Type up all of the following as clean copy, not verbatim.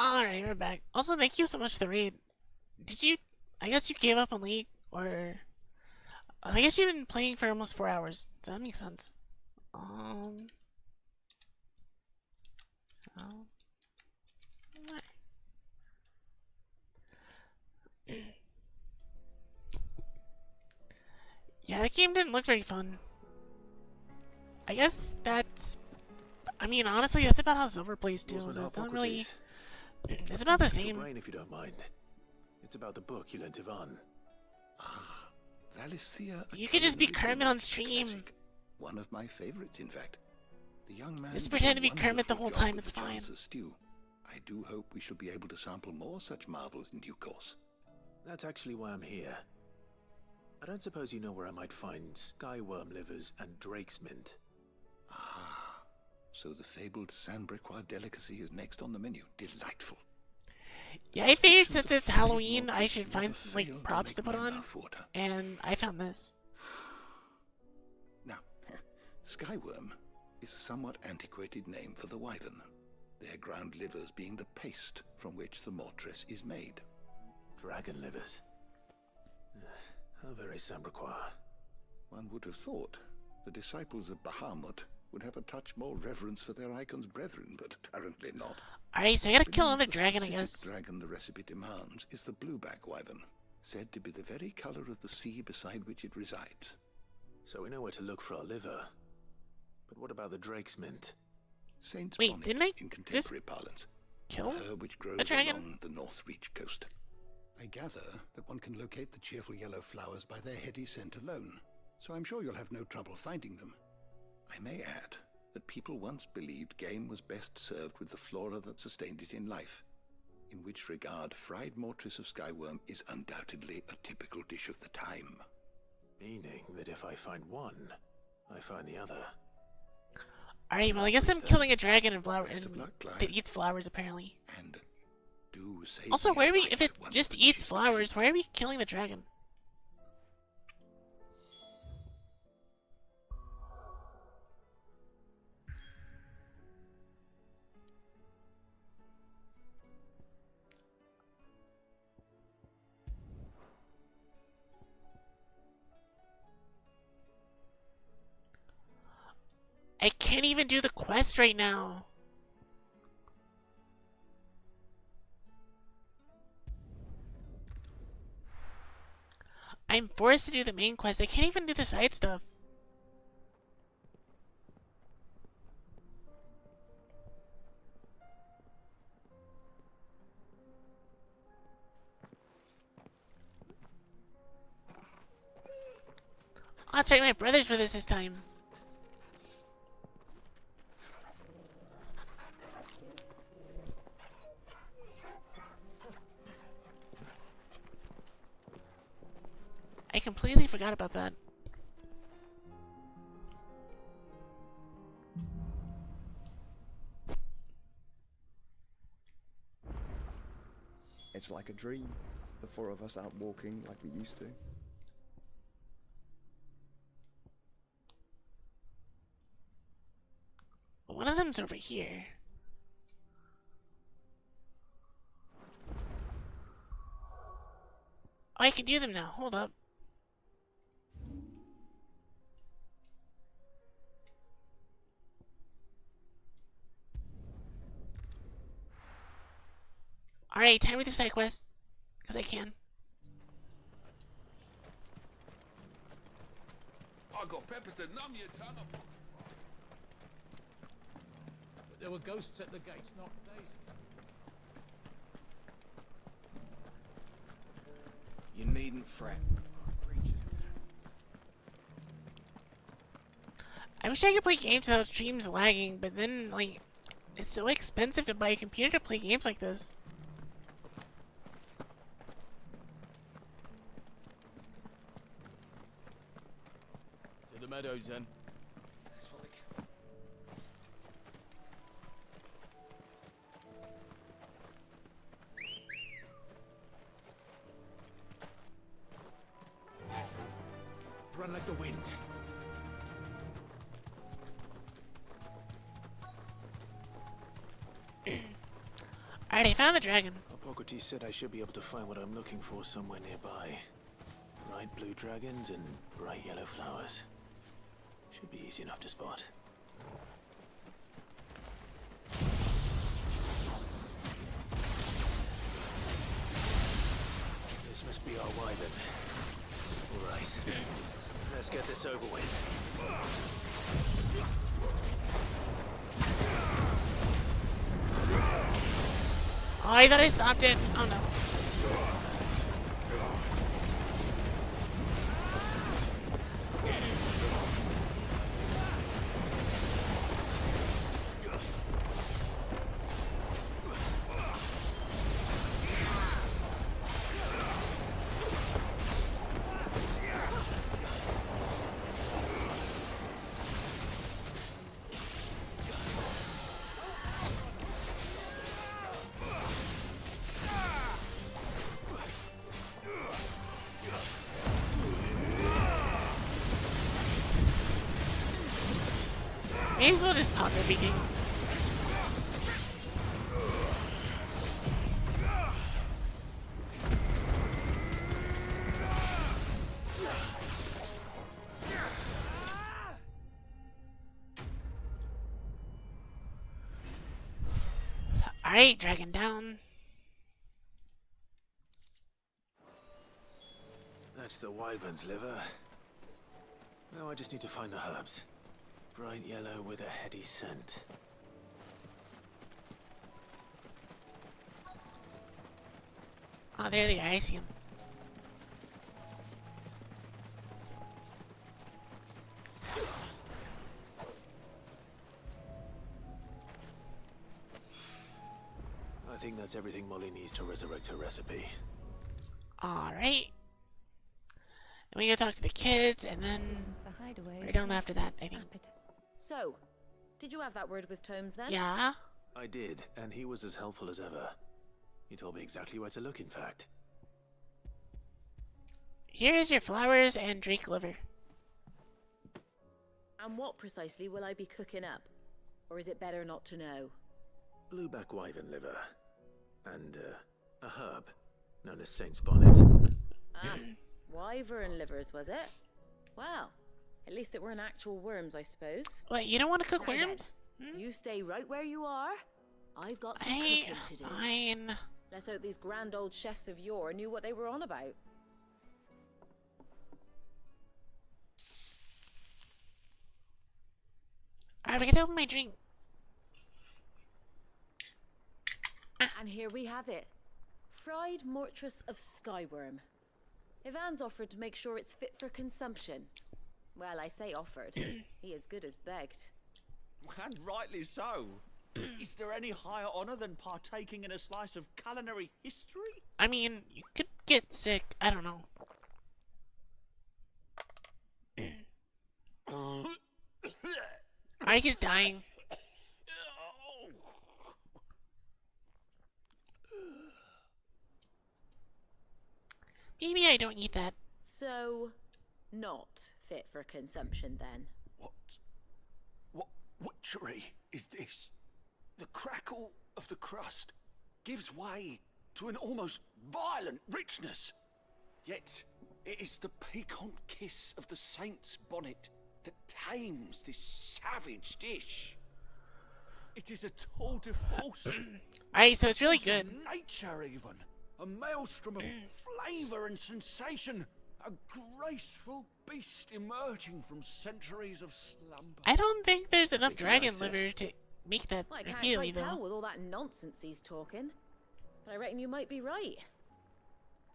Alright, we're back. Also, thank you so much for the raid. Did you... I guess you gave up on League, or... I guess you've been playing for almost 4 hours. Does that make sense? Um... um, yeah, that game didn't look very fun. I guess that's... I mean, honestly, that's about how Silver plays too. So it's not really... It's about the same. Brain, if you don't mind. It's about the book you lent Ivan. Valisthea. You could just be Kermit on stream. Classic. One of my favorites, in fact. The young man. Just pretend to be Kermit the whole time. It's fine. Stew. I do hope we shall be able to sample more such marvels in due course. That's actually why I'm here. I don't suppose you know where I might find skyworm livers and drake's mint. Ah, so the fabled Sandbrequois delicacy is next on the menu. Delightful. Yeah, I figured since it's Halloween, I should find some like props to put on, and I found this. Now, skyworm is a somewhat antiquated name for the wyvern, their ground livers being the paste from which the mortress is made. Dragon livers. How very Sambrequois. One would have thought the disciples of Bahamut would have a touch more reverence for their icon's brethren, but apparently not. Alright, so I gotta The kill name another of the dragon, I specific guess. dragon the recipe demands is the blueback wyvern, said to be the very color of the sea beside which it resides. So we know where to look for our liver. But what about the drake's mint? Saint's Wait, bonnet didn't I in just contemporary parlance, kill a herb which grows a dragon? along the North Reach coast. I gather that one can locate the cheerful yellow flowers by their heady scent alone, so I'm sure you'll have no trouble finding them. I may add that people once believed game was best served with the flora that sustained it in life, in which regard fried mortress of skyworm is undoubtedly a typical dish of the time. Meaning that if I find one, I find the other. Alright, well I guess I'm killing a dragon and flower Best of luck, Clive. that eats flowers apparently. And do say Also, where are we, right if it once just the eats dish is flowers, why are we killing the dragon? I can't even do the quest right now. I'm forced to do the main quest. I can't even do the side stuff. Oh, that's right, my brother's with us this time. I completely forgot about that. It's like a dream. The four of us out walking like we used to. One of them's over here. Oh, I can do them now. Hold up. Alright, time to do the side quest. Because I can. I got peppers to numb your tongue. But there were ghosts at the gates, not Daisy. You needn't fret. I wish I could play games without streams lagging, but then, like, it's so expensive to buy a computer to play games like this. To the meadows, then. Run like the wind. Alright, I found the dragon. Hippocrates said I should be able to find what I'm looking for somewhere nearby. Bright blue dragons and bright yellow flowers. Should be easy enough to spot. This must be our wyvern. Alright. Let's get this over with. Oh, I thought I stopped it. Oh no. May as well just pop everything. Alright, dragon down. That's the wyvern's liver. Now I just need to find the herbs. Bright yellow with a heady scent. Oh, there they are. I see them. I think that's everything Molly needs to resurrect her recipe. Alright. And we go talk to the kids, and then Seems the hideaway we're is done nice after that, and I think. snappy. So, did you have that word with Tomes then? Yeah. I did, and he was as helpful as ever. He told me exactly where to look, in fact. Here is your flowers and drake liver. And what precisely will I be cooking up? Or is it better not to know? Blueback wyvern liver. And, a herb known as Saint's Bonnet. Ah, wyvern livers, was it? Well, at least it weren't actual worms, I suppose. What, you don't want to cook Now then, worms? Hmm? You stay right where you are. I've got some I... cooking to do. Fine. Let's hope these grand old chefs of yore knew what they were on about. Alright, we gotta open my drink. And here we have it. Fried mortress of skyworm. Ivan's offered to make sure it's fit for consumption. Well, I say offered. He as good as begged. And rightly so. Is there any higher honor than partaking in a slice of culinary history? I mean, you could get sick. I don't know. Alright, he's dying. Maybe I don't eat that. So, not fit for consumption then. What witchery is this? The crackle of the crust gives way to an almost violent richness. Yet, it is the piquant kiss of the saint's bonnet that tames this savage dish. It is a tour de force. Alright, so it's really good. Nature, even. A maelstrom of flavour and sensation. A graceful beast emerging from centuries of slumber. I don't think there's enough Think he dragon likes it. liver to make that Well, I can't repeatedly, quite tell though. with all that nonsense he's talking. But I reckon you might be right.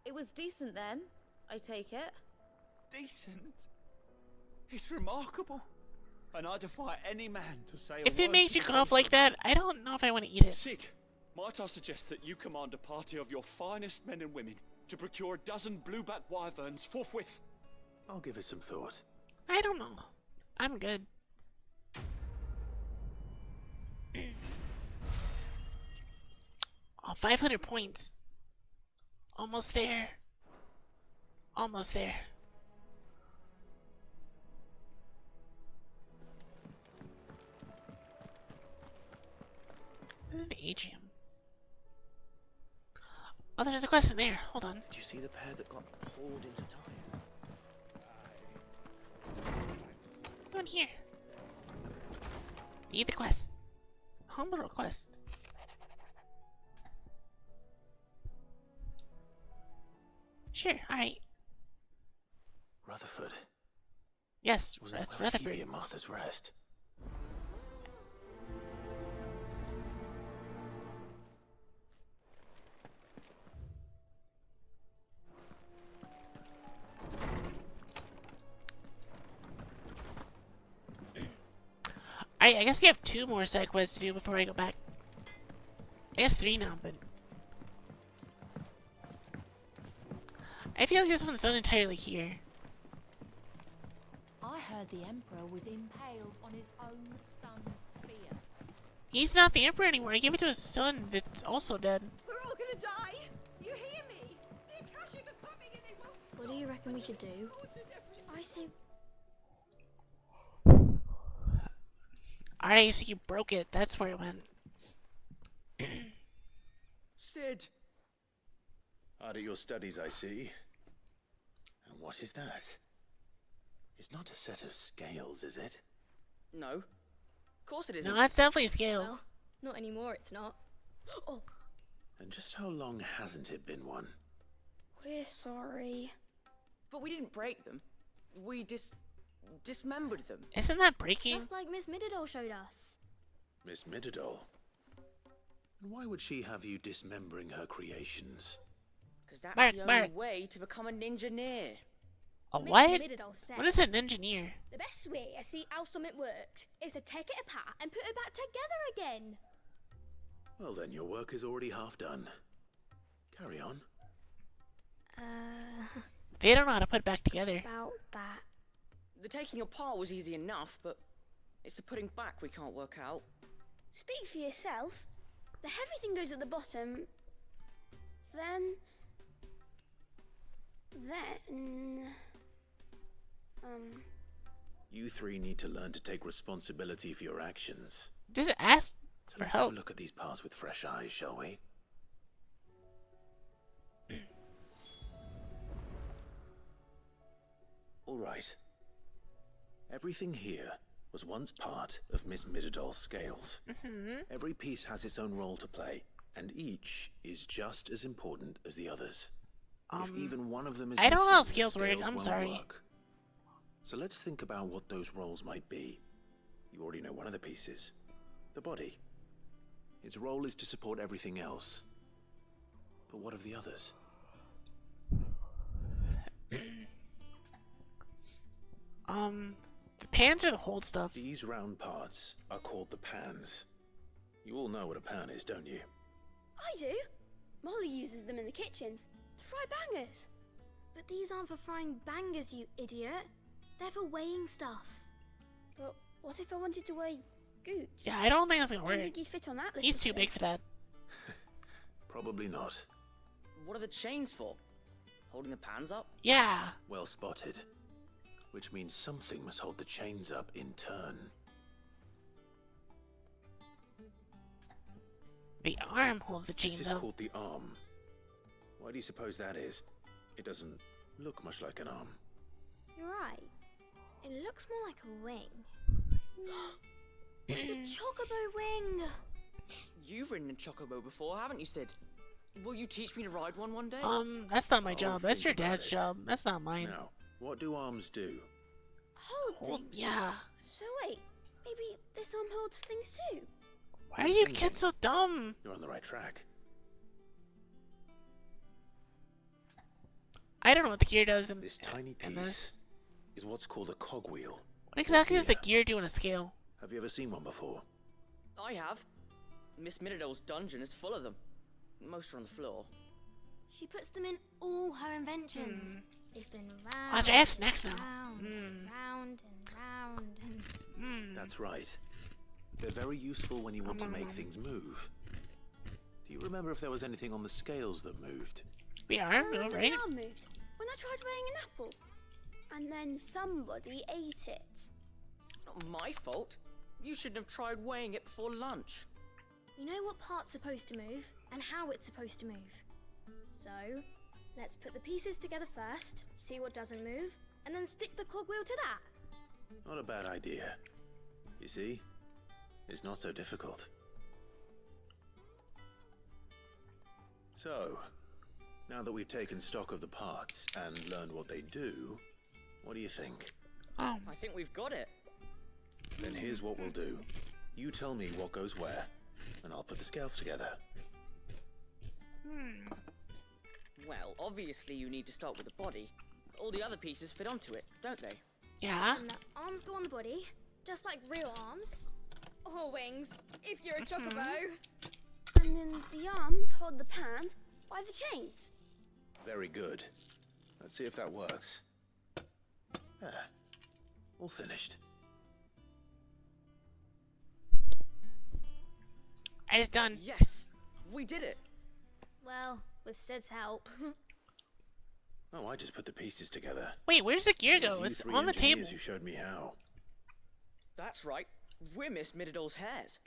It was decent then, I take it. Decent. It's remarkable. And I defy any man to say a If it word makes to you the cough like contrary. that, I don't know if I want to eat it. Sid, might I suggest that you command a party of your finest men and women to procure a dozen blueback wyverns forthwith? I'll give it some thought. I don't know. I'm good. Oh, 500 points. Almost there. Almost there. This is the atrium. Oh, there's a quest in there. Hold on. Did you see the pair that got pulled into tires? Go in here. Need the quest. Humble request. Sure, alright. Rutherford. Yes, Was that that's where Rutherford. Phoebe and Martha's Rest? I guess we have 2 more side quests to do before I go back. I guess 3 now, but... I feel like this one's not entirely here. I heard the Emperor was impaled on his own son's spear. He's not the Emperor anymore. I gave it to his son that's also dead. We're all gonna die. You hear me? The Akashic are coming and they won't. What do you reckon we should do? I say Alright, so you broke it. That's where it went. Sid! Hard at your studies, I see. And what is that? It's not a set of scales, is it? No. Of course it isn't. No, that's definitely scales. not anymore, it's not. Oh, And just how long hasn't it been one? we're sorry. But we didn't break them. We dismembered them. Isn't that breaking? Just like Miss Mididol showed us. Miss Mididol? And why would she have you dismembering her creations? Because that's Mark, the only Mark. way to become a ninja-neer. A Miss what? Mididol said What is an engineer? the best way to see how something works is to take it apart and put it back together again. Well then, your work is already half done. Carry on. They don't know how to put it back together. About that. The taking apart was easy enough, but it's the putting back we can't work out. Speak for yourself. The heavy thing goes at the bottom. Then... You 3 need to learn to take responsibility for your actions. Just ask So for let's have help. a look at these parts with fresh eyes, shall we? All right. Everything here was once part of Miss Mididol's scales. Every piece has its own role to play, and each is just as important as the others. If even one of them is I don't know how missing, the scales work, I'm won't sorry. work. So let's think about what those roles might be. You already know one of the pieces. The body. Its role is to support everything else. But what of the others? The pans are the hold stuff. These round parts are called the pans. You all know what a pan is, don't you? I do. Molly uses them in the kitchens to fry bangers. But these aren't for frying bangers, you idiot. They're for weighing stuff. But what if I wanted to weigh Goots? Yeah, I don't think that's gonna I don't work. think he'd fit on that list. He's of too stuff. big for that. Probably not. What are the chains for? Holding the pans up? Yeah. Well spotted. Which means something must hold the chains up in turn. The arm holds the This chains is up. called the arm. Why do you suppose that is? It doesn't look much like an arm. You're right. It looks more like a wing. The chocobo wing! You've ridden a chocobo before, haven't you, Sid? Will you teach me to ride one day? That's not my I'll job. That's your think about dad's it. job. That's not mine. Now, what do arms do? Hold things. Yeah. So wait, maybe this arm holds things too? Why are you kids so dumb? You're on the right track. I don't know what the gear does in This tiny in piece this. is what's called a cogwheel. What exactly does the gear? gear do in a scale? Have you ever seen one before? I have. Miss Mididol's dungeon is full of them. Most are on the floor. She puts them in all her inventions. They spin round. Oh, so I have snacks now. Round, and round and round. And... That's right. They're very useful when you want to make things move. Do you remember if there was anything on the scales that moved? The arm, Oh, right? the arm moved when I tried weighing an apple. And then somebody ate it. Not my fault. You shouldn't have tried weighing it before lunch. You know what part's supposed to move and how it's supposed to move. So, let's put the pieces together first, see what doesn't move, and then stick the cogwheel to that. Not a bad idea. You see? It's not so difficult. So, now that we've taken stock of the parts and learned what they do, what do you think? I think we've got it. Then here's what we'll do. You tell me what goes where, and I'll put the scales together. Well, obviously you need to start with the body. All the other pieces fit onto it, don't they? Yeah. And the arms go on the body, just like real arms. Or wings, if you're a chocobo. And then the arms hold the pans by the chains. Very good. Let's see if that works. There. All finished. And it's done. Yes! We did it! Well, with Sid's help. Oh, I just put the pieces together. Wait, where's the gear It was go? you It's three on the table. engineers who showed me how. That's right. We're Miss Mididol's hares.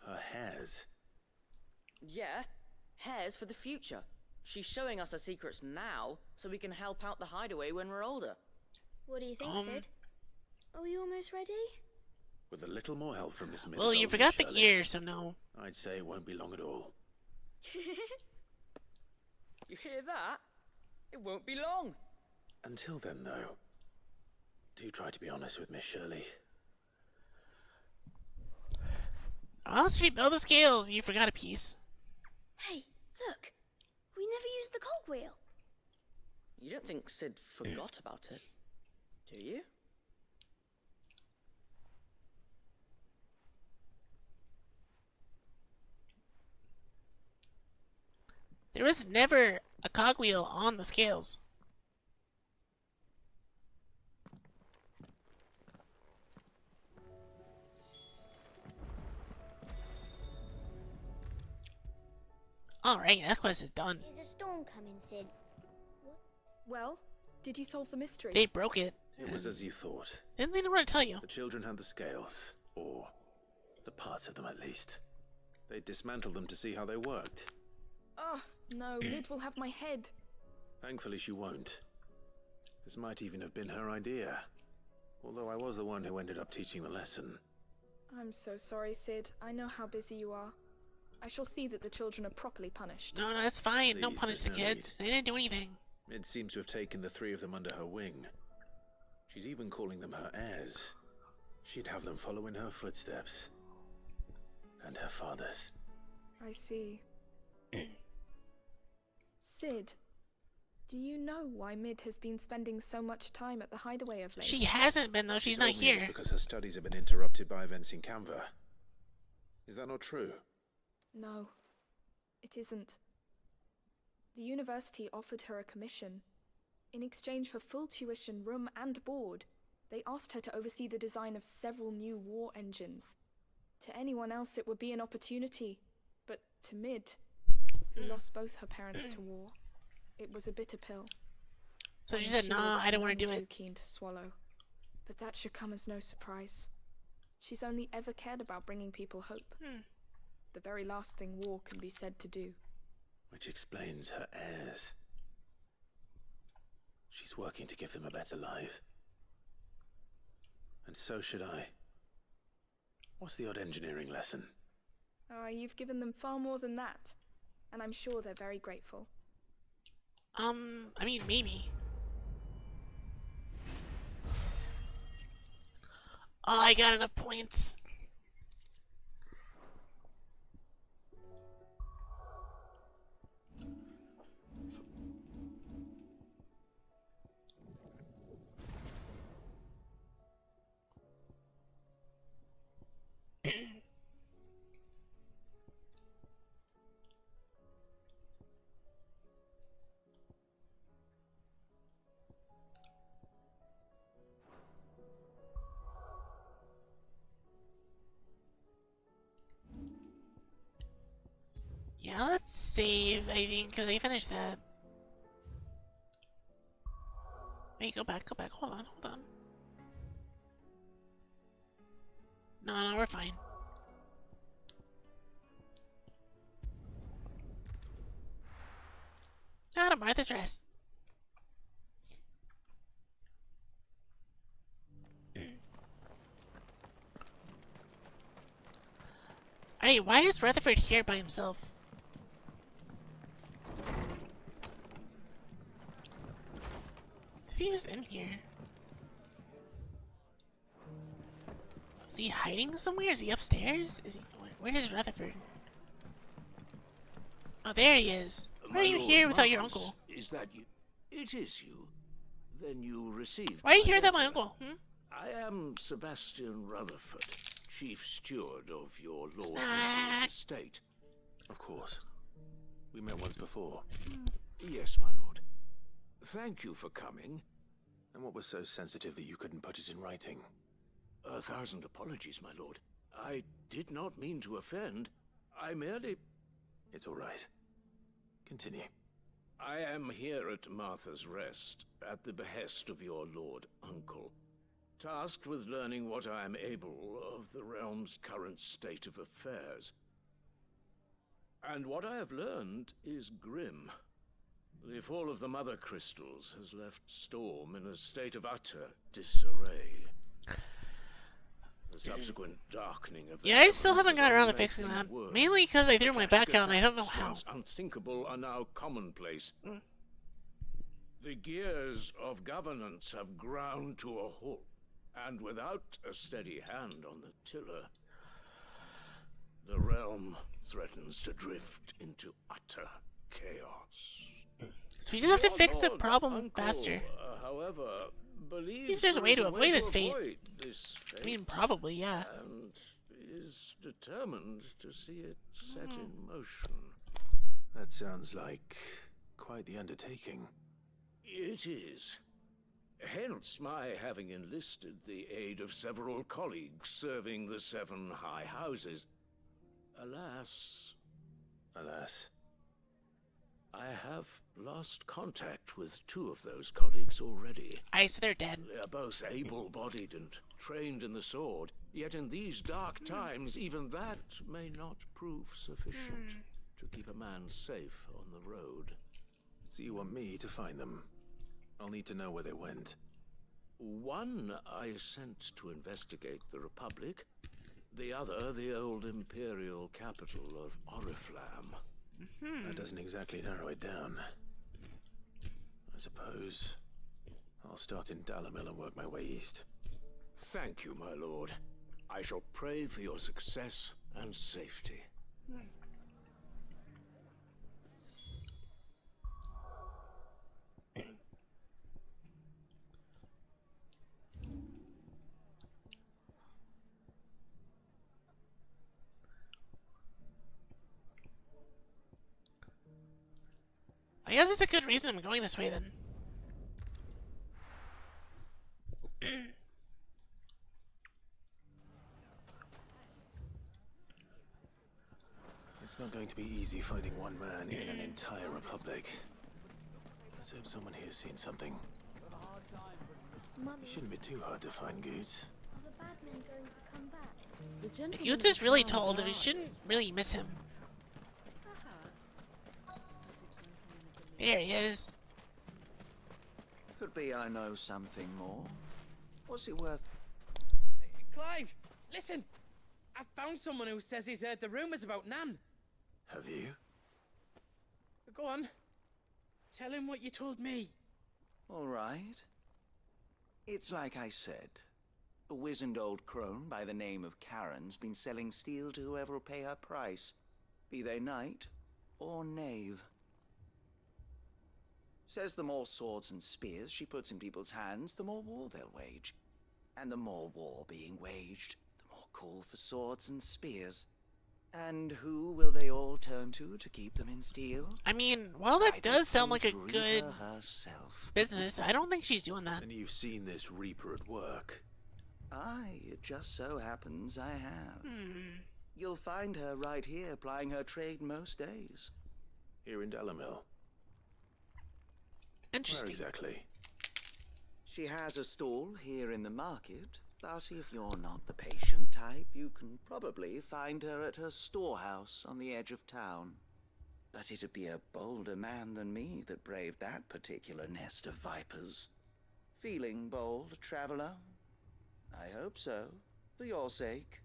Her hairs. Yeah, hares for the future. She's showing us her secrets now, so we can help out the hideaway when we're older. What do you think, Sid? Are you almost ready? With a little more help from Miss Mididol. Well, you and forgot the Shirley, gear, so no. I'd say it won't be long at all. You hear that? It won't be long. Until then, though, do try to be honest with Miss Shirley. I'll rebuild the scales. You forgot a piece. Hey, look. We never used the cogwheel. You don't think Sid forgot about it, do you? There was never a cogwheel on the scales. Alright, that quest is done. Is a storm coming, Sid? Well, did you solve the mystery? They broke it. It was as you thought. Didn't they want to tell you? The children had the scales, or the parts of them at least. They dismantled them to see how they worked. Oh, no, Mid will have my head. Thankfully she won't. This might even have been her idea. Although I was the one who ended up teaching the lesson. I'm so sorry, Sid. I know how busy you are. I shall see that the children are properly punished. No, that's fine. Don't Please, punish the there's no kids. They didn't do anything. Mid seems to have taken the three of them under her wing. She's even calling them her heirs. She'd have them follow in her footsteps. And her father's. I see. Sid, do you know why Mid has been spending so much time at the hideaway of late? She hasn't been, though. She's not Told me it's here. because her studies have been interrupted by events in Canva. Is that not true? No, it isn't. The university offered her a commission. In exchange for full tuition, room and board, they asked her to oversee the design of several new war engines. To anyone else it would be an opportunity, but to Mid, who lost both her parents to war, it was a bitter pill. So she One said, nah, was I don't want to do none it. too keen to swallow. But that should come as no surprise. She's only ever cared about bringing people hope. The very last thing war can be said to do. Which explains her heirs. She's working to give them a better life. And so should I. What's the odd engineering lesson? Oh, you've given them far more than that. And I'm sure they're very grateful. I mean, maybe. Oh, I got enough points. Yeah, let's save, I think, because I finished that. Wait, go back, hold on. No, we're fine. to Martha's Rest. Alright, why is Rutherford here by himself? Did he was in here? Is he hiding somewhere? Is he upstairs? Is he? Where is Rutherford? Oh, there he is. Why are you here without your uncle? Is that you? It is you. Then you received. Why are you here without my letter. uncle? Hmm? I am Sebastian Rutherford, chief steward of your lord Snack. estate. Of course. We met once before. Yes, my lord. Thank you for coming. And what was so sensitive that you couldn't put it in writing? 1,000 apologies, my lord. I did not mean to offend. I merely... It's all right. Continue. I am here at Martha's Rest, at the behest of your lord uncle, tasked with learning what I am able of the realm's current state of affairs. And what I have learned is grim. The fall of the Mother Crystals has left Storm in a state of utter disarray. The subsequent darkening of the Yeah, I still haven't heavens got around to made fixing things that. worse. Mainly because I threw my back out and I don't know Catastrophes how. once unthinkable are now commonplace. The gears of governance have ground to a halt, and without a steady hand on the tiller, the realm threatens to drift into utter chaos. So we just have to Your fix the lord problem uncle, faster. However, believes If there's a there way is to avoid this fate. avoid this I mean, fate, probably, yeah. and is determined to see it set in motion. That sounds like quite the undertaking. It is. Hence my having enlisted the aid of several colleagues serving the 7 high houses. Alas, I have lost contact with 2 of those colleagues already. So they're dead. They are both able-bodied and trained in the sword, yet in these dark times, even that may not prove sufficient to keep a man safe on the road. So you want me to find them? I'll need to know where they went. One I sent to investigate the Republic, the other the old Imperial capital of Oriflamme. That doesn't exactly narrow it down. I suppose I'll start in Dalamil and work my way east. Thank you, my lord. I shall pray for your success and safety. I guess it's a good reason I'm going this way then. It's not going to be easy finding one man in an entire republic. Let's hope someone here's seen something. Mummy, It shouldn't be too hard to find Goods. are the bad men going to come back? Goods is really tall, though we shouldn't really miss him. There he is. Could be I know something more. What's it worth? Clive, listen! I found someone who says he's heard the rumours about Nan. Have you? Go on. Tell him what you told me. All right. It's like I said. A wizened old crone by the name of Karen's been selling steel to whoever'll pay her price, be they knight or knave. Says the more swords and spears she puts in people's hands, the more war they'll wage. And the more war being waged, the more call for swords and spears. And who will they all turn to keep them in steel? I mean, while that does sound like a good herself. business, I don't think she's doing that. And you've seen this Reaper at work. Aye, it just so happens I have. You'll find her right here plying her trade most days. Here in Dalamil. Interesting. Where exactly? She has a stall here in the market, but if you're not the patient type, you can probably find her at her storehouse on the edge of town. But it'd be a bolder man than me that braved that particular nest of vipers. Feeling bold, traveler? I hope so, for your sake.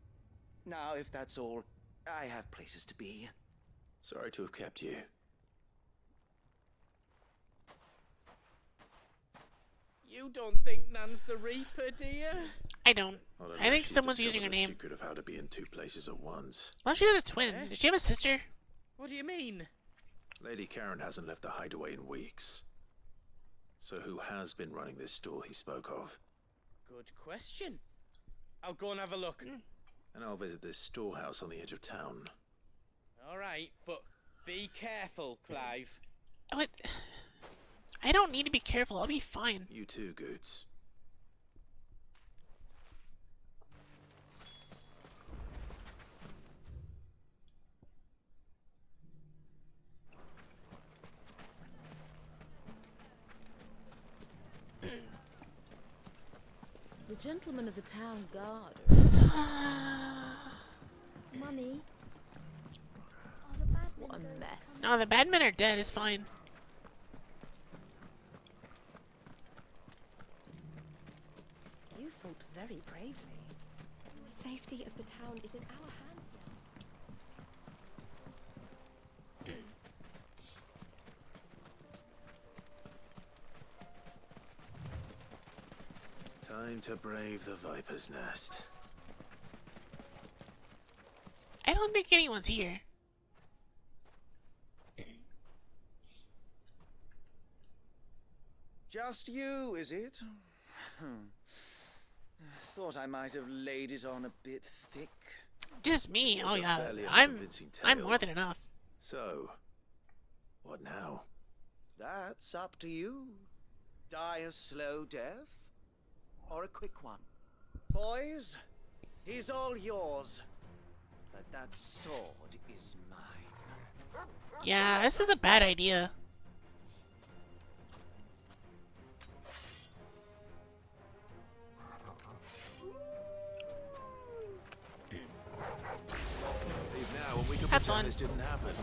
Now, if that's all, I have places to be. Sorry to have kept you. You don't think Nan's the Reaper, do you? I don't. Well, I think she's someone's using discovered her the name. secret of how to be in two places at once. Well, she has a twin. Does she have a sister? What do you mean? Lady Karen hasn't left the hideaway in weeks. So who has been running this store he spoke of? Good question. I'll go and have a look. And I'll visit this storehouse on the edge of town. All right, but be careful, Clive. What? I don't need to be careful. I'll be fine. You too, Goots. The gentleman of the town guard. Mummy, are the bad men What a going mess. No, the bad men are dead. It's fine. You fought very bravely. The safety of the town is in our hands now. Time to brave the Viper's Nest. I don't think anyone's here. Just you, is it? Thought I might have laid it on a bit thick. Just me. It's Oh a yeah. fairly I'm unconvincing I'm tale. more than enough. So, what now? That's up to you. Die a slow death, or a quick one. Boys, he's all yours. But that sword is mine. Yeah, this is a bad idea. Leave now, and we can Have pretend fun. this didn't happen.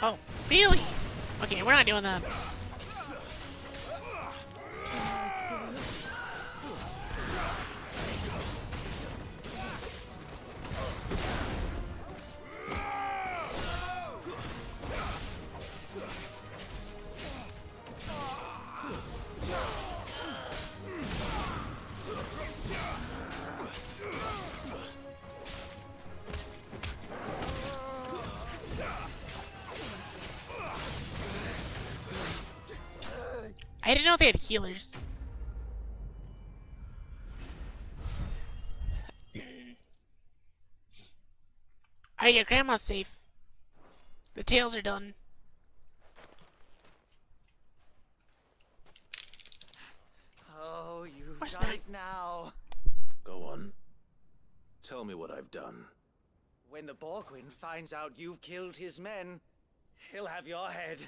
Oh, really? Okay, we're not doing that. I didn't know they had healers. Alright, your grandma's safe. The tails are done. Oh, you've What's done that? it now. Go on. Tell me what I've done. When the Borgwyn finds out you've killed his men, he'll have your head.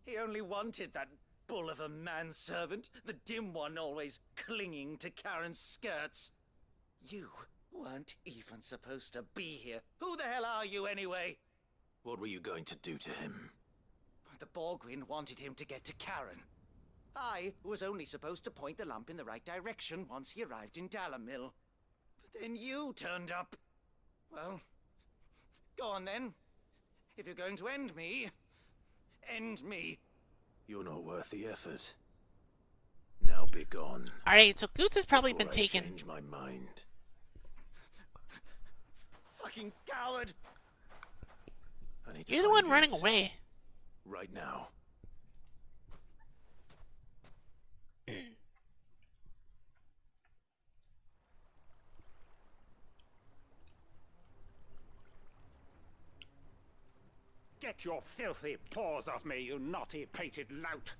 He only wanted that bull of a manservant, the dim one always clinging to Karen's skirts. You weren't even supposed to be here. Who the hell are you anyway? What were you going to do to him? The Borgwyn wanted him to get to Karen. I was only supposed to point the lamp in the right direction once he arrived in Dalamil. But then you turned up. Well, go on then. If you're going to end me, end me. You're not worth the effort. Now be gone. Alright, so Goots has probably before been I taken. change my mind. Fucking coward! I need to You're the find one running Goots. away. Right now. Get your filthy paws off me, you naughty-pated lout!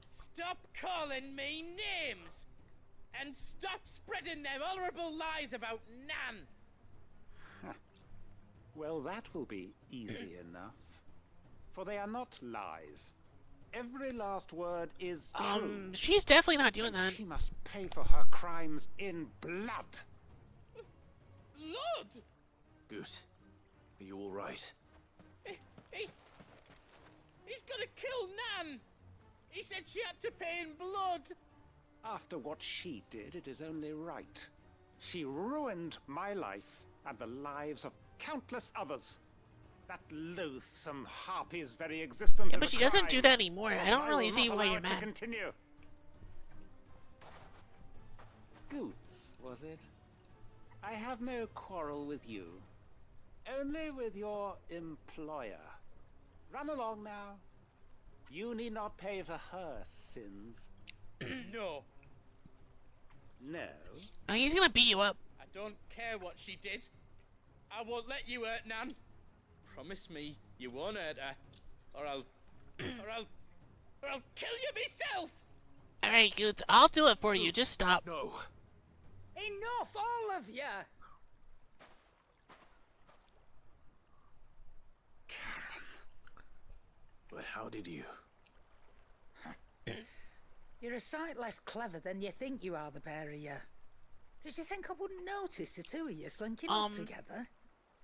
Stop calling me names! And stop spreading them horrible lies about Nan! Well, that will be easy enough. For they are not lies. Every last word is true. She's definitely not doing that. She must pay for her crimes in blood. Blood? Goot, are you all right? He's gonna kill Nan! He said she had to pay in blood! After what she did, it is only right. She ruined my life and the lives of countless others. That loathsome harpy's very existence Yeah, is but a she doesn't crime. do that anymore. I don't I really will see not why allow you're it to mad. continue. Goots, was it? I have no quarrel with you. Only with your employer. Run along now. You need not pay for her sins. No. No? Oh, he's gonna beat you up. I don't care what she did. I won't let you hurt Nan. Promise me you won't hurt her, or I'll kill you myself. All right, Goots, I'll do it for you. Just stop. No. Enough, all of you. But how did you? You're a sight less clever than you think you are, the pair of you. Did you think I wouldn't notice the two of you slinking off together?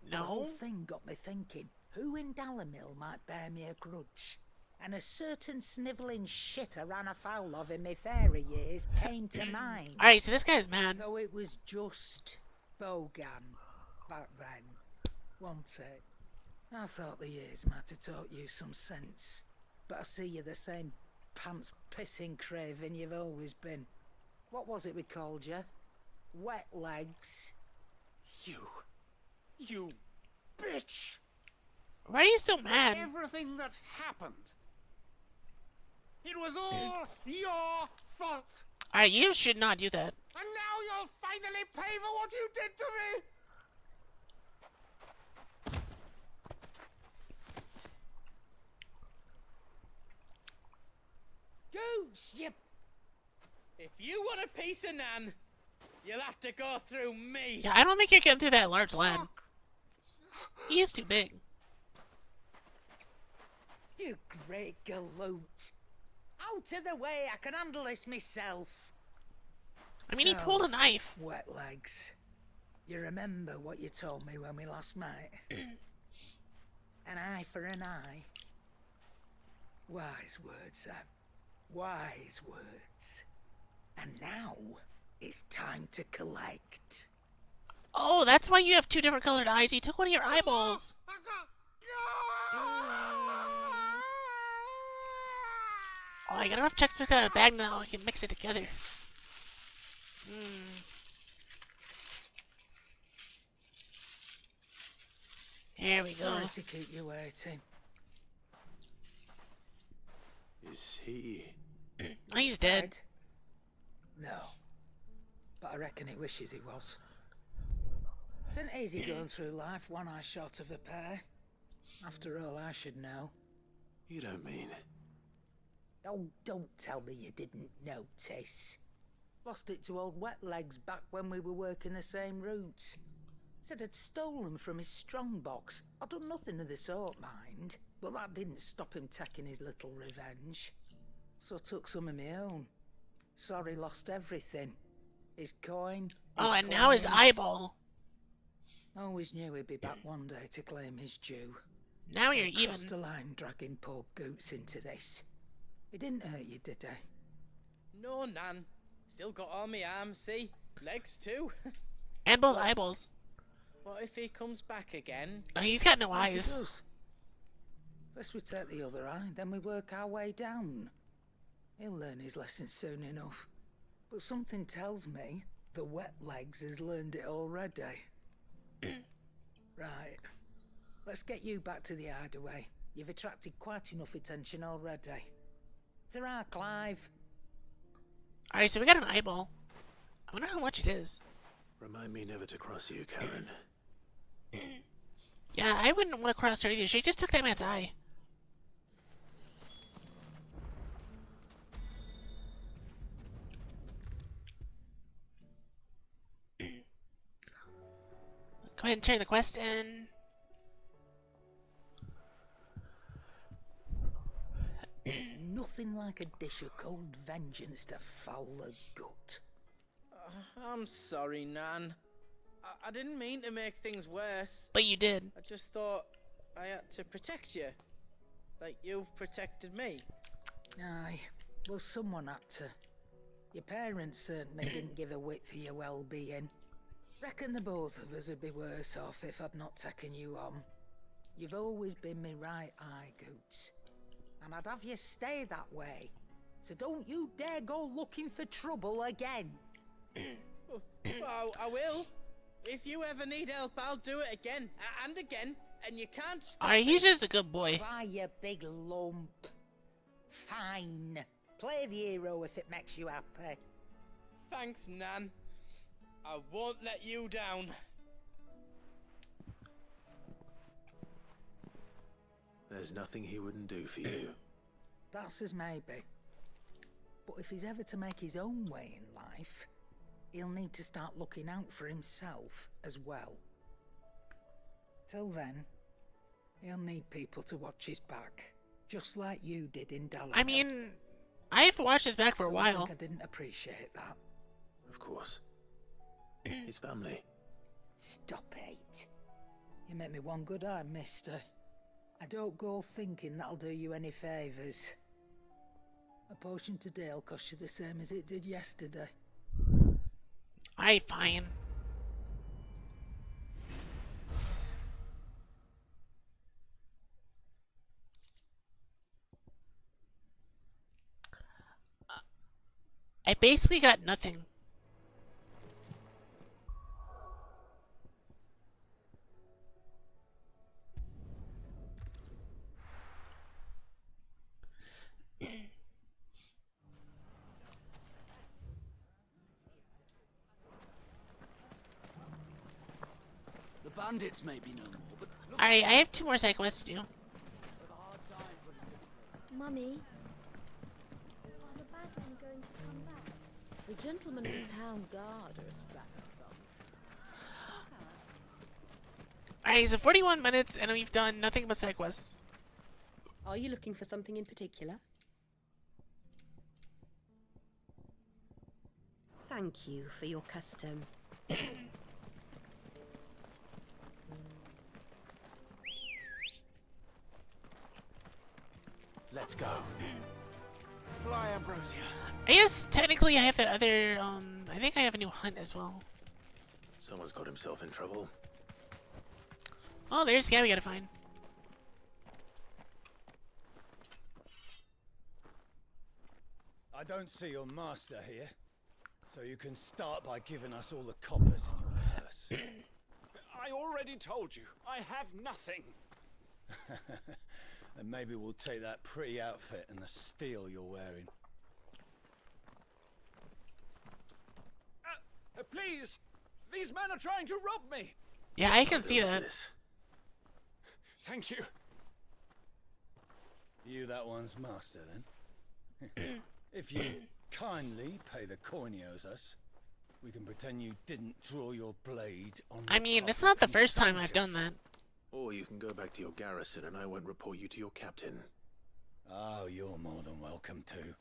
No. The whole thing got me thinking, who in Dalamil might bear me a grudge? And a certain snivelling shit I ran afoul of in my fairy years came to mind. Alright, so this guy's mad. Though it was just Bogan back then, wasn't it? I thought the years might have taught you some sense, but I see you're the same pants-pissing craven you've always been. What was it we called you? Wet legs. You bitch! Why are you so mad? Everything that happened. It was all your fault. Alright, you should not do that. And now you'll finally pay for what you did to me. Goose, you... If you want a piece of Nan, you'll have to go through me. Yeah, I don't think you're getting through that large lad. He is too big. You great galoot. Out of the way, I can handle this myself. I mean, he pulled a knife. Wet legs. You remember what you told me when we last met? An eye for an eye. Wise words, Sam. Wise words. And now, it's time to collect. Oh, that's why you have two different colored eyes. He took one of your eyeballs. Oh, I got enough Chex Mix out of a bag now. I can mix it together. Here we go. Sorry to keep you waiting. Is he... He's dead. No. But I reckon he wishes he was. It isn't easy going through life one eye short of a pair. After all, I should know. You don't mean... Oh, don't tell me you didn't notice. Lost it to old Wet Legs back when we were working the same routes. Said I'd stolen from his strongbox. I'd done nothing of the sort, mind. But that didn't stop him taking his little revenge. So I took some of my own. Sorry, lost everything. His coin. Oh, and now his eyeball. Always knew he'd be back one day to claim his due. Now you're even. Crossed a line dragging poor Goots into this. It didn't hurt you, did I? No, Nan. Still got all my arms, see? Legs too. And both eyeballs. What if he comes back again? Oh, he's got no What if he eyes. does? First we take the other eye, then we work our way down. He'll learn his lesson soon enough. But something tells me the Wet Legs has learned it already. Right. Let's get you back to the hideaway. You've attracted quite enough attention already. Ta-ra, Clive. Alright, so we got an eyeball. I wonder how much it is. Remind me never to cross you, Karen. Yeah, I wouldn't want to cross her either. She just took that man's eye. Go ahead and turn the quest in. Nothing like a dish of cold vengeance to foul the gut. I'm sorry, Nan. I didn't mean to make things worse. But you did. I just thought I had to protect you. Like you've protected me. Aye, well, someone had to. Your parents certainly didn't give a whit for your well-being. Reckon the both of us would be worse off if I'd not taken you on. You've always been me right eye, Goots. And I'd have you stay that way. So don't you dare go looking for trouble again. Well, I will. If you ever need help, I'll do it again and again. And you can't stop Alright, he's just a good boy. Why, you big lump. Fine. Play the hero if it makes you happy. Thanks, Nan. I won't let you down. There's nothing he wouldn't do for you. That's as maybe. But if he's ever to make his own way in life, he'll need to start looking out for himself as well. Till then, he'll need people to watch his back, just like you did in Dallas. I mean, I've watched his back for a while. I didn't appreciate that. Of course. His family. Stop it. You make me one good eye, mister. I don't go thinking that'll do you any favours. A potion today'll cost you the same as it did yesterday. Alright, fine. I basically got nothing. The bandits may be no more, but Alright, I have 2 more side quests to do. Mummy, are the bad men going to come back? The gentlemen of the town guard are strapping from. Alright, so 41 minutes and we've done nothing but side quests. Are you looking for something in particular? Thank you for your custom. let's go. Fly, Ambrosia. I guess technically I have that other, I think I have a new hunt as well. Someone's got himself in trouble. Oh, there's the guy we gotta find. I don't see your master here, so you can start by giving us all the coppers in your purse. I already told you, I have nothing. And maybe we'll take that pretty outfit and the steel you're wearing. Please! These men are trying to rob me! Yeah, I can see that. Thank you. You that one's master, then? If you kindly pay the coin he owes us, we can pretend you didn't draw your blade on the I mean, it's not the first time I've done that. Or you can go back to your garrison and I won't report you to your captain. Oh, you're more than welcome to.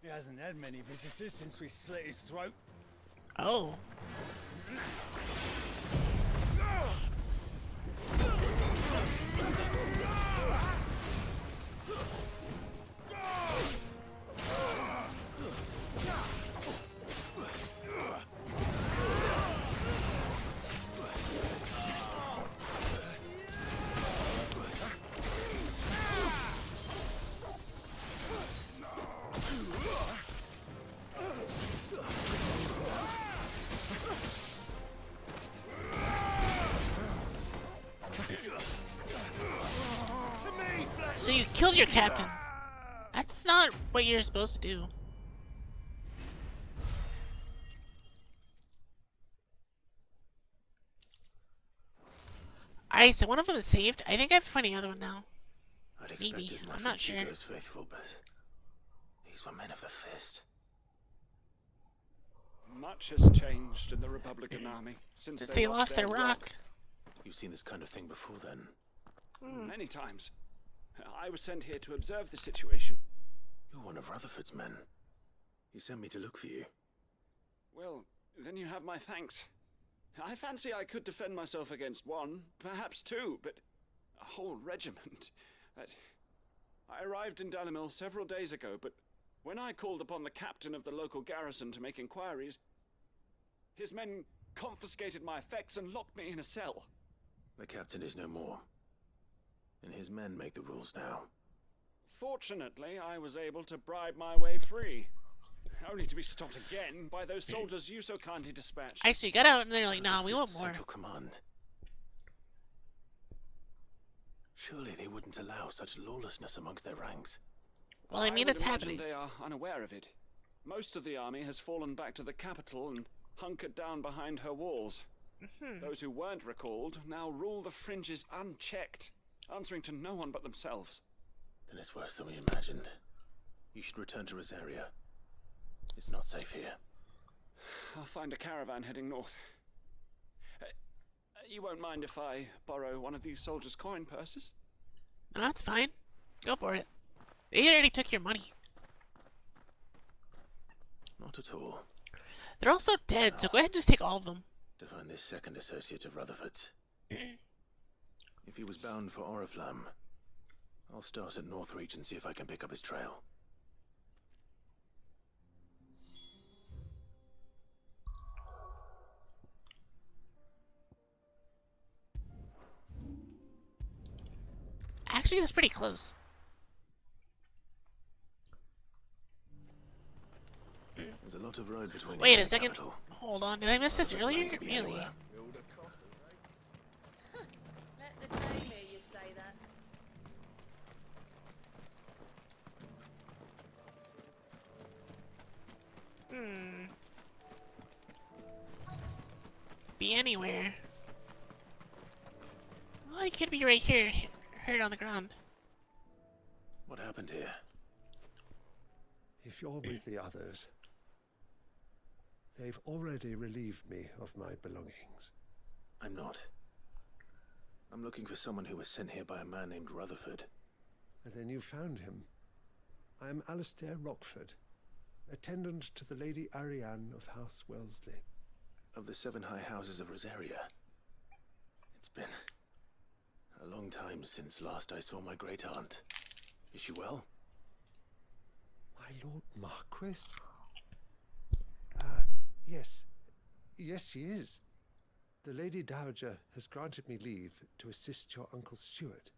He hasn't had many visitors since we slit his throat. Oh. So you killed your captain. That's not what you're supposed to do. Alright, so one of them is saved. I think I have to find the other one now. I'd expect Maybe. as much I'm not from sure. Chico's faithful, but these were men of the fist. Much has changed in the Republican Army since They lost their rock. You've seen this kind of thing before, then? Many times. I was sent here to observe the situation. You're one of Rutherford's men. He sent me to look for you. Well, then you have my thanks. I fancy I could defend myself against one, perhaps two, but a whole regiment. I arrived in Dalimil several days ago, but when I called upon the captain of the local garrison to make inquiries, his men confiscated my effects and locked me in a cell. The captain is no more, and his men make the rules now. Fortunately, I was able to bribe my way free, only to be stopped again by those soldiers you so kindly dispatched. I see. You got out, and they're like, "Nah, we want more." Central Command. Surely they wouldn't allow such lawlessness amongst their ranks. Well, I mean, it's happening. They are unaware of it. Most of the army has fallen back to the capital and hunkered down behind her walls. Those who weren't recalled now rule the fringes unchecked, answering to no one but themselves. Then it's worse than we imagined. You should return to Rosaria. It's not safe here. I'll find a caravan heading north. You won't mind if I borrow one of these soldiers' coin purses? No, that's fine. Go for it. They already took your money. Not at all. They're also dead, so go ahead and just take all of them. To find this second associate of Rutherford's. If he was bound for Oriflamme, I'll start at Northreach and see if I can pick up his trail. Actually, that's pretty close. There's a lot of road between. Wait a second. Hold on. Did I miss this earlier? Really? Let the dame hear you say that. Be anywhere. Well, it could be right here. Hurt on the ground. What happened here? If you're with the others, they've already relieved me of my belongings. I'm not. I'm looking for someone who was sent here by a man named Rutherford. And then you found him. I am Alistair Rockford, attendant to the Lady Ariane of House Wellesley. Of the 7 high houses of Rosaria. It's been a long time since last I saw my great-aunt. Is she well? My Lord Marquis? Yes. Yes, she is. The Lady Dowager has granted me leave to assist your Uncle Stuart.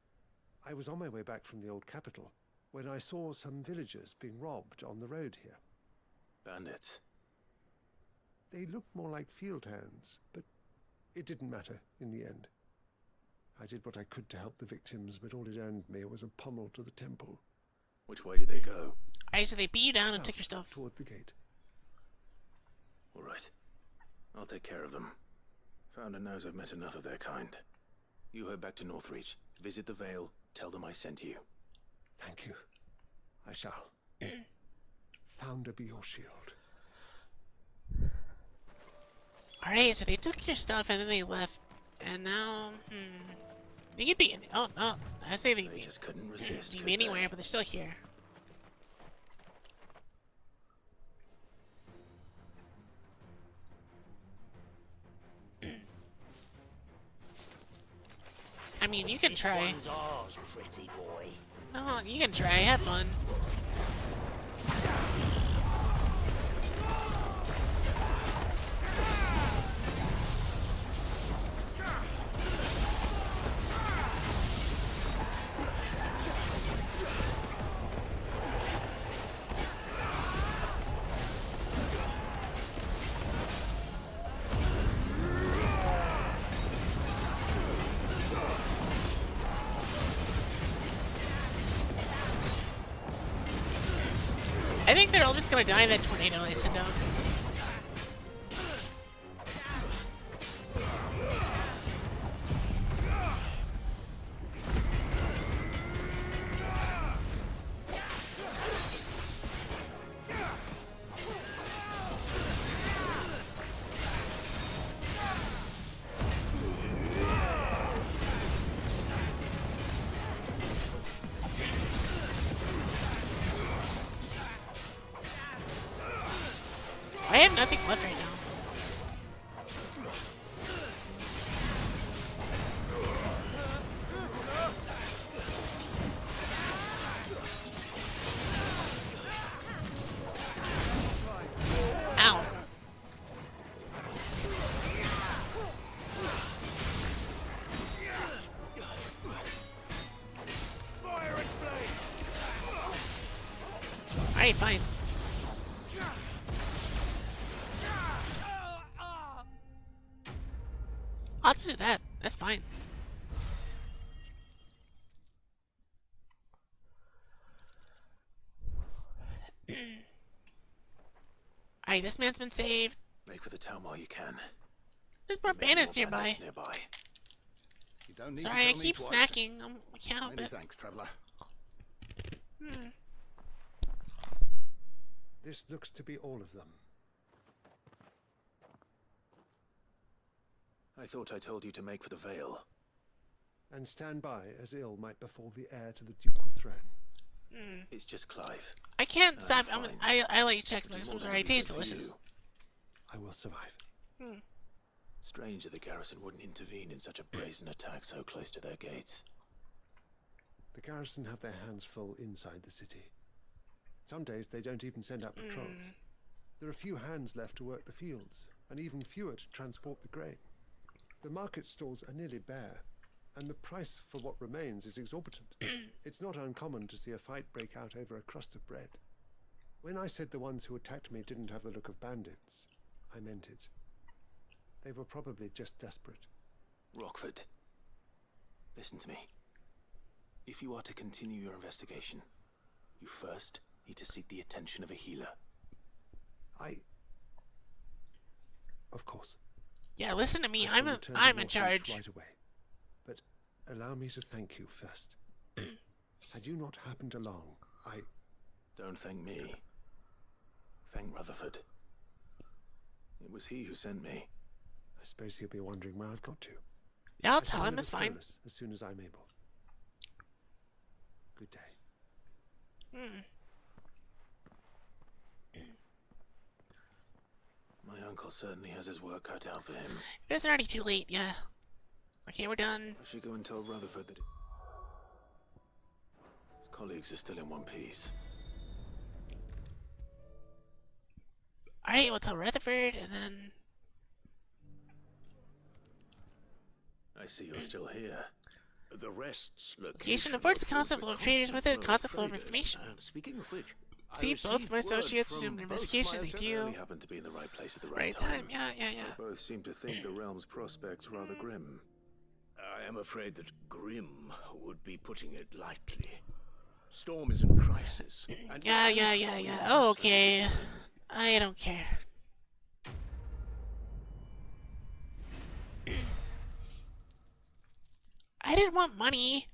I was on my way back from the old capital when I saw some villagers being robbed on the road here. Bandits? They looked more like field hands, but it didn't matter in the end. I did what I could to help the victims, but all it earned me was a pommel to the temple. Which way did they go? Alright, so they beat you down and took your stuff. Toward the gate. All right. I'll take care of them. Founder knows I've met enough of their kind. You head back to Northreach, visit the Vale, tell them I sent you. Thank you. I shall. Founder be your shield. Alright, so they took your stuff and then they left. And now, they could be oh no, I say they just couldn't resist. They could be anywhere, but they're still here. I mean, you can try. This one's ours, pretty boy. No, you can try. Have fun. I think they're all just gonna die in that tornado they send out. I have nothing left right now. Ow. Alright, fine. I'll just do that. That's fine. Alright, this man's been saved. Make for the town while you can. There's more bandits nearby. You don't need Sorry, to I tell me keep twice. snacking. I can't help Many it. thanks, traveler. This looks to be all of them. I thought I told you to make for the Vale. And stand by as ill might befall the heir to the ducal throne. It's just Clive. I can't stop. fine. I let you check Would you this. I'm more sorry. It than tastes anything for delicious. you? I will survive. Strange that the garrison wouldn't intervene in such a brazen attack so close to their gates. The garrison have their hands full inside the city. Some days they don't even send out patrols. There are few hands left to work the fields, and even fewer to transport the grain. The market stalls are nearly bare, and the price for what remains is exorbitant. It's not uncommon to see a fight break out over a crust of bread. When I said the ones who attacked me didn't have the look of bandits, I meant it. They were probably just desperate. Rockford, listen to me. If you are to continue your investigation, you first need to seek the attention of a healer. Of course. Yeah, listen to me. I shall I'm return to in Northreach charge. right away. But allow me to thank you first. Had you not happened along, Don't thank me. Thank Rutherford. It was he who sent me. I suppose he'll be wondering where I've got to. Yeah, I'll I tell shall him. live It's at fine. Fearless as soon as I'm able. Good day. My uncle certainly has his work cut out for him. It's already too late. Yeah. Okay, we're done. I should go and tell Rutherford that his colleagues are still in one piece. Alright, we'll tell Rutherford, and then... I see you're still here. The rest's Location avoids the constant flow of traders with it, constant flow of information. Speaking of which, See, both my associates resumed investigation. Thank you. Only happened to be in the right place at the Right time. Yeah. They both seem to think the realm's prospects rather grim. I am afraid that grim would be putting it lightly. Storm is in crisis. And Yeah. Oh, okay. I don't care. I didn't want money.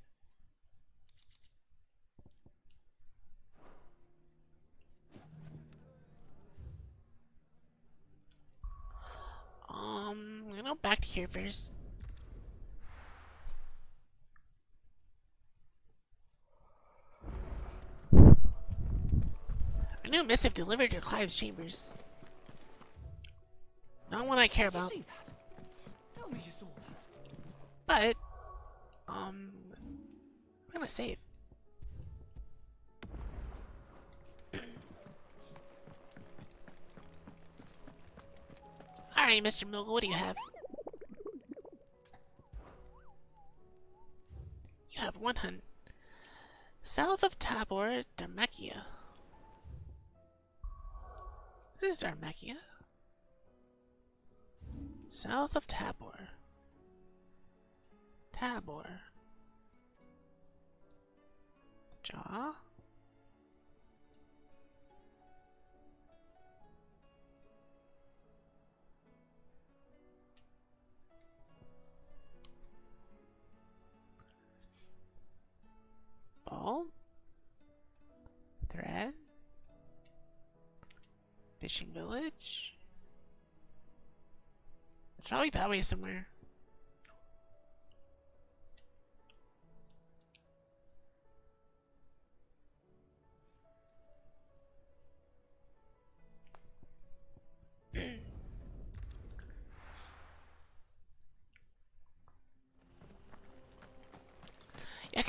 I'm gonna go back to here first. A new missive delivered to Clive's chambers. Not one I care about. See that? Tell me you saw that. But, I'm gonna save. Alright, Mr. Moogle, what do you have? You have one hunt. South of Tabor, Dharmakia. This is Dharmakia. South of Tabor. Tabor. Jaw. Ball. Thread. Fishing village. It's probably that way somewhere.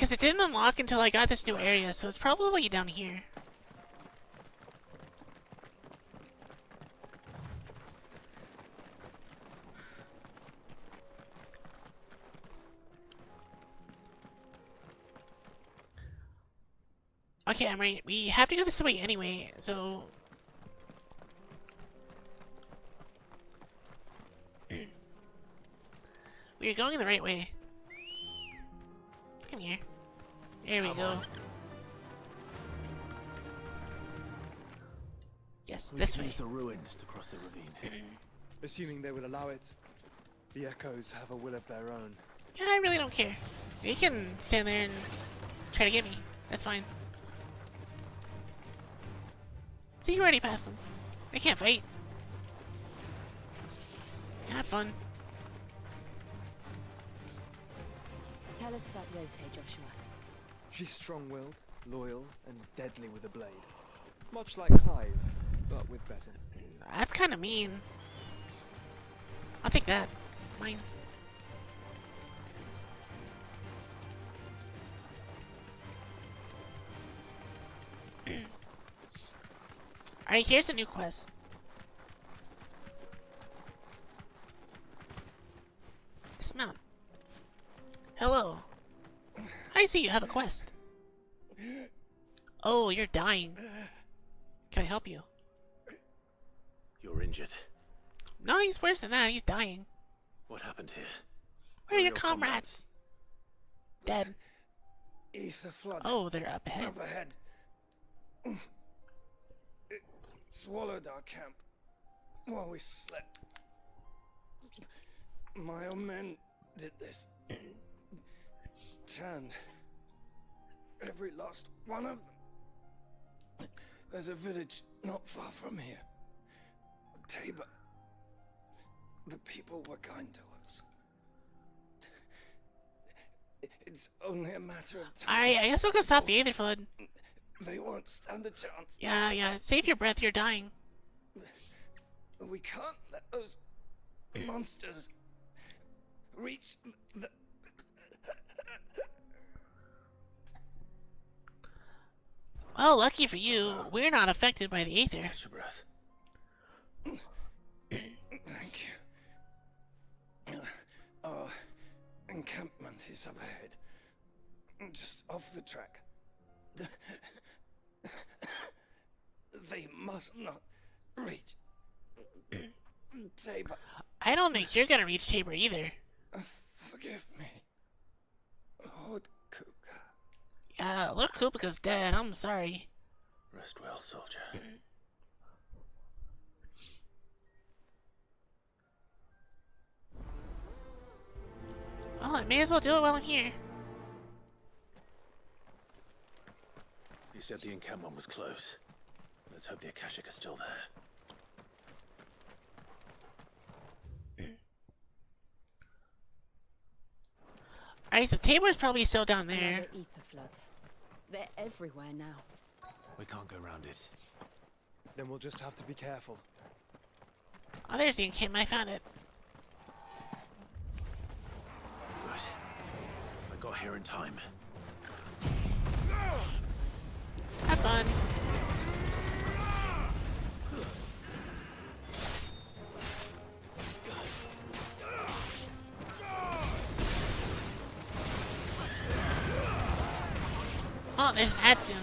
because it didn't unlock until I got this new area, so it's probably down here. Okay, I'm right. We have to go this way anyway, so... We're going the right way. Come here. There we go. Yes, this way. Use the ruins to cross the ravine. Assuming they will allow it, the Echoes have a will of their own. Yeah, I really don't care. They can stand there and try to get me. That's fine. See, you already passed them. They can't fight. Have fun. Tell us about Yote, Joshua. She's strong-willed, loyal, and deadly with a blade. Much like Clive, but with better. That's kind of mean. I'll take that. Mine. Alright, here's a new quest. Dismount. Hello. I see you have a quest. Oh, you're dying. Can I help you? You're injured. No, he's worse than that. He's dying. What happened here? Where are your comrades? Dead. Ether flood. Oh, they're up ahead. Up ahead. It swallowed our camp while we slept. My own men did this. Turned every last one of them. There's a village not far from here. Tabor. The people were kind to us. It's only a matter of time. Alright, I guess we'll go stop the Aether Flood. They won't stand a chance. Yeah, save your breath, you're dying. We can't let those monsters reach the... Well, lucky for you, we're not affected by the Aether. Catch your breath. Thank you. Our encampment is up ahead. Just off the track. They must not reach Tabor. I don't think you're gonna reach Tabor either. Forgive me, Lord Kupka. Yeah, Lord Kupka's dead. I'm sorry. Rest well, soldier. Well, I may as well do it while I'm here. You said the encampment was close. Let's hope the Akashic are still there. Alright, so Tabor's probably still down there. Another ether flood. They're everywhere now. We can't go round it. Then we'll just have to be careful. Oh, there's the encampment. I found it. Good. I got here in time. Have fun. Oh, there's an Atsum.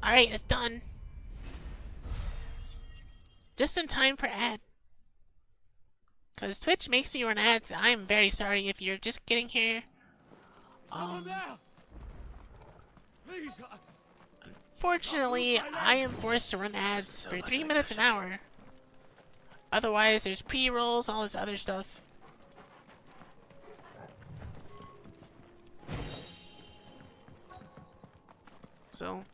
Alright, it's done. Just in time for ad. Because Twitch makes me run ads. I'm very sorry if you're just getting here. Please, Fortunately, I am forced to run ads for 3 minutes an hour. Otherwise, there's pre-rolls, all this other stuff. So...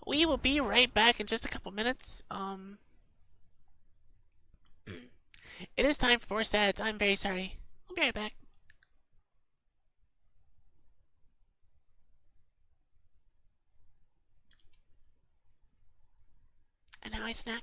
we will be right back in just a couple minutes. It is time for sets. I'm very sorry. I'll be right back. And now I snack.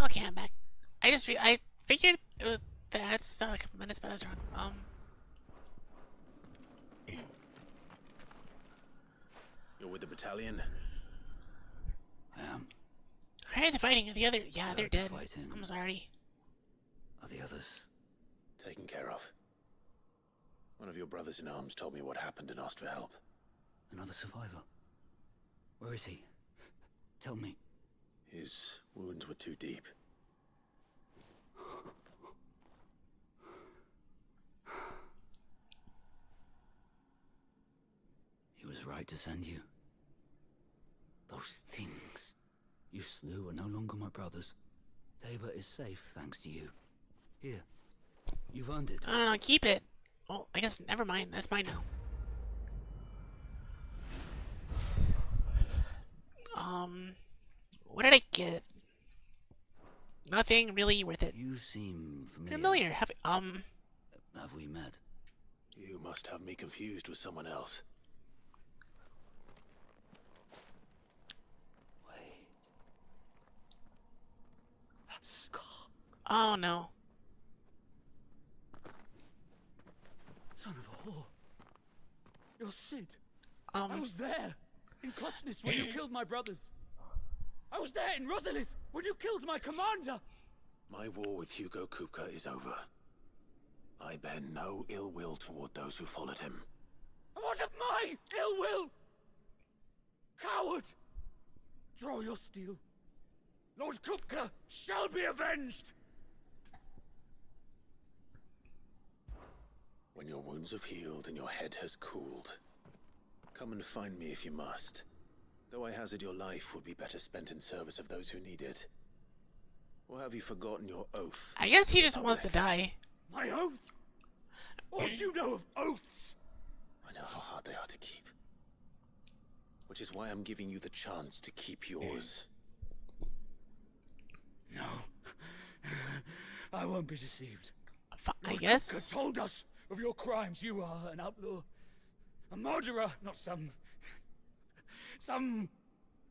Okay, I'm back. I figured it was that I had to start a couple minutes, but I was wrong. You're with the battalion? I am. Where are they fighting? Are the other? Yeah, they're dead. Fighting. I'm sorry. Are the others? Taken care of. One of your brothers in arms told me what happened and asked for help. Another survivor. Where is he? Tell me. His wounds were too deep. He was right to send you. Those things you slew are no longer my brothers. Tabor is safe thanks to you. Here, you've earned it. No, keep it. Oh, I guess never mind. That's mine now. What did I get? Nothing really worth it. You seem Familiar. Have we met? You must have me confused with someone else. Wait. That scar. Oh no. Son of a whore. You're Cid. I was there in Cosnis when you killed my brothers. I was there in Rosalith when you killed my commander. My war with Hugo Kupka is over. I bear no ill will toward those who followed him. What of my ill will? Coward! Draw your steel. Lord Kupka shall be avenged! When your wounds have healed and your head has cooled, come and find me if you must. Though I hazard your life would be better spent in service of those who need it. Or have you forgotten your oath? I guess he just wants to die. My oath? What do you know of oaths? I know how hard they are to keep. Which is why I'm giving you the chance to keep yours. No. I won't be deceived. I guess. Kupka told us of your crimes. You are an outlaw. A murderer, not some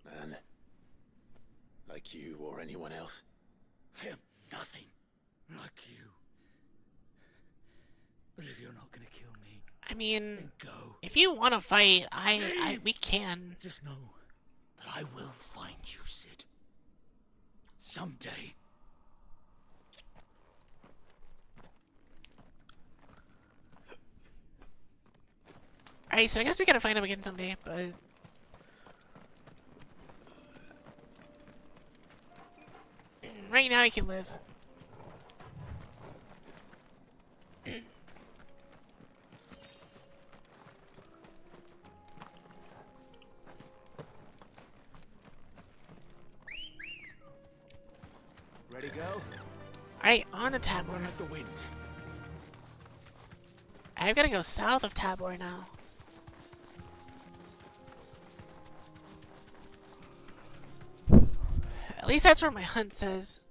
man. Like you or anyone else. I am nothing like you. But if you're not gonna kill me, I mean, then go. if you want to fight, Leave. we can. Just know that I will find you, Cid. Someday. Alright, so I guess we gotta find him again someday, but... right now he can live. Ready, go? Alright, on to Tabor. Run at the wind. I've gotta go south of Tabor now. At least that's where my hunt says.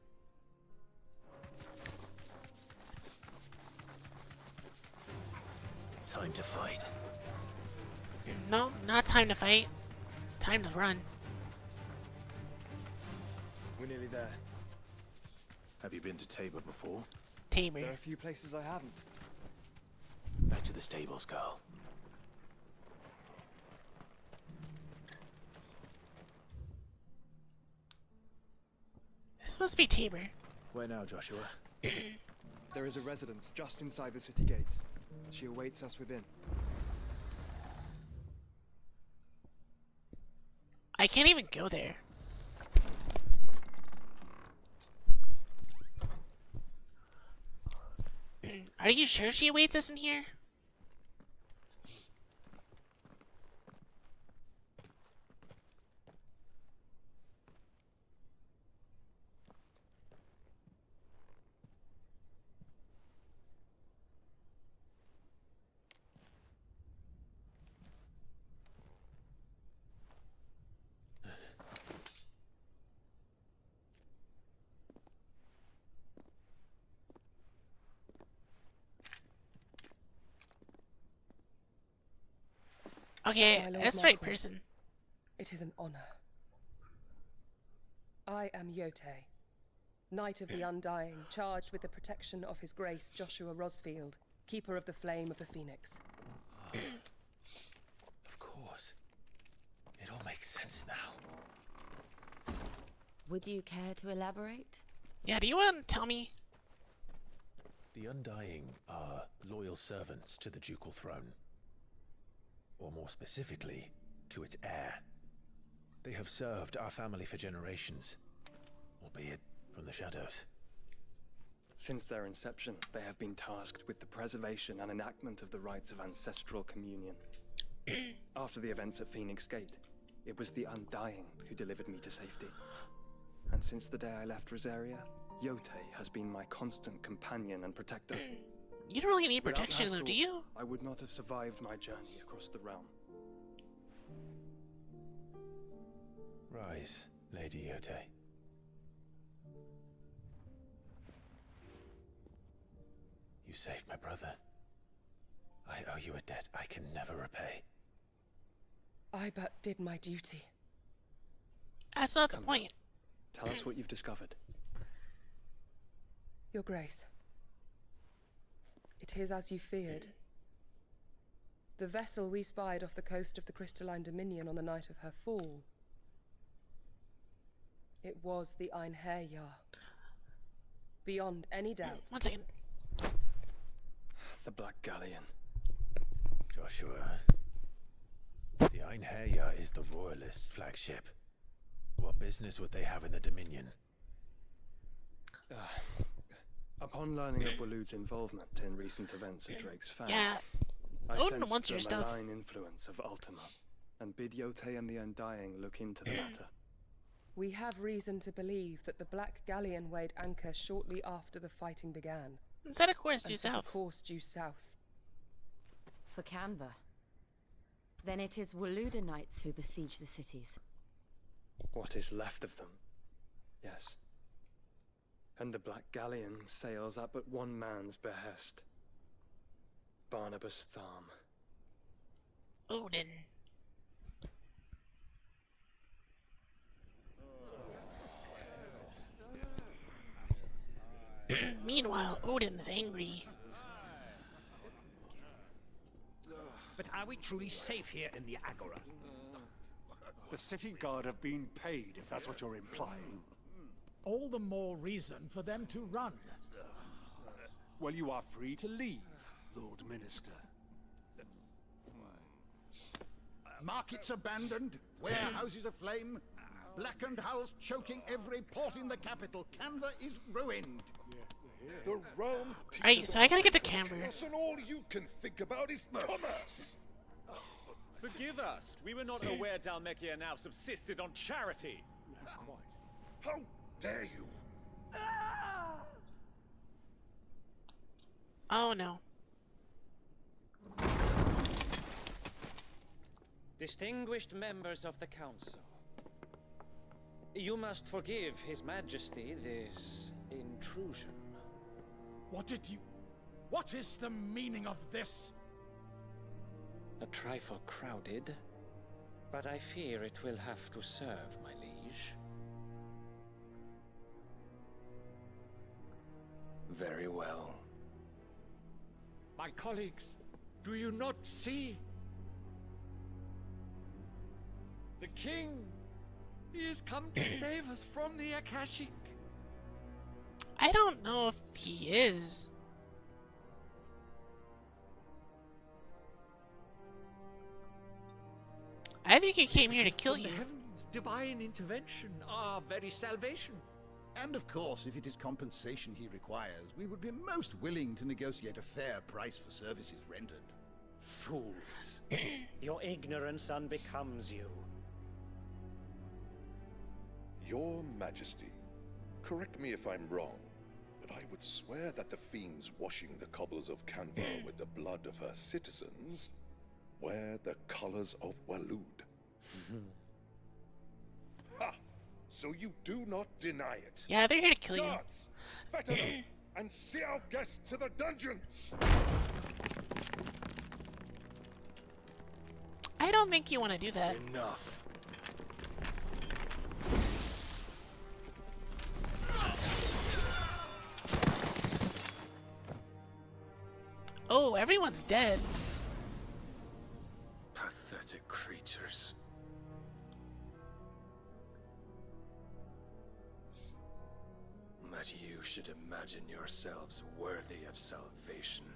Time to fight. No, not time to fight. Time to run. We're nearly there. Have you been to Tabor before? Tabor. There are a few places I haven't. Back to the stables, girl. This must be Tabor. Where now, Joshua? There is a residence just inside the city gates. She awaits us within. I can't even go there. Are you sure she awaits us in here? Okay, My Lord that's the right Marquis, person. It is an honor. I am Yote, Knight of the Undying, charged with the protection of His Grace Joshua Rosfield, Keeper of the Flame of the Phoenix. Of course. It all makes sense now. Would you care to elaborate? Yeah, do you want to tell me? The Undying are loyal servants to the ducal throne. Or more specifically, to its heir. They have served our family for generations, albeit from the shadows. Since their inception, they have been tasked with the preservation and enactment of the rites of ancestral communion. After the events at Phoenix Gate, it was the Undying who delivered me to safety. And since the day I left Rosaria, Yotei has been my constant companion and protector. You don't really need Without protection, her though, do sword, you? I would not have survived my journey across the realm. Rise, Lady Yotei. You saved my brother. I owe you a debt I can never repay. I but did my duty. That's not the point. Tell us what you've discovered. Your Grace. It is as you feared. The vessel we spied off the coast of the Crystalline Dominion on the night of her fall. It was the Einherjar. Beyond any doubt. One second. The Black Galleon. Joshua. The Einherjar is the Royalist flagship. What business would they have in the Dominion? Upon learning of Waloed's involvement in recent events at Drake's Fang, Yeah. I Odin sensed wants the your stuff. malign influence of Ultima, and bid Yotei and the Undying look into the matter. We have reason to believe that the Black Galleon weighed anchor shortly after the fighting began. Set a course due and set south. a course due south. For Canva. Then it is Waloeda Knights who besiege the cities. What is left of them? Yes. And the Black Galleon sails at but one man's behest. Barnabas Tharm. Odin. Meanwhile, Odin is angry. But are we truly safe here in the Agora? The city guard have been paid, if that's what you're implying. All the more reason for them to run. Well, you are free to leave, Lord Minister. Markets abandoned, warehouses aflame, blackened hulls choking every port in the capital. Canva is ruined. The realm Right, so I gotta get the camera. and all you can think about is commerce. Forgive us. We were not aware Dhalmekia now subsisted on charity. How dare you? Oh no. Distinguished members of the Council, you must forgive His Majesty this intrusion. What is the meaning of this? A trifle crowded, but I fear it will have to serve, my liege. Very well. My colleagues, do you not see? The king! He has come to save us from the Akashic. I don't know if he is. I think he came here to kill From you. the heavens, divine intervention, our very salvation. And of course, if it is compensation he requires, we would be most willing to negotiate a fair price for services rendered. Fools. Your ignorance unbecomes you. Your Majesty, correct me if I'm wrong, but I would swear that the fiends washing the cobbles of Canva with the blood of her citizens wear the colors of Waloed. Ha! So you do not deny it. Yeah, they're here to kill you. Guards, fetter them and see our guests to the dungeons. I don't think you want to do that. Enough. Oh, everyone's dead. Pathetic creatures. That you should imagine yourselves worthy of salvation.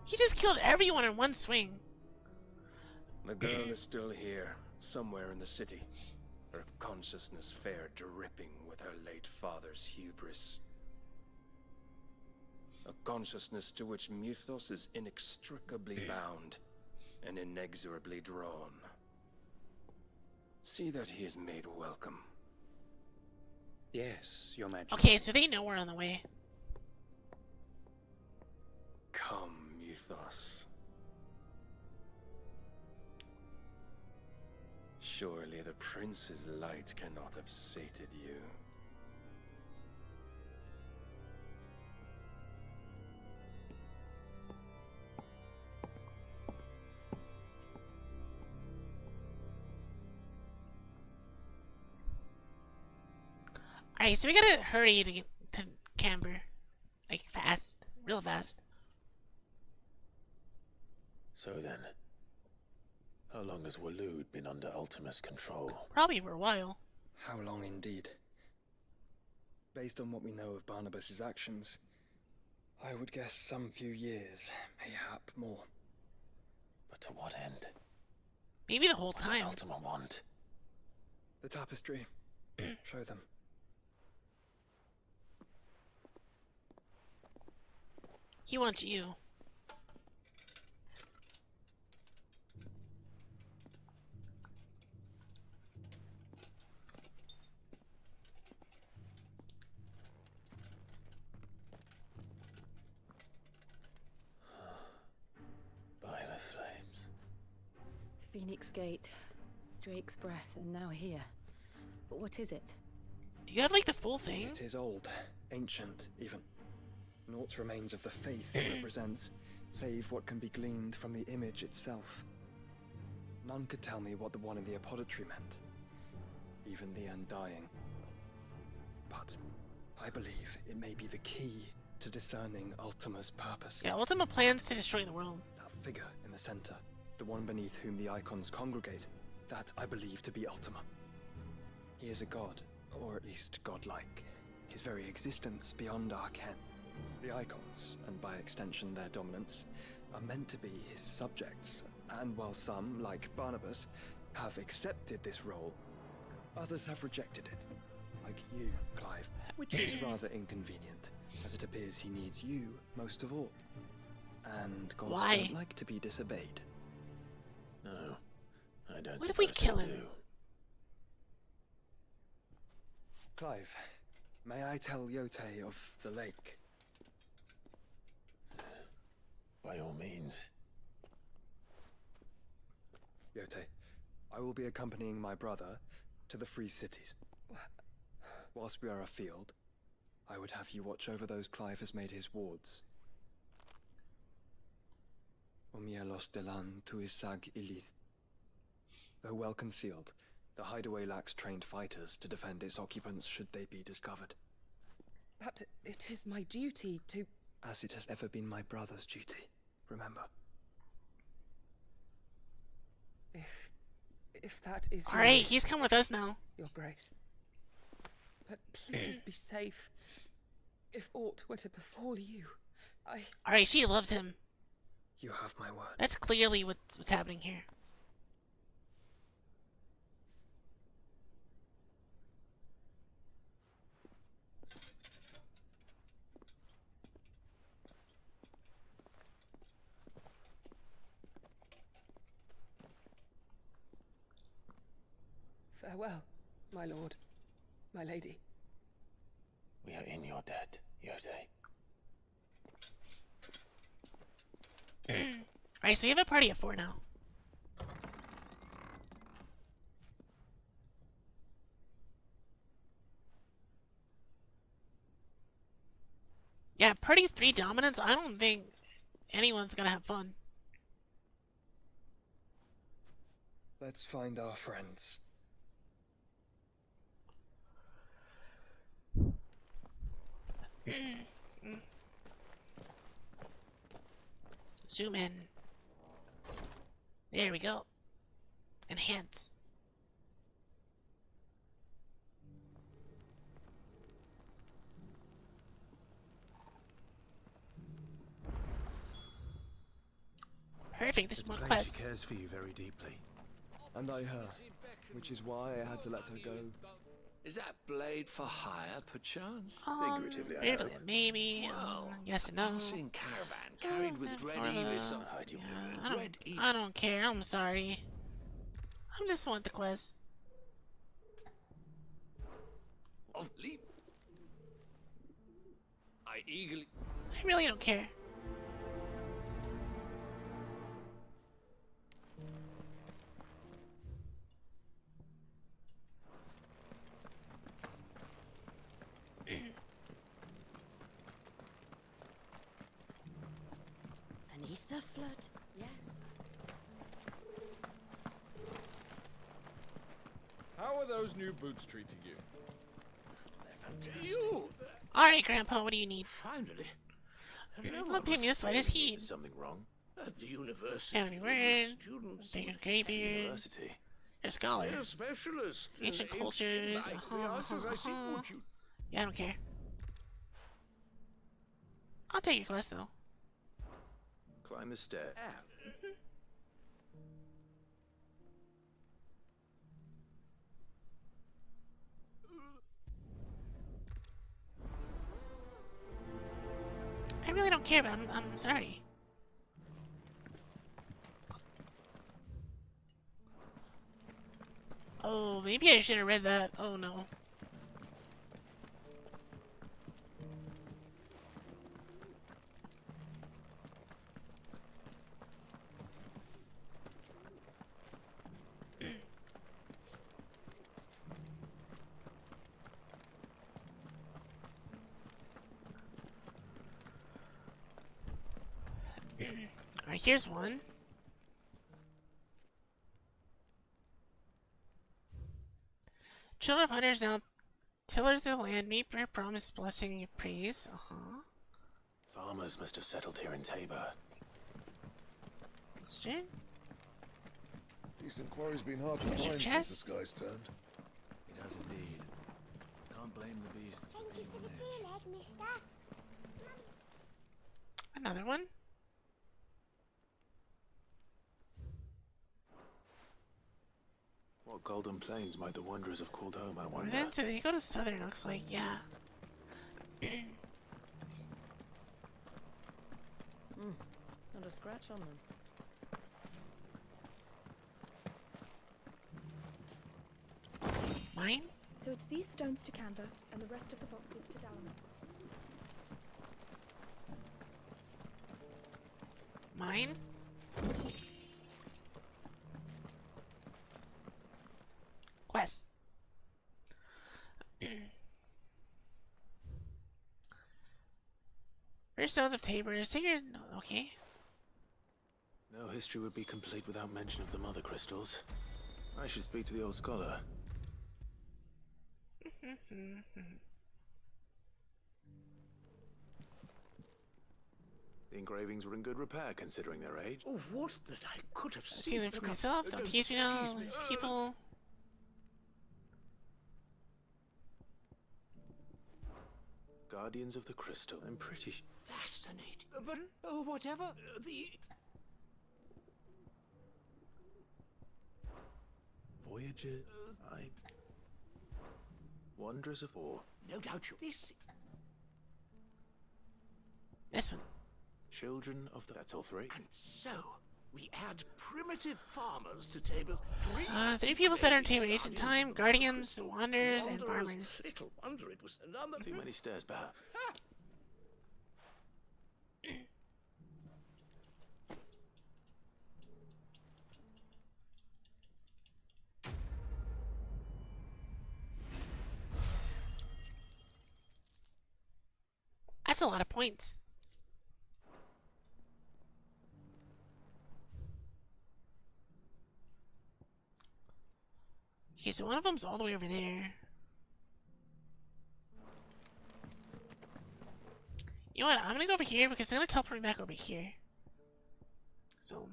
He just killed everyone in one swing. The girl is still here, somewhere in the city, her consciousness fair dripping with her late father's hubris. A consciousness to which Mythos is inextricably bound and inexorably drawn. See that he is made welcome. Yes, Your Majesty. Okay, so they know we're on the way. Come, Mythos. Surely the prince's light cannot have sated you. Alright, so we gotta hurry to get to Camber. Like, fast. Real fast. So then, how long has Waloed been under Ultima's control? Probably for a while. How long indeed? Based on what we know of Barnabas's actions, I would guess some few years, mayhap more. But to what end? Maybe the whole What time. does Ultima want? The tapestry. Show them. He wants you. By the flames. Phoenix Gate, Drake's Breath, and now here. But what is it? Do you have, like, the full thing? It is old, ancient, even. Naught remains of the faith it represents, save what can be gleaned from the image itself. None could tell me what the one in the apothecary meant, even the Undying. But I believe it may be the key to discerning Ultima's purpose. Yeah, Ultima plans to destroy the world. That figure in the center, the one beneath whom the icons congregate, that I believe to be Ultima. He is a god, or at least godlike, his very existence beyond our ken. The icons, and by extension their dominance, are meant to be his subjects, and while some, like Barnabas, have accepted this role, others have rejected it, like you, Clive, which is rather inconvenient, as it appears he needs you most of all. And gods Why? don't like to be disobeyed. No, I don't What if we suppose kill they him? do. Clive, may I tell Yote of the lake? By all means. Yote, I will be accompanying my brother to the Free Cities. Whilst we are afield, I would have you watch over those Clive has made his wards. Omielos delan tuisag ilith. Though well concealed, the hideaway lacks trained fighters to defend its occupants should they be discovered. But it is my duty to... As it has ever been my brother's duty, remember. If that is your Alright, wish, he's come with us now. Your Grace. But please be safe. If aught were to befall you, Alright, she loves him. You have my word. That's clearly what's happening here. Farewell, my lord, my lady. We are in your debt, Yote. Alright, so we have a party of 4 now. Yeah, party of 3 dominance, I don't think anyone's gonna have fun. Let's find our friends. Zoom in. There we go. Enhance. Perfect, this is more It's plain quests. she cares for you very deeply. and I her, which is why I had to let her go. Is that blade for hire, perchance? Figuratively, I Figuratively, hope. maybe. Yes and no. Passing caravan carried with dread Evis on I don't care. I'm sorry. I just want the quest. Of leap. I eagerly. I really don't care. Beneath the flood, yes. How are those new boots treating you? They're fantastic. Alright, Grandpa, what do you need? Finally. Don't pay me the slightest heed. Is something wrong? At the university. Every word, Students. bigger graybeard. University. You're a scholar. They're specialists. Ancient in cultures. like the answers I seek, would you? Yeah, I don't care. I'll take your quest though. Climb the stair. I really don't care, but I'm sorry. Oh, maybe I should have read that. Oh no. Alright, here's one. Children of hunters now tillers of the land meet their promised blessing and praise. Farmers must have settled here in Tabor. Shit. Decent quarry's been hard to There's your find chest. since the skies turned. It has indeed. Can't blame the beasts for being on edge. mister. Another one. What golden plains might the wanderers have called home, I Or wonder? then they go to southern, looks like, yeah. Not a scratch on them. Mine? So it's these stones to Canva and the rest of the boxes to Dalaman. Mine? Quest. Rare stones of Tabor. Take your... No, okay. No history would be complete without mention of the mother crystals. I should speak to the old scholar. The engravings were in good repair considering their age. Oh, what that I could have I've seen. seen them for myself. Don't tease me now. People. Guardians of the Crystal. I'm pretty Fascinating. But, oh, whatever. The. Voyager. Wanderers of Ore. No doubt you. This one. Children of the. That's all three. And so, we add primitive farmers to Tabor's three. 3 people set in Tabor ancient time: guardians, wanderers, and farmers. Little wonder it was another. Too many stairs, perhaps. That's a lot of points. Okay, so one of them's all the way over there. You know what? I'm gonna go over here because I'm gonna teleport me back over here. So.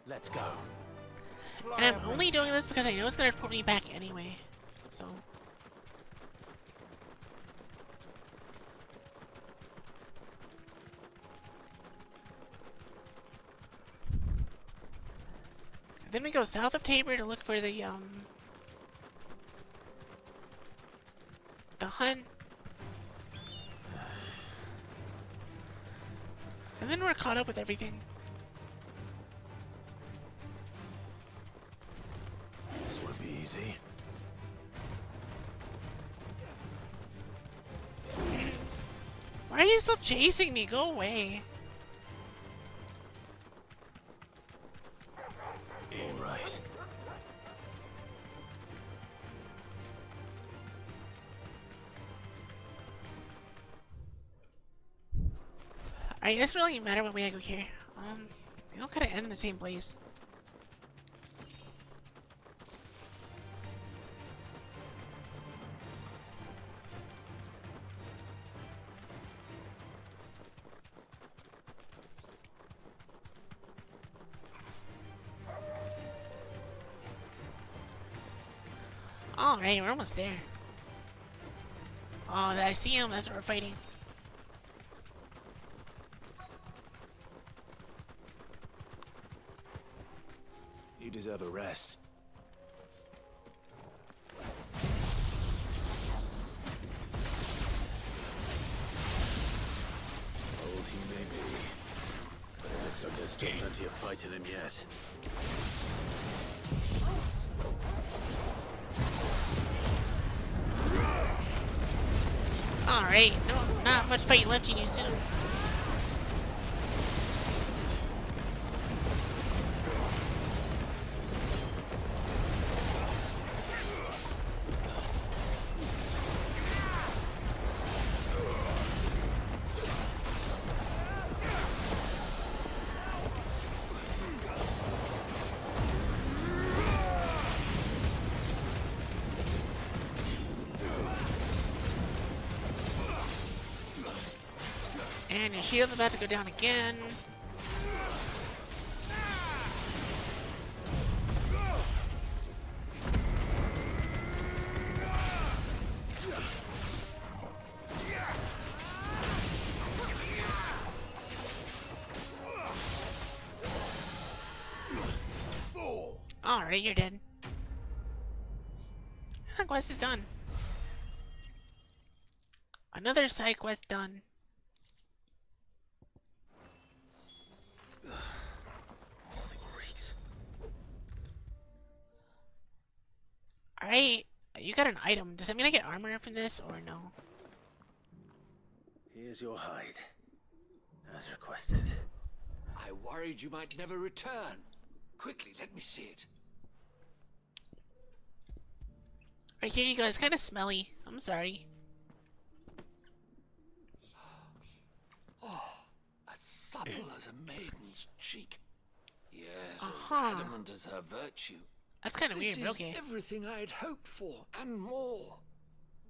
Let's go. And I'm only doing this because I know it's gonna put me back anyway. So. Then we go south of Tabor to look for the hunt. And then we're caught up with everything. This won't be easy. Why are you still chasing me? Go away. All right. Alright, it doesn't really matter what way I go here. They all kind of end in the same place. Alright, we're almost there. Oh, I see him. That's what we're fighting. You deserve a rest. Old he may be, but it looks like there's still plenty of fight in him yet. Alright, no, not much fight left in you soon. And your shield's about to go down again. Alright, you're dead. That quest is done. Another side quest done. This thing reeks. Alright, you got an item. Does that mean I get armor from this or no? Here's your hide, as requested. I worried you might never return. Quickly, let me see it. Right here you go. It's kind of smelly. I'm sorry. Oh, as supple as a maiden's cheek. Yes, Uh-huh. as adamant as her virtue. That's kind of weird, This but is okay. everything I had hoped for, and more.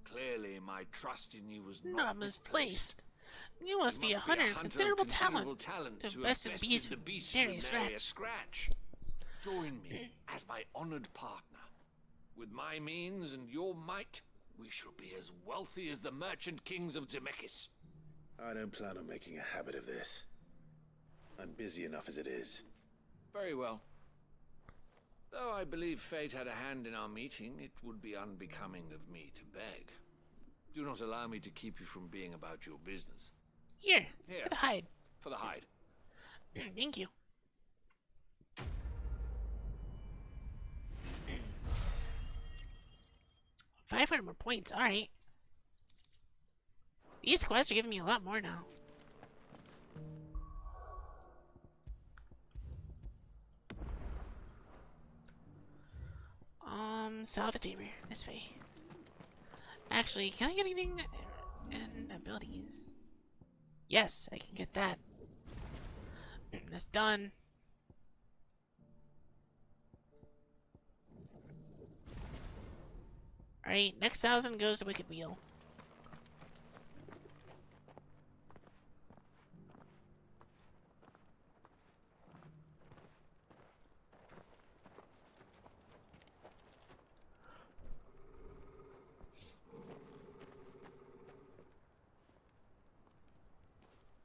Clearly, my trust in you was Not misplaced. You must be a hunter of considerable talent to have bested beasts with nary a scratch. Join me as my honored partner. With my means and your might, we shall be as wealthy as the merchant kings of Zemeckis. I don't plan on making a habit of this. I'm busy enough as it is. Very well. Though I believe fate had a hand in our meeting, it would be unbecoming of me to beg. Do not allow me to keep you from being about your business. Here, Here. for the hide. For the hide. Thank you. 500 more points. Alright. These quests are giving me a lot more now. South of Tabor. This way. Actually, can I get anything in abilities? Yes, I can get that. That's done. Alright, next 1,000 goes to Wicked Wheel.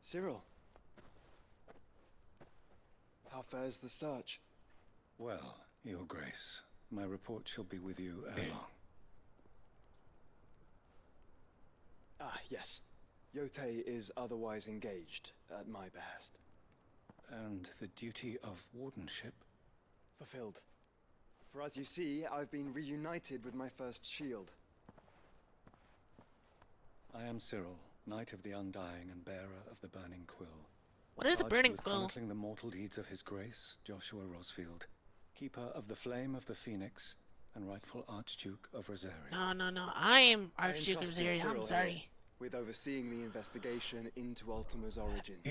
Cyril. How fares the search? Well, Your Grace, my report shall be with you ere long. Ah, yes. Yotei is otherwise engaged at my behest. And the duty of wardenship? Fulfilled. For as you see, I've been reunited with my first shield. I am Cyril, Knight of the Undying and bearer of the Burning Quill. What is the Charged Burning with Quill? chronicling the mortal deeds of His Grace, Joshua Rosfield, keeper of the Flame of the Phoenix and rightful Archduke of Rosaria. No. I am Archduke of entrusted Rosaria. I'm Cyril sorry. here with overseeing the investigation into Ultima's origins.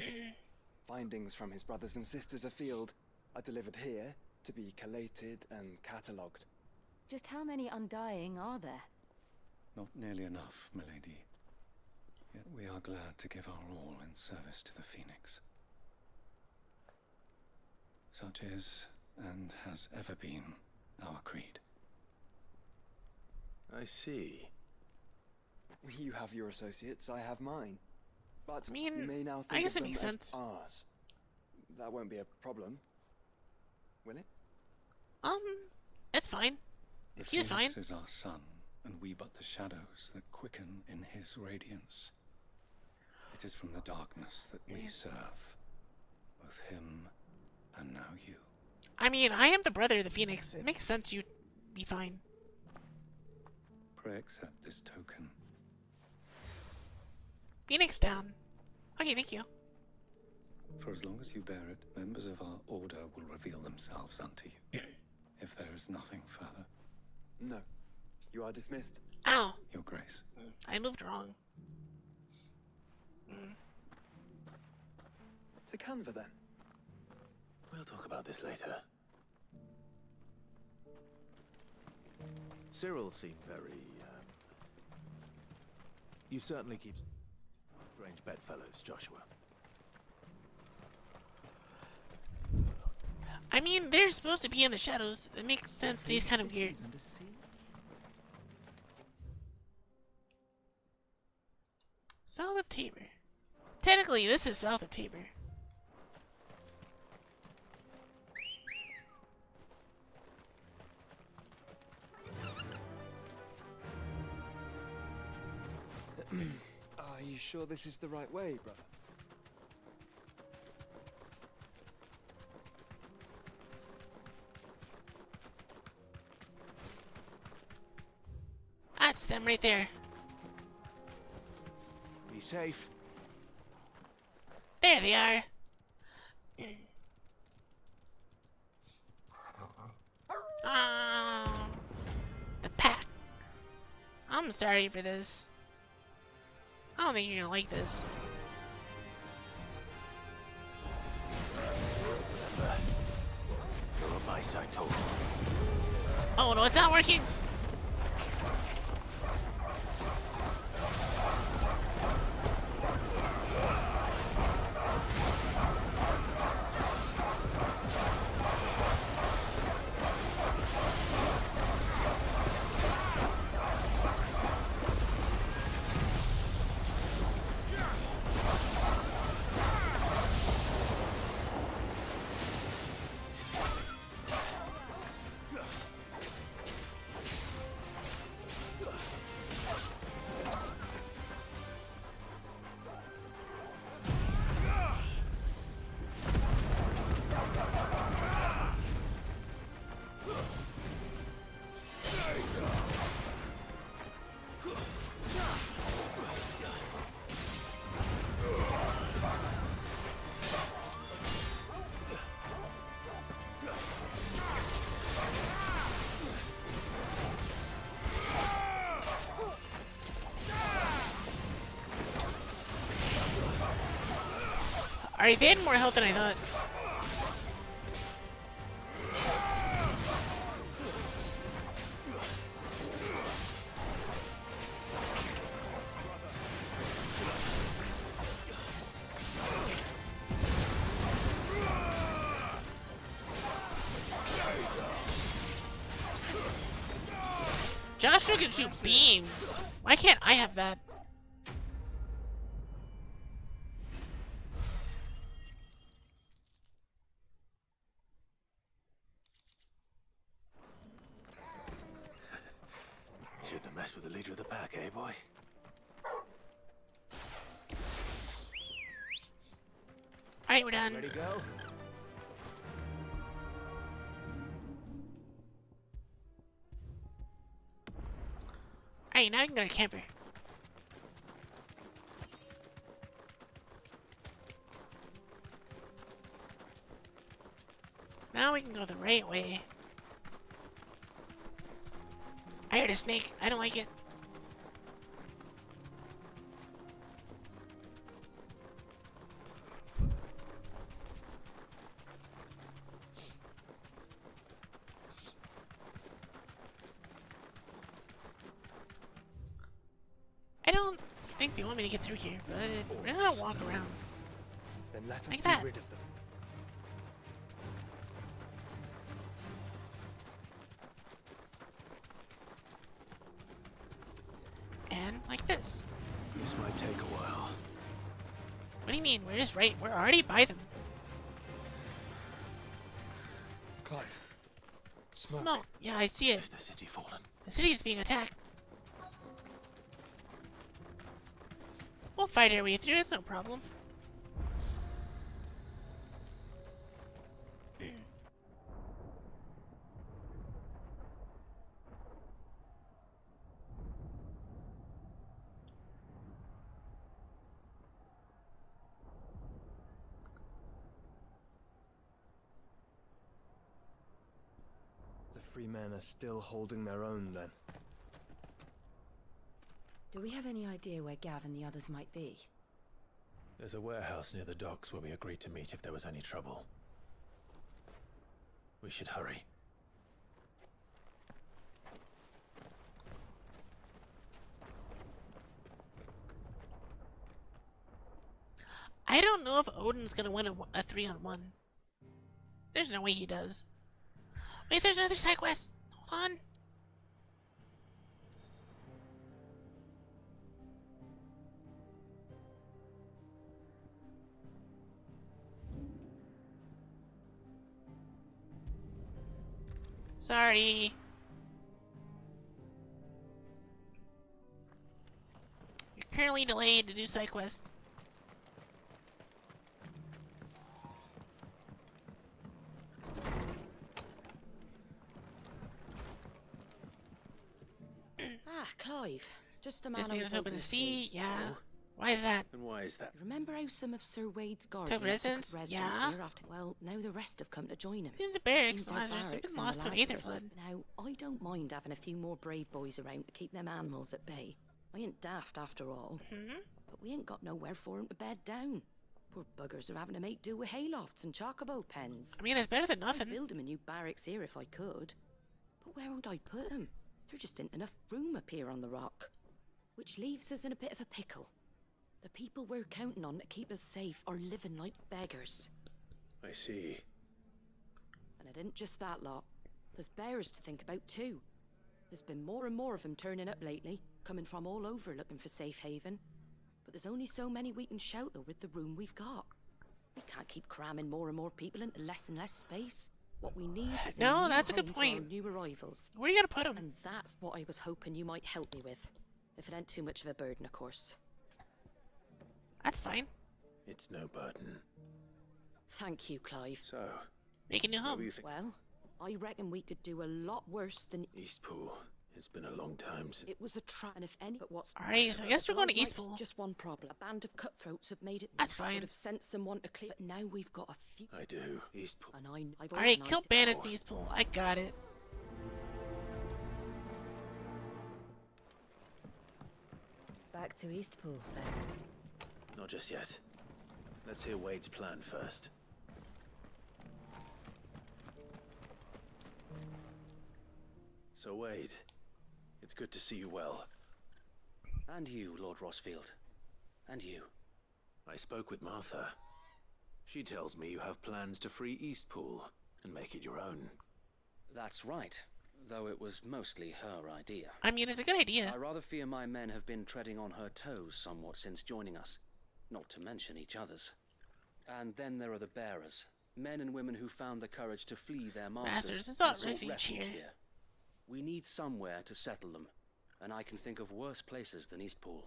Findings from his brothers and sisters afield are delivered here to be collated and catalogued. Just how many Undying are there? Not nearly enough, milady. Yet we are glad to give our all in service to the Phoenix. Such is, and has ever been, our creed. I see. You have your associates, I have mine. But I mean, you may now I think guess of it them makes as sense. ours. That won't be a problem, will it? It's fine. The He's fine. Phoenix is our sun, and we but the shadows that quicken in his radiance. It is from the darkness that we serve, both him and now you. I mean, I am the brother of the Phoenix. It makes sense you'd be fine. Pray accept this token. Phoenix down. Okay, thank you. For as long as you bear it, members of our order will reveal themselves unto you. If there is nothing further. No. You are dismissed. Ow! Your Grace. I moved wrong. To Canva, then. We'll talk about this later. Cyril seemed very, You certainly keep strange bedfellows, Joshua. I mean, they're supposed to be in the shadows. It makes sense. He's kind of weird. South of Tabor. Technically, this is south of Tabor. Are you sure this is the right way, brother? That's them right there. Be safe. There they are. The pack. I'm sorry for this. I don't think you're gonna like this. You're on my side, Total. Oh no, it's not working. Alright, they had more health than I thought. Joshua can shoot beams. Why can't I have that? with the leader of the pack, eh, boy? Alright, we're done. Ready, go? Alright, now we can go to camper. Now we can go the right way. I heard a snake. I don't like it. I don't think they want me to get through here, but we're gonna walk around. Then let us Like be that. rid of them. And like this. This might take a while. What do you mean? We're just right. We're already by them. Clive. Smoke. Yeah, I see it. Is the city fallen? The city is being attacked. We'll fight our way through. It's no problem. The free men are still holding their own then. Do we have any idea where Gav and the others might be? There's a warehouse near the docks where we agreed to meet if there was any trouble. We should hurry. I don't know if Odin's gonna win a 3-on-1. There's no way he does. Wait, there's another side quest. Hold on. Sorry. You're currently delayed to do side quests. Ah, Clive. Just the man Just I made was us open hoping the to sea, see. yeah. Why is that? And why is that? Remember how some of Sir Wade's guardians Took took residence? residence Yeah. here after? Well, now the rest have come to join him. Seems a barracks. Seems like Lazarus have barracks been in lost to the an Lazarus. Aetherflood. Now, I don't mind having a few more brave boys around to keep them animals at bay. I ain't daft after all. But we ain't got nowhere for 'em to bed down. Poor buggers are having to make do with haylofts and chocobo pens. I mean, it's better than I'd nothing. build 'em a new barracks here if I could. But where would I put 'em? There just ain't enough room up here on the rock. Which leaves us in a bit of a pickle. The people we're counting on to keep us safe are living like beggars. I see. And it ain't just that lot. There's bears to think about too. There's been more and more of them turning up lately, coming from all over looking for safe haven. But there's only so many we can shelter with the room we've got. We can't keep cramming more and more people into less and less space. What we need is No, new that's a good home for our point. new arrivals. Where are you gonna put 'em? And that's what I was hoping you might help me with. If it ain't too much of a burden, of course. That's fine. It's no burden. Thank you, Clive. So, Make a new what home. do you think? Well, I reckon we could do a lot worse than Eastpool. It's been a long time since... it was a try. And if any, but what's Alright, so I guess we're going to Blood Knight's Eastpool. Just one problem. A band of cutthroats have made it. That's Sort fine. of sent someone to clear. But now we've got a few. I do. Eastpool. And I've Alright, organised kill it. bandits in Eastpool. I got it. Back to Eastpool, then. Not just yet. Let's hear Wade's plan first. So, Wade, it's good to see you well. And you, Lord Rosfield. And you. I spoke with Martha. She tells me you have plans to free Eastpool and make it your own. That's right, though it was mostly her idea. I mean, it's a good idea. I rather fear my men have been treading on her toes somewhat since joining us, not to mention each other's. And then there are the bearers, men and women who found the courage to flee their masters Masters, it's not and sought refuge here. We need somewhere to settle them, and I can think of worse places than Eastpool.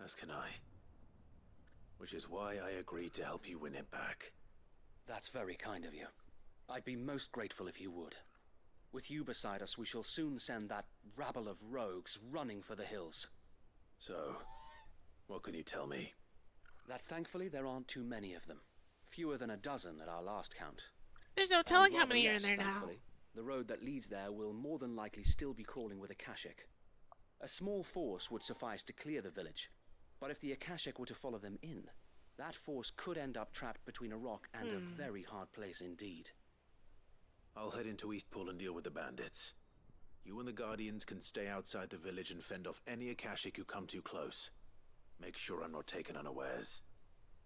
As can I. Which is why I agreed to help you win it back. That's very kind of you. I'd be most grateful if you would. With you beside us, we shall soon send that rabble of rogues running for the hills. So, what can you tell me? That thankfully there aren't too many of them. Fewer than a dozen at our last count. There's no telling how many are in there now. The road that leads there will more than likely still be crawling with Akashic. A small force would suffice to clear the village, but if the Akashic were to follow them in, that force could end up trapped between a rock and a very hard place indeed. I'll head into Eastpool and deal with the bandits. You and the Guardians can stay outside the village and fend off any Akashic who come too close. Make sure I'm not taken unawares.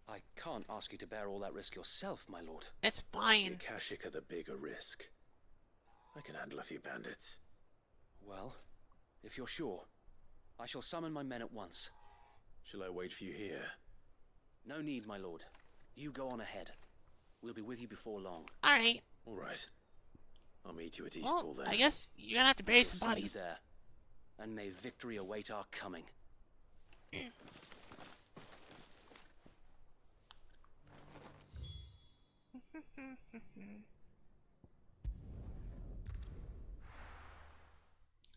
I can't ask you to bear all that risk yourself, my lord. It's fine. The Akashic are the bigger risk. I can handle a few bandits. Well, if you're sure, I shall summon my men at once. Shall I wait for you here? No need, my lord. You go on ahead. We'll be with you before long. Alright. Alright. I'll meet you at Eastpool Well, then. I guess you're gonna have to bury some See you bodies. there. And may victory await our coming.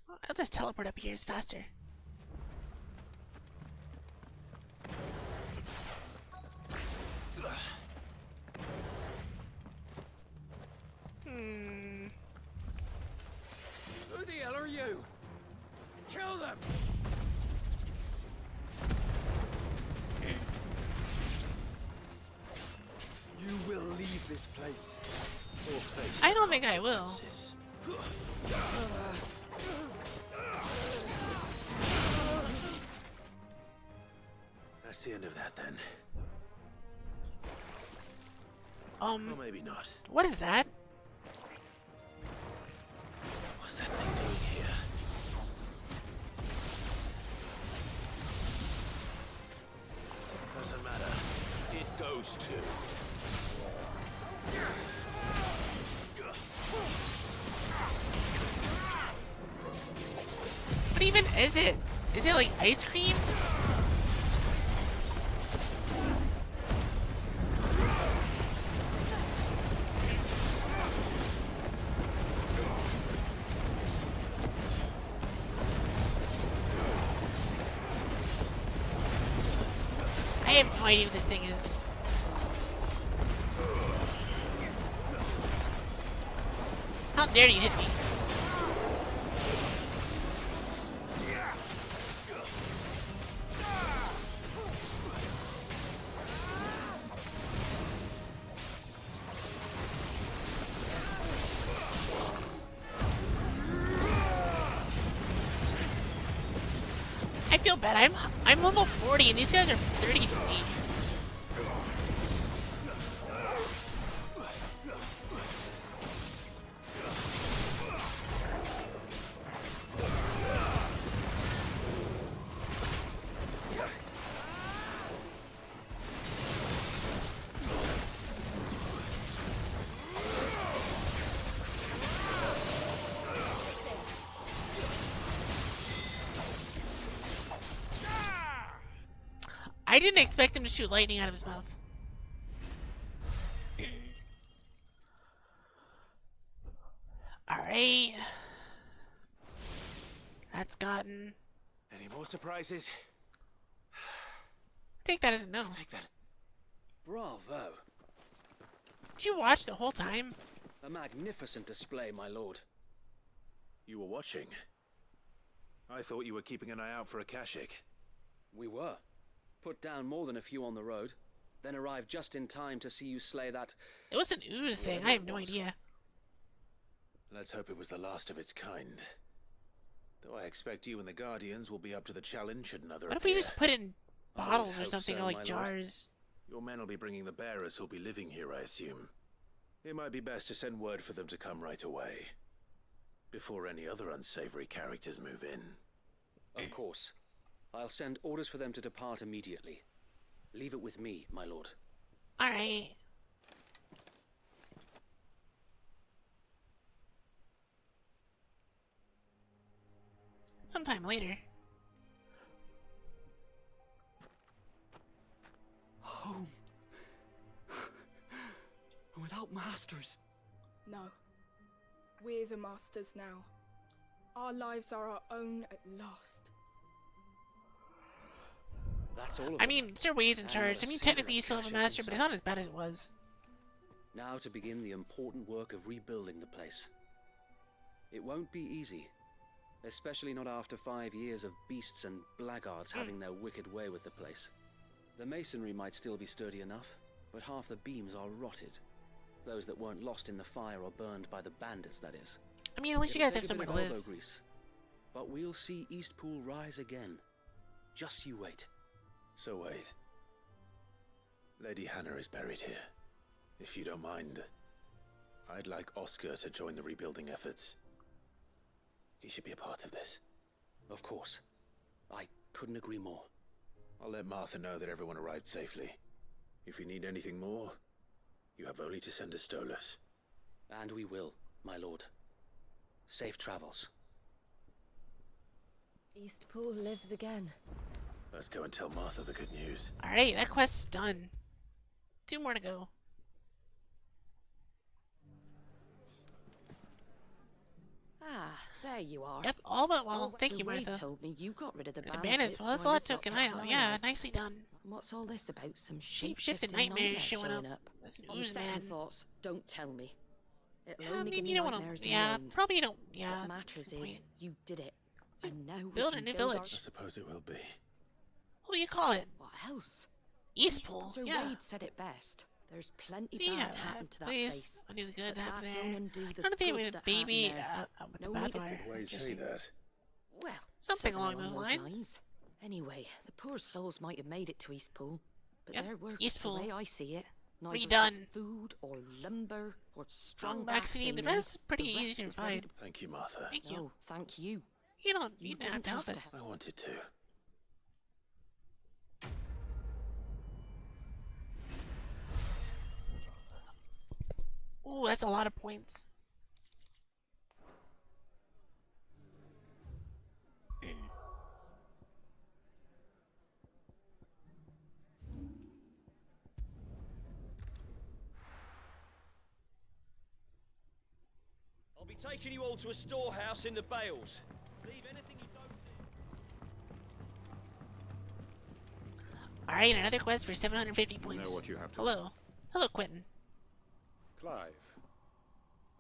I'll just teleport up here, it's faster. Who the hell are you? Kill them! You will leave this place. Or face I don't think I will. consequences. That's the end of that then. Or maybe not. What is that? What's that thing doing here? Doesn't matter. It goes to. What even is it? Is it like ice cream? I have no idea what this thing is. How dare you hit me? I feel bad. I'm level 40 and these guys are 33. I didn't expect him to shoot lightning out of his mouth. Alright. That's gotten. Any more surprises? Take that as a no. Take that. Bravo. Did you watch the whole time? A magnificent display, my lord. You were watching. I thought you were keeping an eye out for Akashic. We were. Put down more than a few on the road, then arrived just in time to see you slay that... It was an ooze thing. I have no idea. Let's hope it was the last of its kind. Though I expect you and the Guardians will be up to the challenge should another What if we appear. just put in bottles or hope something, so, or my like lord. jars? Your men will be bringing the bearers who'll be living here, I assume. It might be best to send word for them to come right away. Before any other unsavory characters move in. Of course. I'll send orders for them to depart immediately. Leave it with me, my lord. Alright. sometime later. Home. Without masters. No. We're the masters now. Our lives are our own at last. That's all of I them. mean, Sir Wade's in And charge. not a I mean, single technically you still have a Akashic master, but it's inside. not as bad as it was. Now to begin the important work of rebuilding the place. It won't be easy. Especially not after 5 years of beasts and blackguards having their wicked way with the place. The masonry might still be sturdy enough, but half the beams are rotted. Those that weren't lost in the fire or burned by the bandits, that is. I mean, at least you It'll guys have take a somewhere bit to of live. elbow grease, but we'll see Eastpool rise again. Just you wait. So wait. Lady Hannah is buried here. If you don't mind, I'd like Oscar to join the rebuilding efforts. He should be a part of this. Of course. I couldn't agree more. I'll let Martha know that everyone arrived safely. If you need anything more, you have only to send a Stolas. And we will, my lord. Safe travels. Eastpool lives again. Let's go and tell Martha the good news. Alright, that quest's done. 2 more to go. Ah, there you are. Yep, all but well. Oh, Thank Sir you, Wade Martha. told me you got rid of the The bandits. bandits. Well, that's a while lot this lot token kept eye. an Yeah, on nicely done. And what's all this about? Some Shape-shifting shape-shifting nightmares showing up. That's On news, second man. thoughts, don't tell me. It'll Yeah, only maybe give me you don't want nightmares to. of Yeah, my own. probably you don't. Yeah. What matters is you did it, and now we Build a can new build village. I suppose it will be. What do you call it? What else? Eastpool. Sir Yeah. Wade said it best. There's plenty Yeah, bad happened to that please. place. I knew the good but happened that there. don't undo the I don't think good with that baby happened there. with No the need to- bathwater. Why you say that? Well, Something along those lines. Anyway, the poor souls might have made it to Eastpool, but Yep, their work, Eastpool. the way I see it, neither Redone. has food or lumber or strong vaccine. The rest is pretty easy to is provide. ready. Thank you, Martha. Thank you. No, thank you. You don't. You You don't have to help didn't us. I wanted to. Ooh, that's a lot of points. I'll be taking you all to a storehouse in the Bales. Leave anything you don't. Alright, another quest for 750 points. know what you have to Hello. Hello, Quentin. Clive,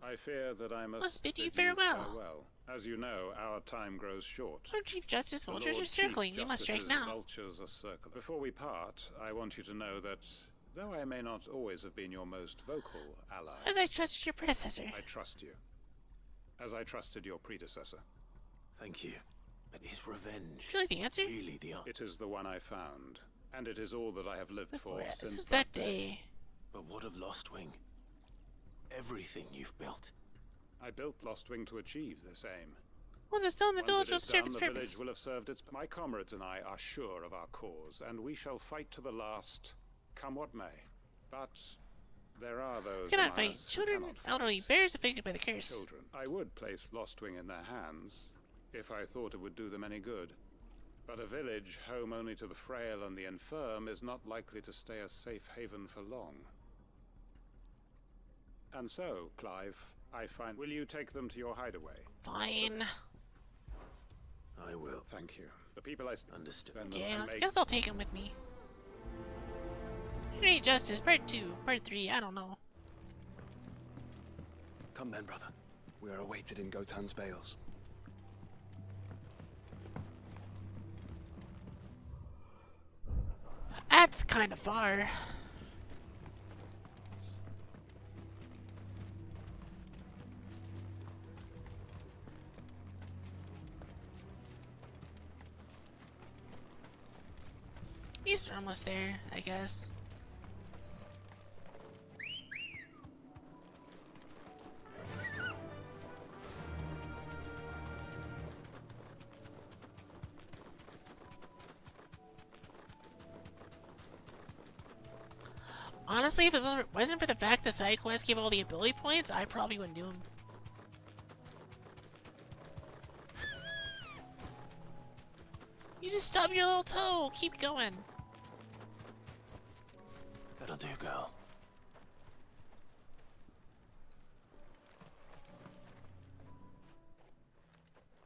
I fear that I must bid you farewell. As you know, our time grows short. Lord Chief Justice, The vultures Lord are Chief circling. You must strike Justice's now. Vultures are circling. Before we part, I want you to know that, though I may not always have been your most vocal ally, As I trusted your predecessor. I trust you. As I trusted your predecessor. Thank you. But is revenge Really the answer? really the answer? It is the one I found, and it is all that I have lived for Since since that day. But what of Lostwing? Everything you've built. I built Lostwing to achieve this aim. Once it's done, the Once village it will is serve done, its the purpose. village will have served its. My comrades and I are sure of our cause, and we shall fight to the last, come what may. But there are those. You cannot among fight us who children, cannot fight. elderly, bears affected by the curse. Children. I would place Lostwing in their hands if I thought it would do them any good. But a village home only to the frail and the infirm is not likely to stay a safe haven for long. And so, Clive, I find. Will you take them to your hideaway? Fine. I will. Thank you. The people I understood. Yeah, I guess I'll take him with me. Great Justice, part 2, part 3, I don't know. Come then, brother. We are awaited in Gotan's Bales. That's kind of far. At least we're almost there, I guess. Honestly, if it wasn't for the fact that side quests give all the ability points, I probably wouldn't do them. You just stubbed your little toe. Keep going. That'll do, girl.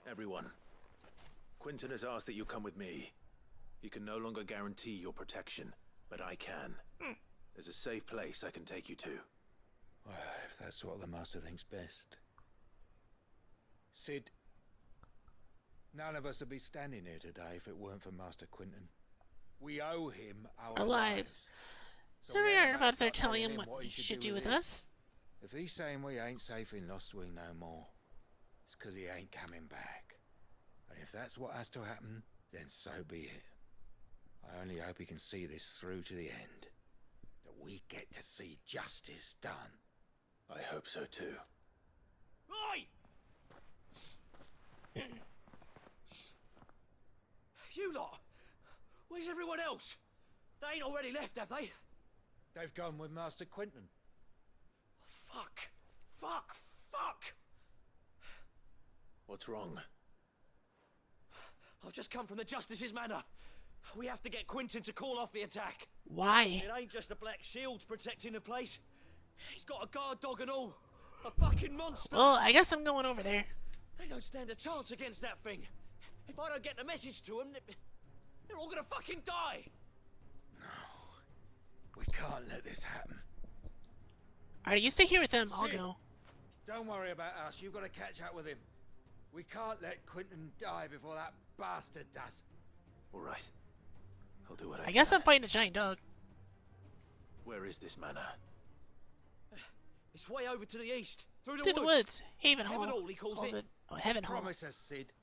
Everyone, Quentin has asked that you come with me. He can no longer guarantee your protection, but I can. There's a safe place I can take you to. Well, if that's what the Master thinks best. Sid, none of us would be standing here today if it weren't for Master Quentin. We owe him our lives. So we aren't about to start telling him what he should do with us. If he's saying we ain't safe in Lostwing no more, it's 'cause he ain't coming back. And if that's what has to happen, then so be it. I only hope he can see this through to the end. That we get to see justice done. I hope so too. Oi! You lot! Where's everyone else? They ain't already left, have they? They've gone with Master Quentin. Fuck! Fuck! Fuck! What's wrong? I've just come from the Justice's Manor. We have to get Quentin to call off the attack. Why? It ain't just the Black Shields protecting the place. He's got a guard dog and all. A fucking monster. Well, I guess I'm going over there. They don't stand a chance against that thing. If I don't get the message to them, they're all gonna fucking die. We can't let this happen. Alright, you stay here with them. I'll Sid, go. Don't worry about us. You've got to catch up with him. We can't let Quentin die before that bastard does. All right. I'll do what I I guess can. I'm fighting a giant dog. Where is this manor? It's way over to the east. Through the woods. Haven Hall. Heaven Hall, he calls it. Oh, Heaven Hall. Promise us, Sid.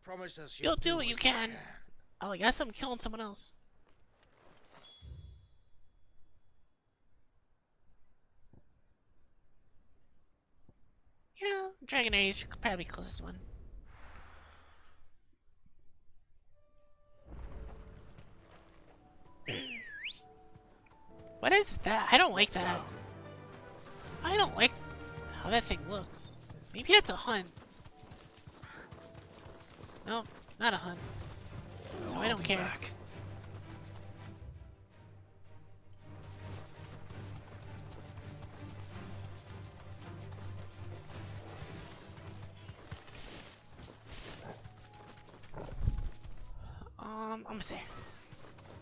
Promise us You'll do what you can. Oh, I guess I'm killing someone else. Yeah, Dragon Ace probably the closest one. What is that? I don't like that. I don't like how that thing looks. Maybe that's a hunt. No, not a hunt. So I don't care. Back. Almost there.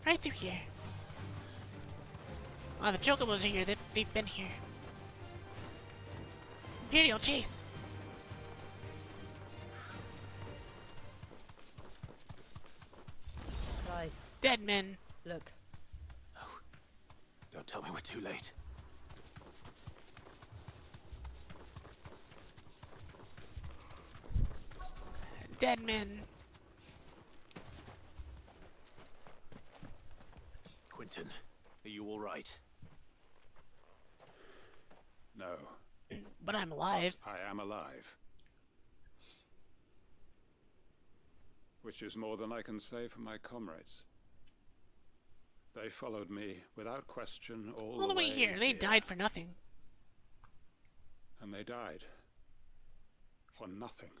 Right through here. Oh, the Chocobos are here. They've been here. Imperial chase. Clive. Dead men. Look. Don't tell me we're too late. Dead men. Quentin, are you all right? No. But I'm alive. I am alive. Which is more than I can say for my comrades. They followed me without question all the way here. They died for nothing. And they died for nothing.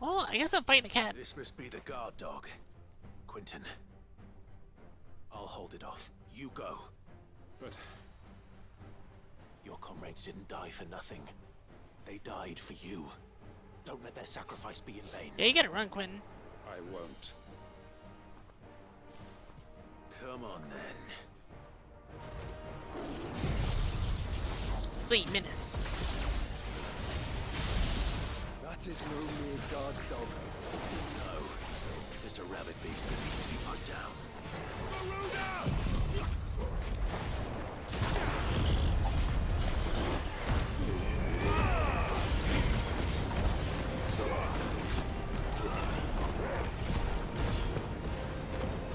Well, I guess I'm fighting a cat. This must be the guard dog. Quentin. I'll hold it off. You go. But your comrades didn't die for nothing. They died for you. Don't let their sacrifice be in vain. Yeah, you gotta run, Quentin. I won't. Come on, then. Sleep Menace. That is no mere guard dog. No. Just a rabid beast that needs to be put down.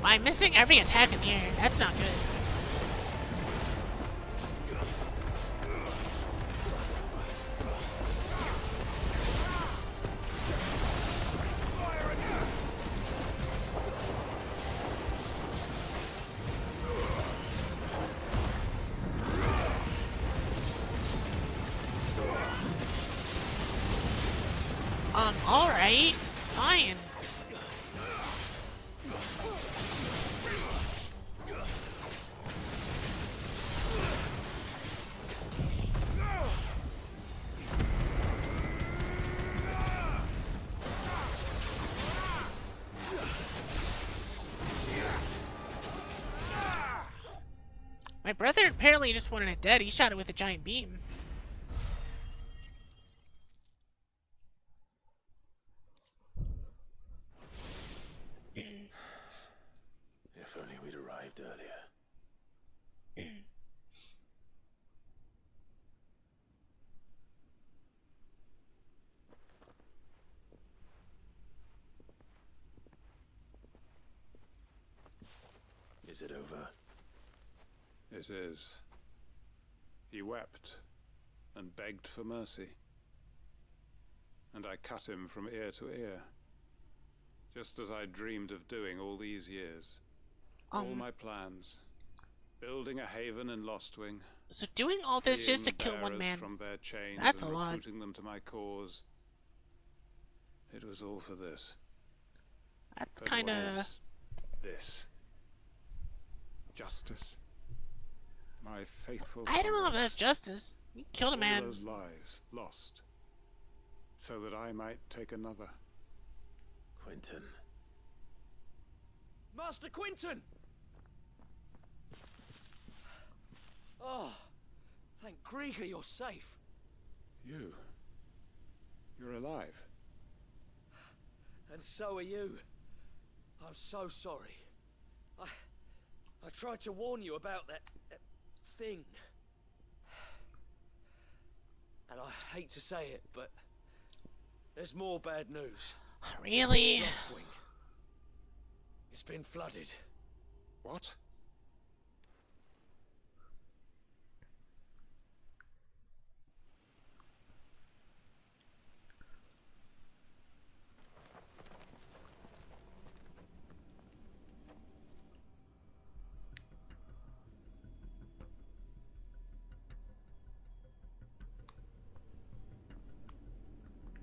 I'm missing every attack in here. That's not good. My brother apparently just wanted it dead. He shot it with a giant beam. If only we'd arrived earlier. Is it over? It is. He wept and begged for mercy. And I cut him from ear to ear, just as I dreamed of doing all these years. All my plans. Building a haven in Lostwing. So doing all this just to kill one man. From their chains That's and a lot. recruiting them to my cause. It was all for this. That's But kind what of... is this? Justice? My faithful I don't know if comrades. that's justice. You killed a All man. those lives lost, so that I might take another. Quentin. Master Quinton! Oh, thank Grieger you're safe. You're alive. And so are you. I'm so sorry. I tried to warn you about that thing. And I hate to say it, but there's more bad news. Really? Lostwing. It's been flooded. What?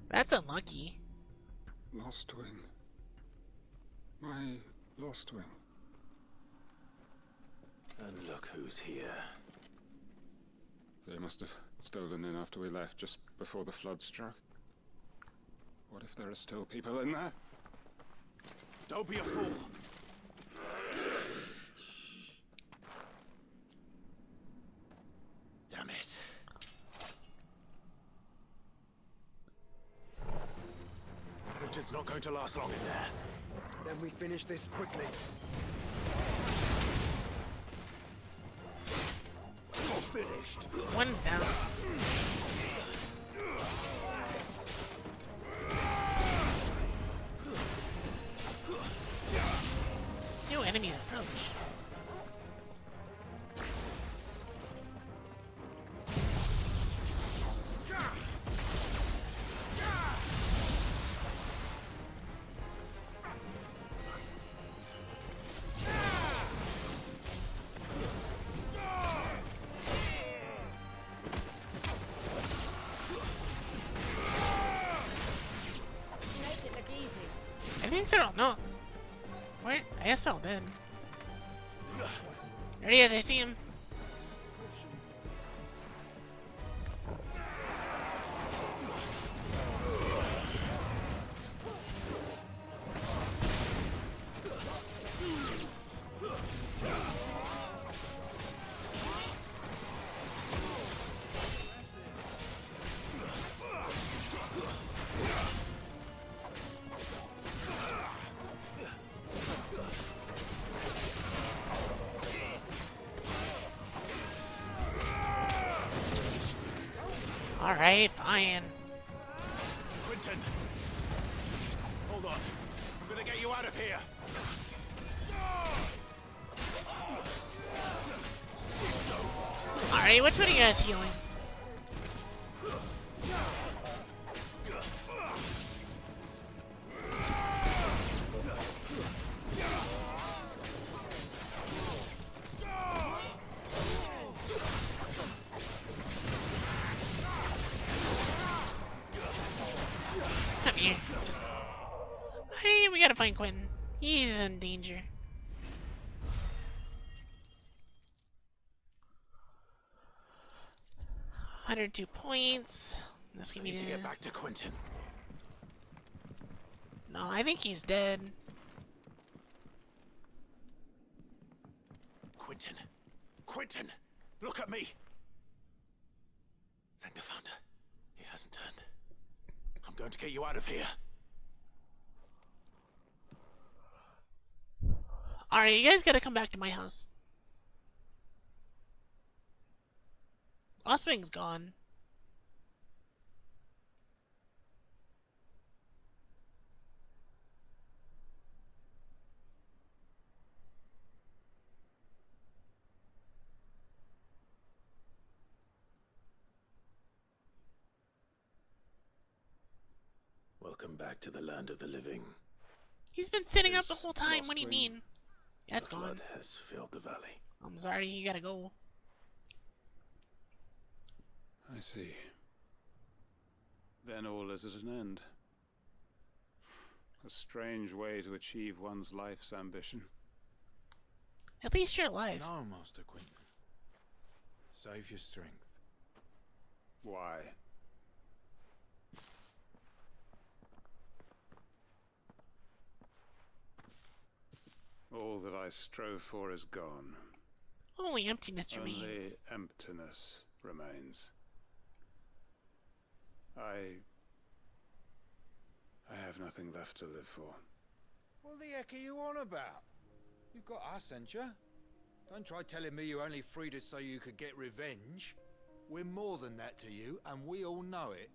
That's unlucky. Lostwing. My Lostwing. And look who's here. They must have stolen in after we left, just before the flood struck. What if there are still people in there? Don't be a fool. Damn it. Quentin's not going to last long in there. Then we finish this quickly. You're finished. One's down. New enemy approach. Make it look easy. I think they're all no. Where? I guess they're all dead. There he is. I see him. Alright, fine. Quentin! Hold on. I'm gonna get you out of here. Alright, which one of you guys healing? Come here. Hey, we gotta find Quentin. He's in danger. $102 Let's give me Need to the... get back to Quentin. No, I think he's dead. Quentin. Quentin, look at me! Thank the Founder. He hasn't turned. I'm going to get you out of here. Alright, you guys gotta come back to my house. Ostwing's gone. Welcome back to the land of the living. He's been sitting up the whole time. What do you mean? That's The gone. flood has filled the valley. I'm sorry, you gotta go. I see. Then all is at an end. A strange way to achieve one's life's ambition. At least you're alive. No, Master Quentin. Save your strength. Why? All that I strove for is gone. Only emptiness Only remains. emptiness remains. I have nothing left to live for. What the heck are you on about? You've got us, ain't you? Don't try telling me you only freed us so you could get revenge. We're more than that to you, and we all know it.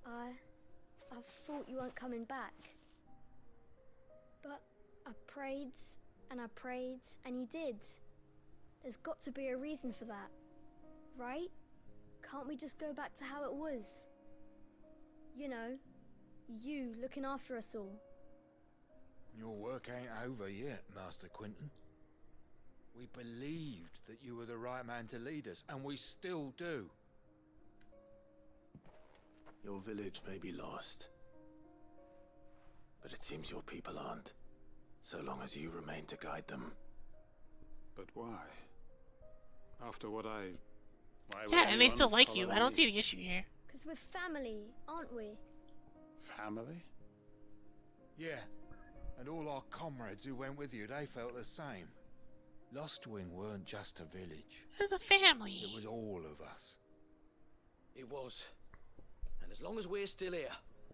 I thought you weren't coming back. But I prayed, and you did. There's got to be a reason for that, right? Can't we just go back to how it was? You know, you looking after us all. Your work ain't over yet, Master Quentin. We believed that you were the right man to lead us, and we still do. Your village may be lost, but it seems your people aren't, so long as you remain to guide them. But why? After what why would Yeah, and they anyone still like you. follow I don't me? see the issue here. Because we're family, aren't we? Family? Yeah, and all our comrades who went with you, they felt the same. Lostwing weren't just a village. It was a family. It was all of us. It was. And as long as we're still here,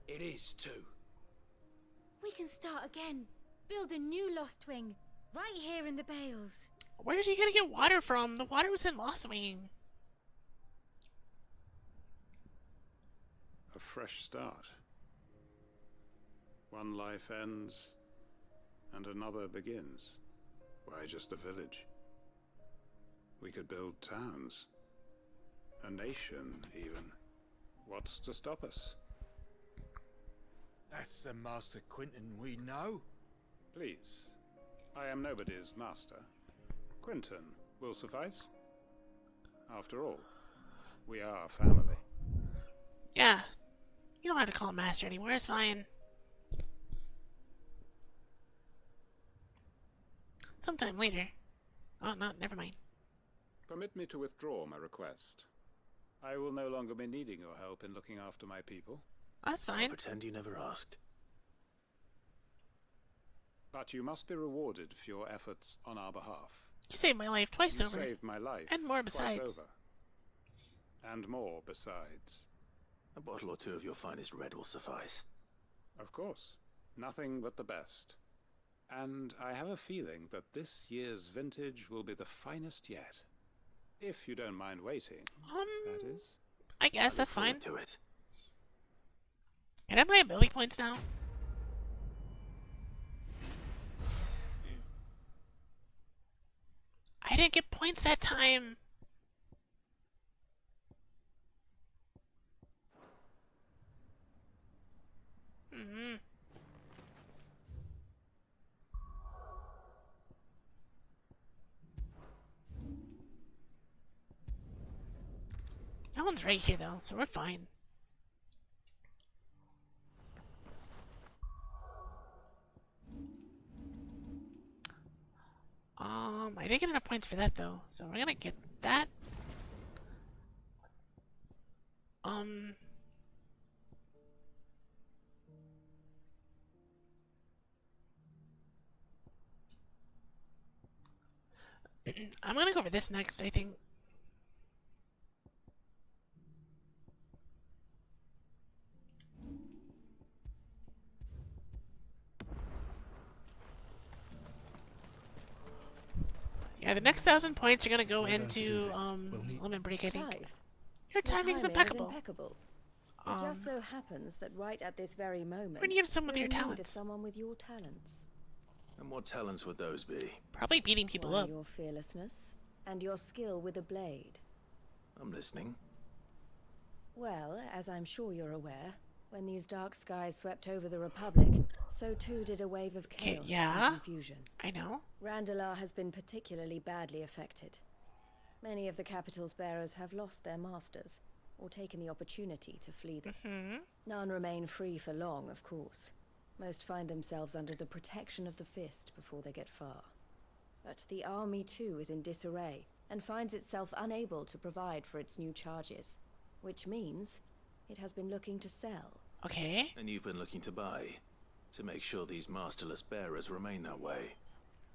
it is too. We can start again. Build a new Lost Wing. Right here in the Bales. Where is he gonna get water from? The water was in Lost Wing. A fresh start. One life ends, and another begins. Why, just a village. We could build towns. A nation, even. What's to stop us? That's the Master Quentin we know. Please. I am nobody's master. Quentin will suffice. After all, we are family. Yeah. You don't have to call him master anymore. It's fine. Sometime later. Oh, no, never mind. Permit me to withdraw my request. I will no longer be needing your help in looking after my people. That's fine. Pretend you never asked. But you must be rewarded for your efforts on our behalf. You saved my life twice You over. saved my life. And more twice besides. over. And more besides. A bottle or two of your finest red will suffice. Of course. Nothing but the best. And I have a feeling that this year's vintage will be the finest yet. If you don't mind waiting, that is. I guess that's Look fine. forward to it. Can I have my ability points now? I didn't get points that time. That one's right here though, so we're fine. I didn't get enough points for that though, so we're gonna get that. I'm gonna go for this next, I think. Yeah, the next 1,000 points are gonna go into Limit Break, I think. Clive, Your timing's impeccable. It just so happens that right at this very moment, We're gonna get some with you're your in need of talents. someone with your talents. And what talents would those be? Probably beating people Why, up. your fearlessness and your skill with a blade. I'm listening. Well, as I'm sure you're aware, when these dark skies swept over the Republic, so too did a wave of chaos yeah, and confusion. I know. Randalar has been particularly badly affected. Many of the capital's bearers have lost their masters, or taken the opportunity to flee them. None remain free for long, of course. Most find themselves under the protection of the Fist before they get far. But the army too is in disarray, and finds itself unable to provide for its new charges. Which means it has been looking to sell. Okay. And you've been looking to buy, to make sure these masterless bearers remain that way.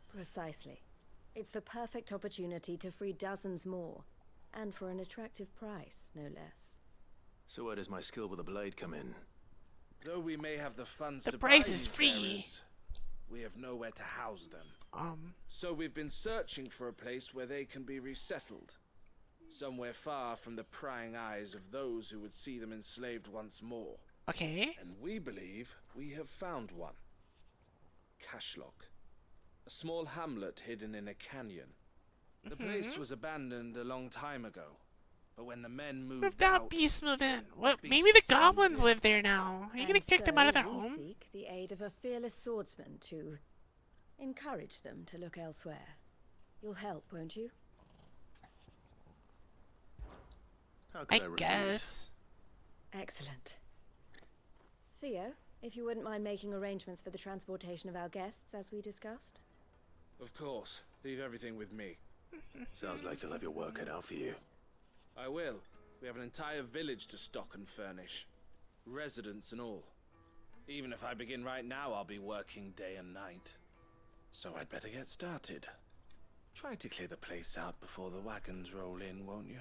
Precisely. It's the perfect opportunity to free dozens more, and for an attractive price, no less. So where does my skill with a blade come in? Though we may have the funds The to price buy is these free. bearers, we have nowhere to house them. So we've been searching for a place where they can be resettled. Somewhere far from the prying eyes of those who would see them enslaved once more. Okay. And we believe we have found one. Cashlock. A small hamlet hidden in a canyon. The place was abandoned a long time ago. But when the men moved out... Beast move in. What? Maybe the goblins live there now. Are you gonna And kick them out of their we home? seek the aid of a fearless swordsman to encourage them to look elsewhere. You'll help, won't you? How I could I refuse? guess. Excellent. Theo, if you wouldn't mind making arrangements for the transportation of our guests, as we discussed. Of course. Leave everything with me. Sounds like you'll have your work cut out for you. I will. We have an entire village to stock and furnish. Residents and all. Even if I begin right now, I'll be working day and night. So I'd better get started. Try to clear the place out before the wagons roll in, won't you?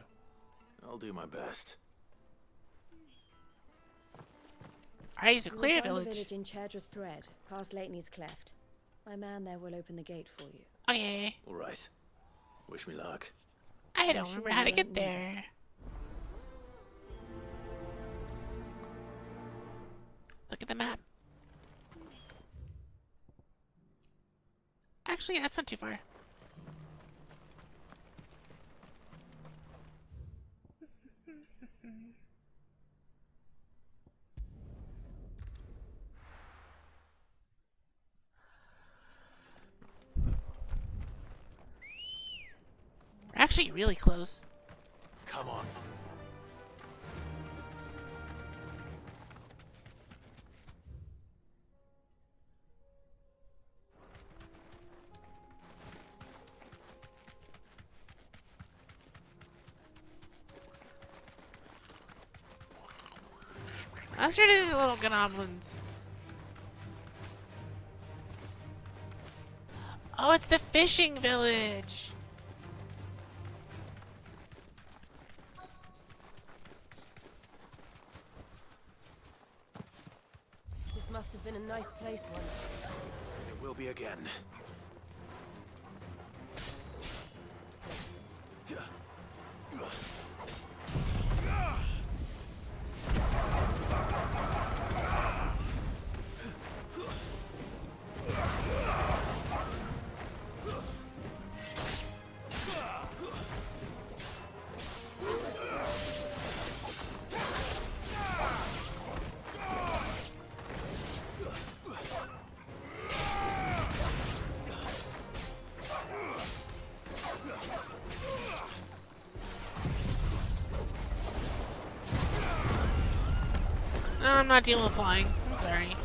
I'll do my best. Alright, so You will clear find the village. village in Chedra's Thread, past Lateney's Cleft. My man there will open the gate for you. Okay. All right. Wish me luck. I don't remember how to get there. Look at the map. Actually, that's not too far. We're actually really close. Come on. I'm sure these little goblins. Oh, it's the fishing village. This must have been a nice place once. It will be again. No, I'm not dealing with flying. I'm sorry.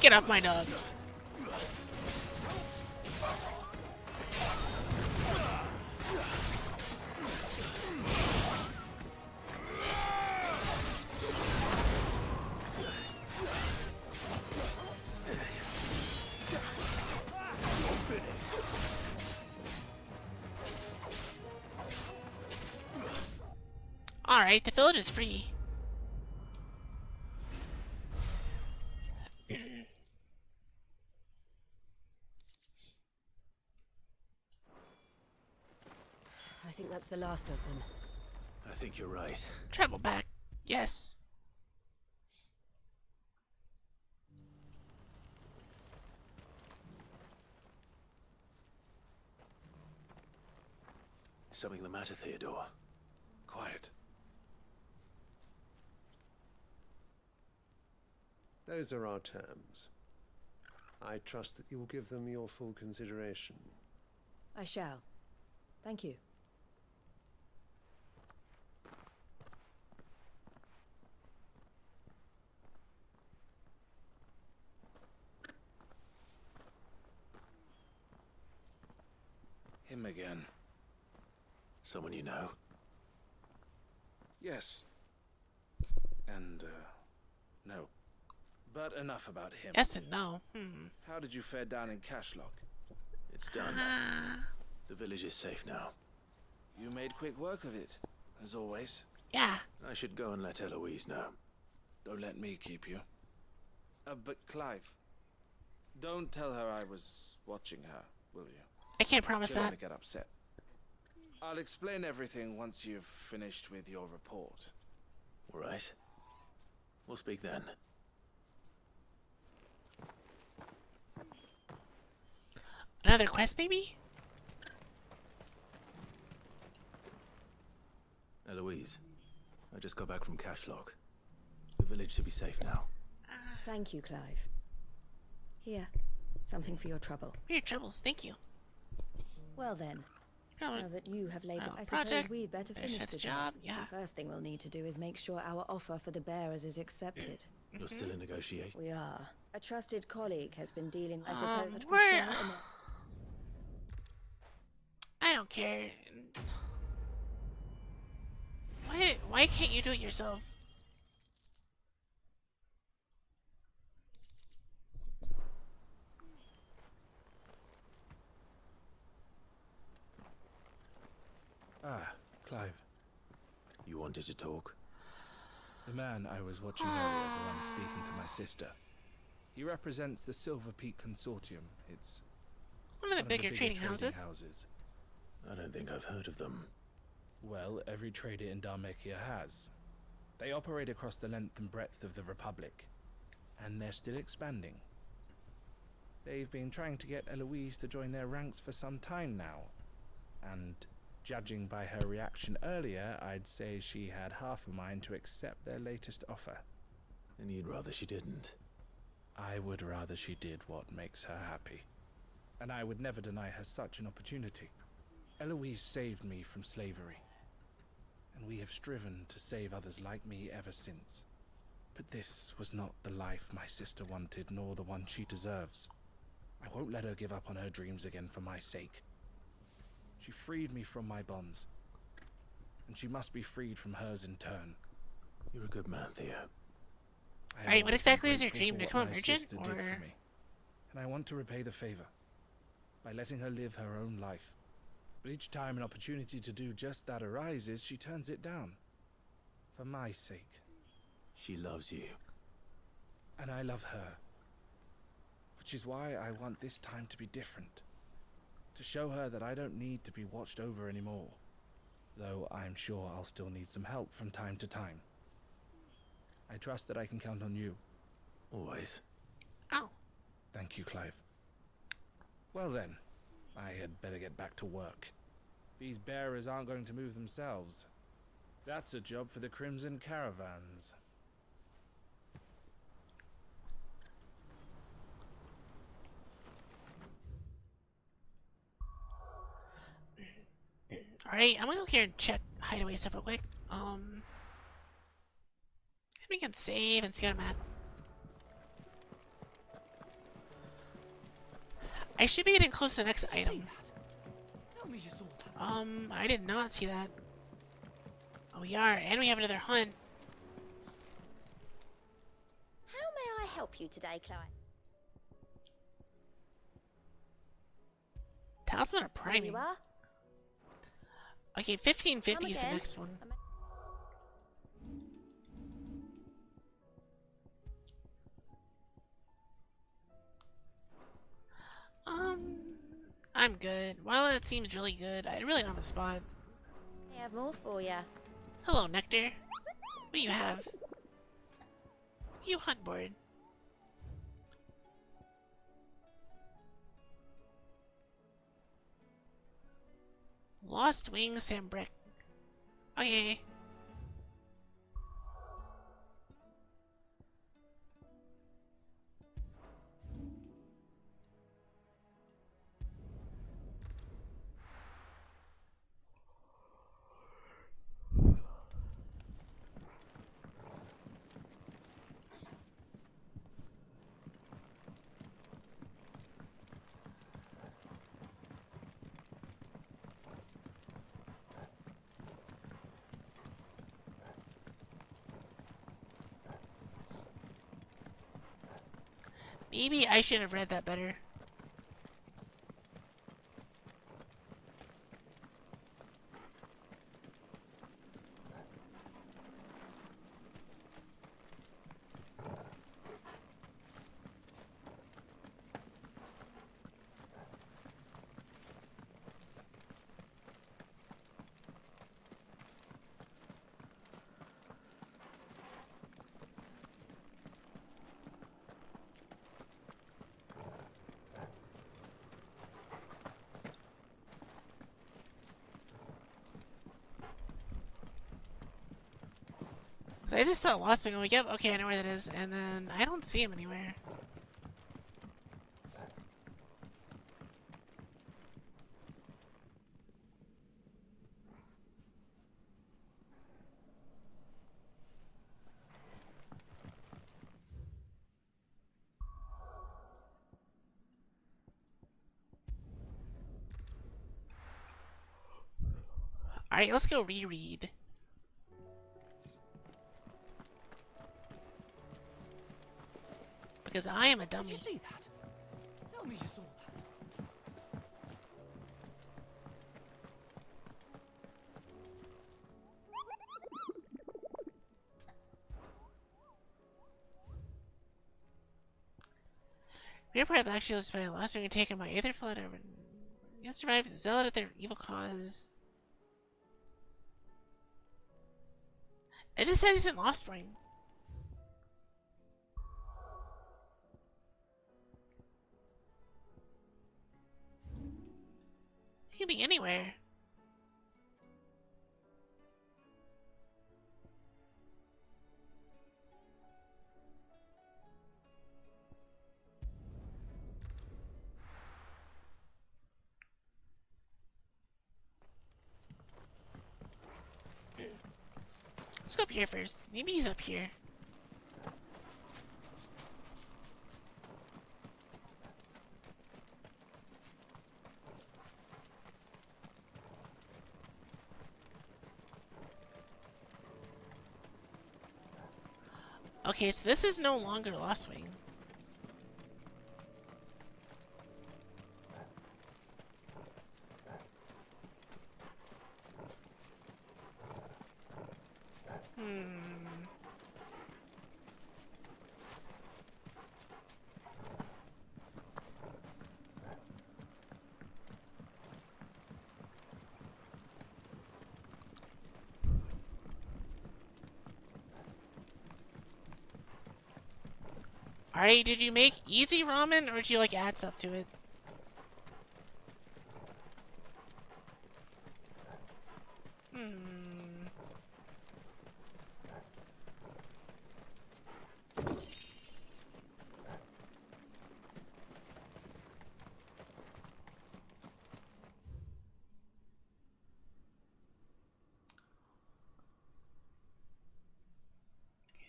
Get off my dog. Alright, the village is free. I think that's the last of them. I think you're right. Travel back. Yes. Is something the matter, Theodore? Quiet. Those are our terms. I trust that you will give them your full consideration. I shall. Thank you. Him again. Someone you know? Yes. And, no. But enough about him. Yes and no. How did you fare down in Cashlock? It's done. The village is safe now. You made quick work of it, as always. Yeah. I should go and let Eloise know. Don't let me keep you. But Clive, don't tell her I was watching her, will you? I can't promise She'll that. only get upset. I'll explain everything once you've finished with your report. All right. We'll speak then. Another quest, maybe? Eloise, I just got back from Cashlock. The village should be safe now. Thank you, Clive. Here, something for your trouble. For your troubles, thank you. Well then, now that you have laid I suppose project. we'd better finish Finish the the job, yeah. The first thing we'll need to do is make sure our offer for the bearers is accepted. You're still in negotiation? We are. A trusted colleague has been dealing, I suppose, that we we're- shall in I don't care. Why can't you do it yourself? Ah, Clive. You wanted to talk? The man I was watching earlier, the one speaking to my sister. He represents the Silver Peak Consortium. It's One of the bigger trading houses. I don't think I've heard of them. Well, every trader in Dharmekia has. They operate across the length and breadth of the Republic, and they're still expanding. They've been trying to get Eloise to join their ranks for some time now, and judging by her reaction earlier, I'd say she had half a mind to accept their latest offer. And you'd rather she didn't? I would rather she did what makes her happy, and I would never deny her such an opportunity. Eloise saved me from slavery, and we have striven to save others like me ever since. But this was not the life my sister wanted, nor the one she deserves. I won't let her give up on her dreams again for my sake. She freed me from my bonds, and she must be freed from hers in turn. You're a good man, Theo. Alright, what exactly is your dream? To become a merchant? Did for me, and I want to repay the favor by letting her live her own life. But each time an opportunity to do just that arises, she turns it down. For my sake. She loves you. And I love her. Which is why I want this time to be different. To show her that I don't need to be watched over anymore. Though I'm sure I'll still need some help from time to time. I trust that I can count on you. Always. Oh. Thank you, Clive. Well then, I had better get back to work. These bearers aren't going to move themselves. That's a job for the Crimson Caravans. Alright, I'm gonna go here and check hideaway stuff real quick. We can save and see what I'm at. I should be getting close to the next item. Tell me you saw that. I did not see that. Oh, we are, and we have another hunt. How may I help you today, Clyde? Talisman of There Priming. you are. Okay, 1550 is the again. next one. I'm good. Well, it seems really good. I really don't have a spot. I have more for you. Hello, Nectar. What do you have? You hunt board. Lost Wing Sambrick. Okay. Maybe I should have read that better. I just saw Lost Wing. I'm like, yep, okay, I know where that is. And then I don't see him anywhere. Alright, let's go reread. Because I am a dummy. Did you see that? Tell me you saw that. Report of actually was by the last ring taken by Aether Flood. You have survived the zealot at their evil cause. It just said he's in Lost Ring. He could be anywhere. Let's go up here first. Maybe he's up here. Okay, so this is no longer Lost Wing. Alright, did you make easy ramen or did you like add stuff to it?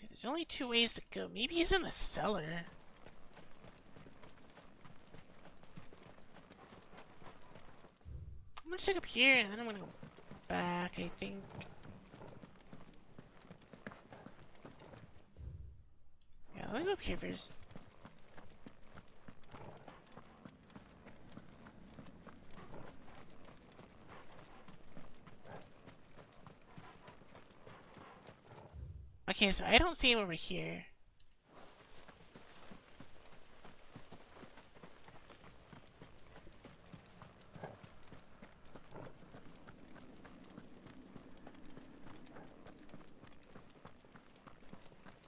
There's only 2 ways to go. Maybe he's in the cellar. I'm gonna check up here and then I'm gonna go back, I think. Yeah, let me go up here first. Okay, so I don't see him over here.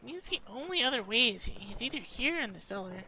Means the only other way is he's either here or in the cellar.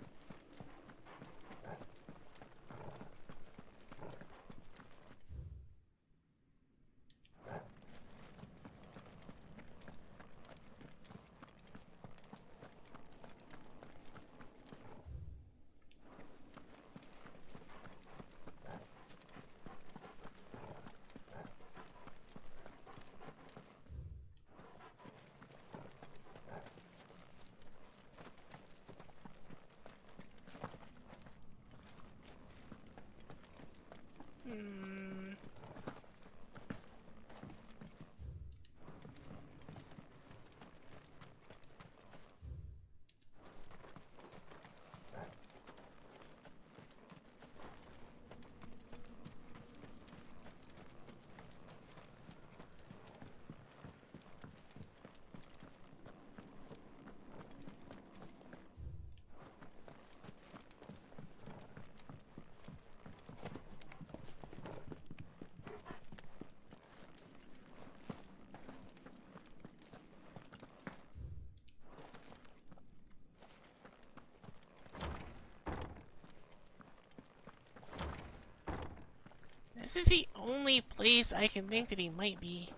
This is the only place I can think that he might be.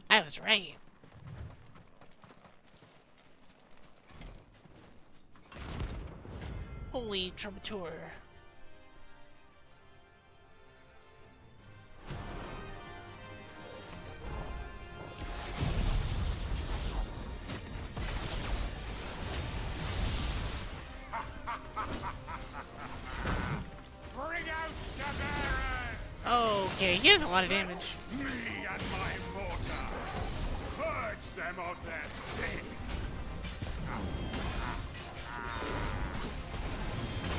I was right. Holy Trumpeter. Bring out the bearers! Okay, he has a lot of damage. Me and my mortar. Purge them of their sin.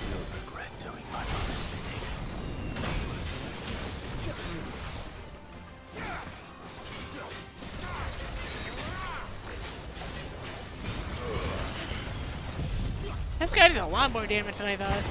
You'll regret doing my mother's bidding. This guy does a lot more damage than I thought.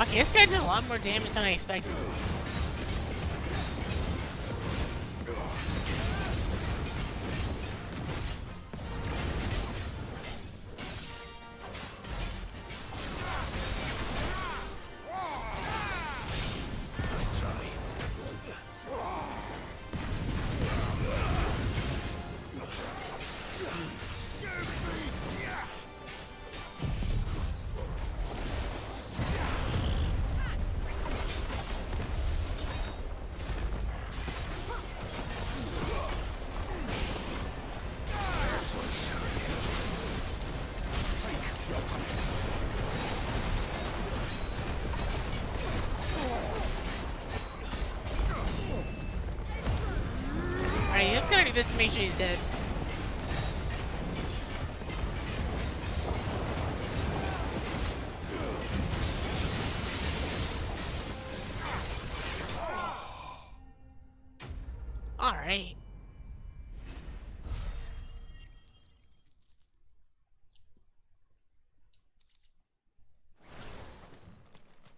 Okay, this guy does a lot more damage than I expected. this to make sure he's dead. Alright.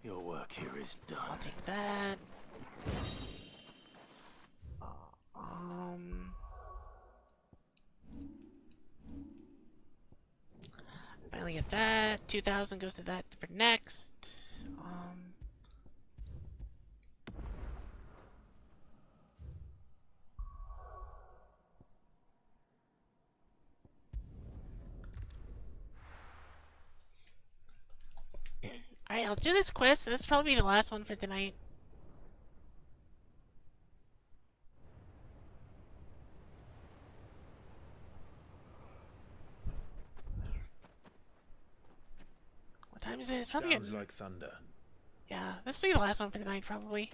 Your work here is done. I'll take that. Finally get that. 2,000 goes to that for next. Alright, I'll do this quest. This is probably the last one for tonight. What time is it? It's probably Sounds like thunder. Yeah, this will be the last one for tonight, probably.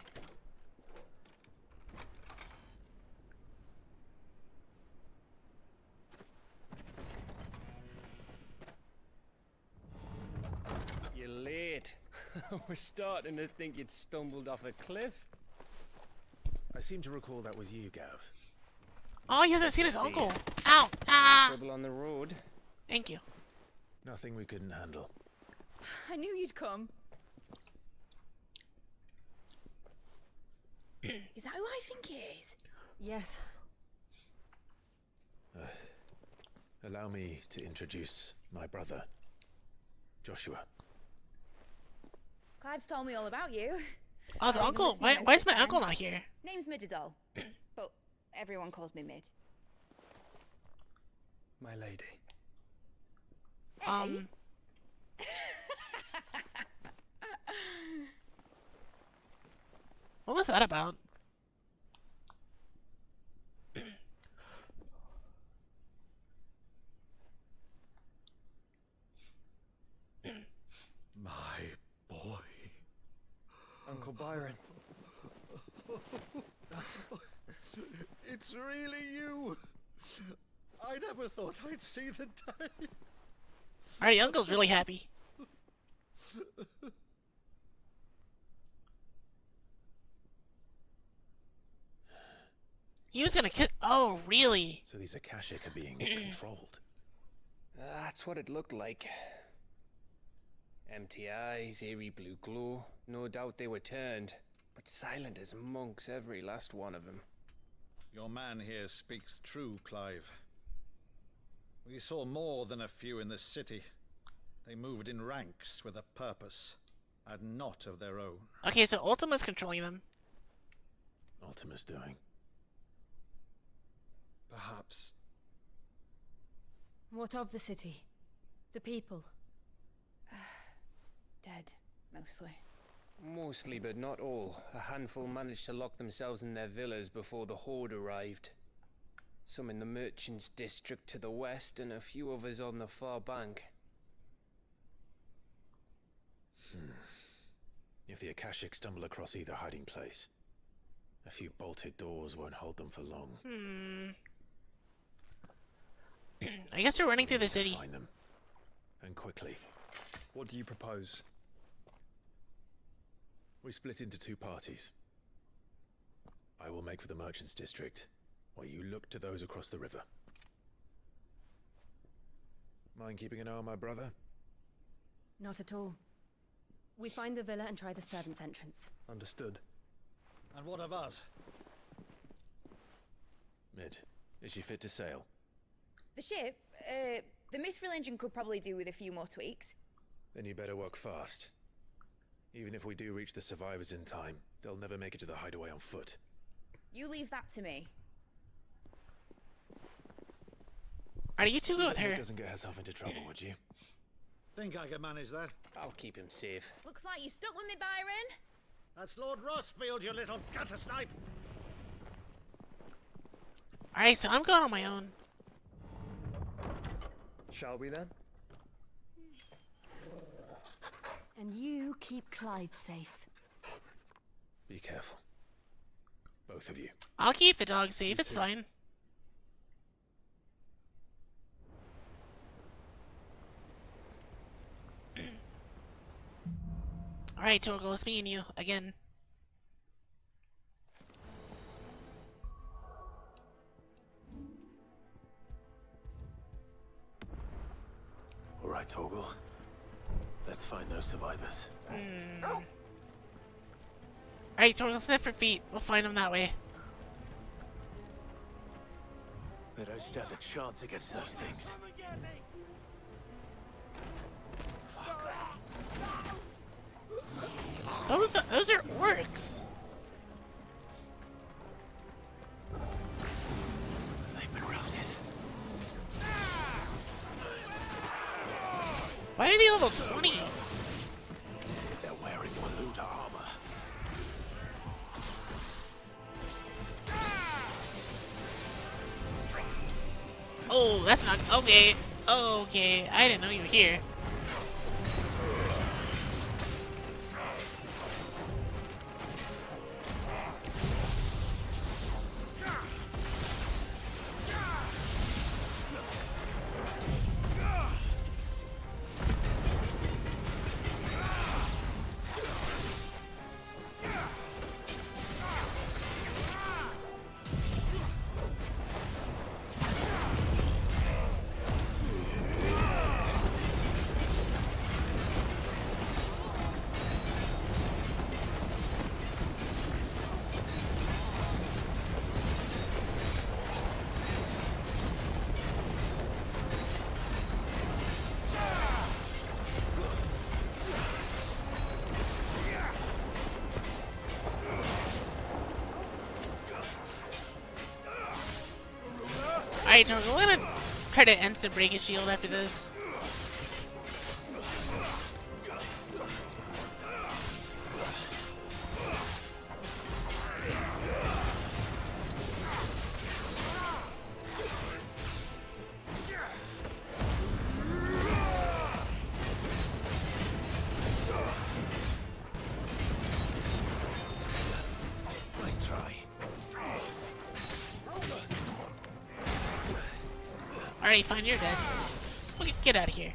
You're late. We're starting to think you'd stumbled off a cliff. I seem to recall that was you, Gav. Oh, he hasn't seen his uncle. Ow! Ah! Trouble on the road. Thank you. Nothing we couldn't handle. I knew you'd come. Is that who I think it is? Yes. Allow me to introduce my brother, Joshua. Clive's told me all about you. Oh, the uncle. Why is my uncle not here? Name's Mididol, but everyone calls me Mid. My lady. What was that about? My boy. Uncle Byron. It's really you. I never thought I'd see the day. Alright, uncle's really happy. He was gonna kill. Oh, really? So these Akashic are being controlled. That's what it looked like. Empty eyes, eerie blue glow. No doubt they were turned, but silent as monks, every last one of them. Your man here speaks true, Clive. We saw more than a few in this city. They moved in ranks with a purpose, and not of their own. Okay, so Ultima's controlling them. Ultima's doing. Perhaps. What of the city? The people? Dead, mostly. Mostly, but not all. A handful managed to lock themselves in their villas before the Horde arrived. Some in the Merchants District to the west, and a few others on the far bank. If the Akashic stumble across either hiding place, a few bolted doors won't hold them for long. I guess we're running through the city. Find them, and quickly. What do you propose? We split into two parties. I will make for the Merchants District, while you look to those across the river. Mind keeping an eye on my brother? Not at all. We find the villa and try the servants' entrance. Understood. And what of us? Mid, is she fit to sail? The ship, the Mithril engine could probably do with a few more tweaks. Then you better work fast. Even if we do reach the survivors in time, they'll never make it to the hideaway on foot. You leave that to me. Are you two good with her? Doesn't get herself into trouble, would you? Think I can manage that? I'll keep him safe. Looks like you stuck with me, Byron. That's Lord Rossfield, you little gutter snipe. Alright, so I'm going on my own. Shall we then? And you keep Clive safe. Be careful. Both of you. I'll keep the dog safe, it's fine. Alright, Torgal, it's me and you, again. All right, Torgal. Let's find those survivors. Alright, Torgal, sniff for feet. We'll find them that way. They don't stand a chance against those things. Those are orcs. They've been routed. Why are they level 20? They're wearing Waluda armor. Oh, that's not okay. Okay, I didn't know you were here. Alright, we're gonna try to instant break his shield after this. Nice try. Alright, fine, you're dead. Okay, get out of here.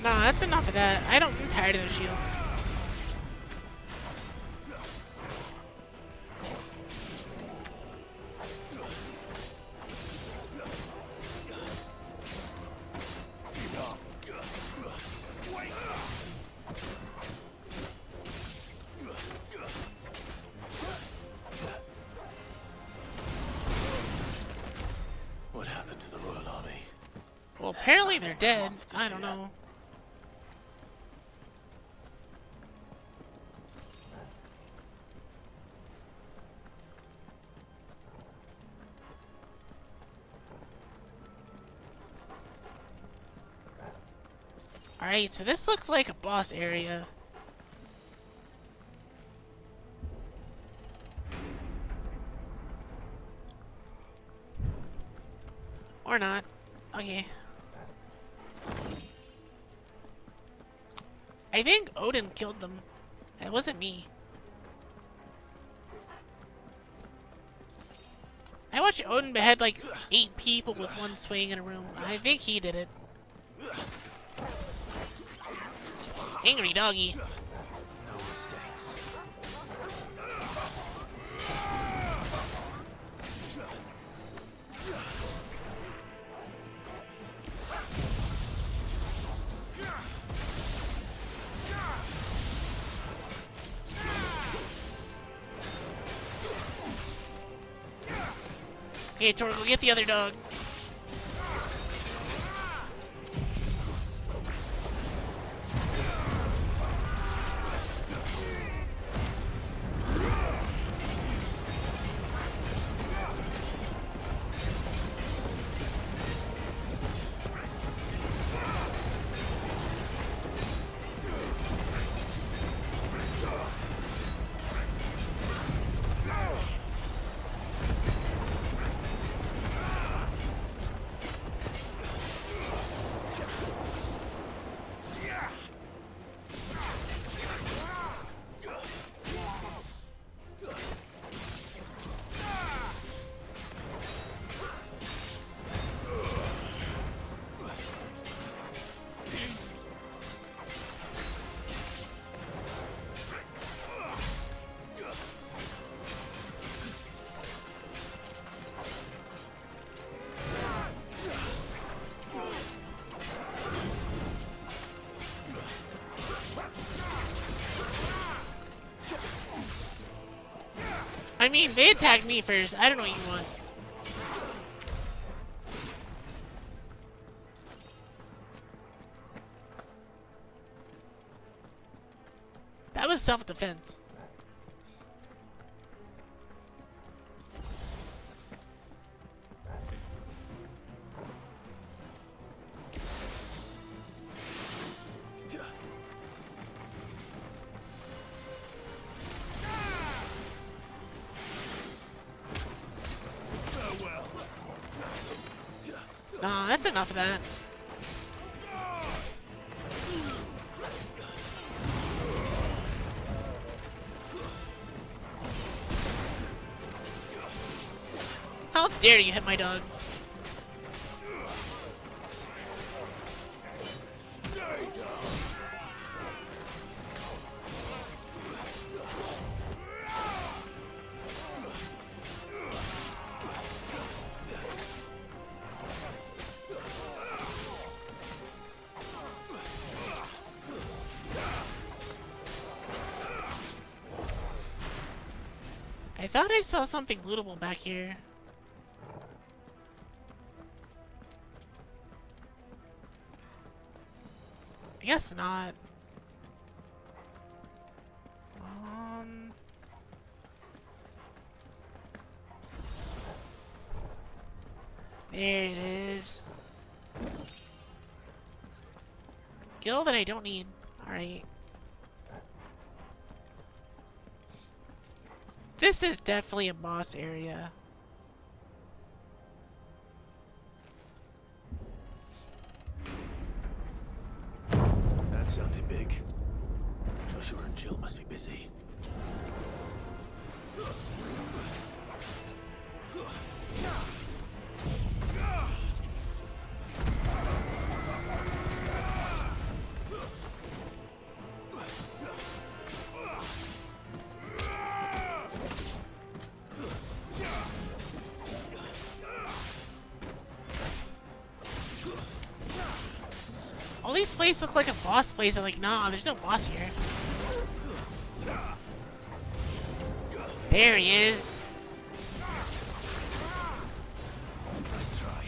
Nah, that's enough of that. I'm tired of those shields. What happened to the Royal Army? Well, apparently they're dead. I don't know. Alright, so this looks like a boss area. Or not. Okay. I think Odin killed them. It wasn't me. I watched Odin behead like 8 people with one swing in a room. I think he did it. Angry doggy. No mistakes. Okay, Tor, go get the other dog. mean, they attacked me first. I don't know what you want. That was self-defense. Nah, that's enough of that. How dare you hit my dog? I thought I saw something lootable back here. I guess not. There it is. Gil that I don't need. Alright. This is definitely a boss area. That sounded big. Joshua and Jill must be busy. All these places look like a boss place. I'm like, nah, there's no boss here. There he is. Nice try.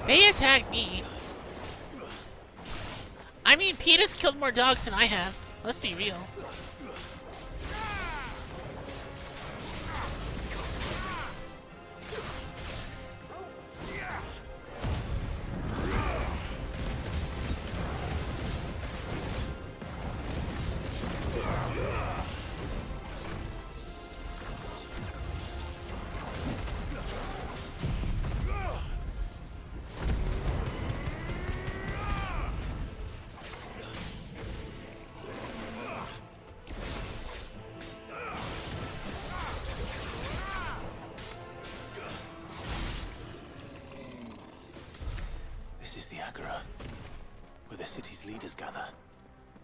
They attacked me. I mean, Pete has killed more dogs than I have. Let's be real. This is the Agora, where the city's leaders gather.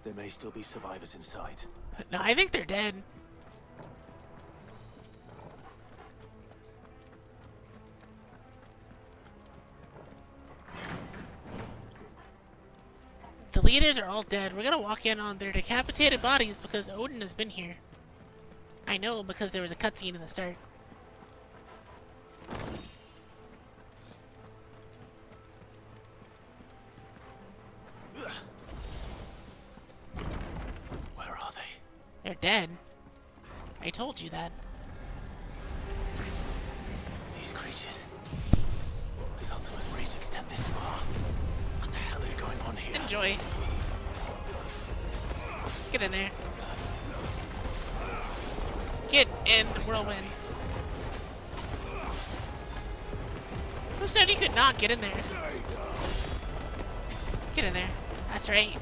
There may still be survivors inside. No, I think they're dead. The leaders are all dead. We're gonna walk in on their decapitated bodies because Odin has been here. I know because there was a cutscene in the start. Where are they? They're dead. I told you that. These creatures. As here. Enjoy. Get in there. Get in the whirlwind. Who said you could not get in there? Get in there. That's right.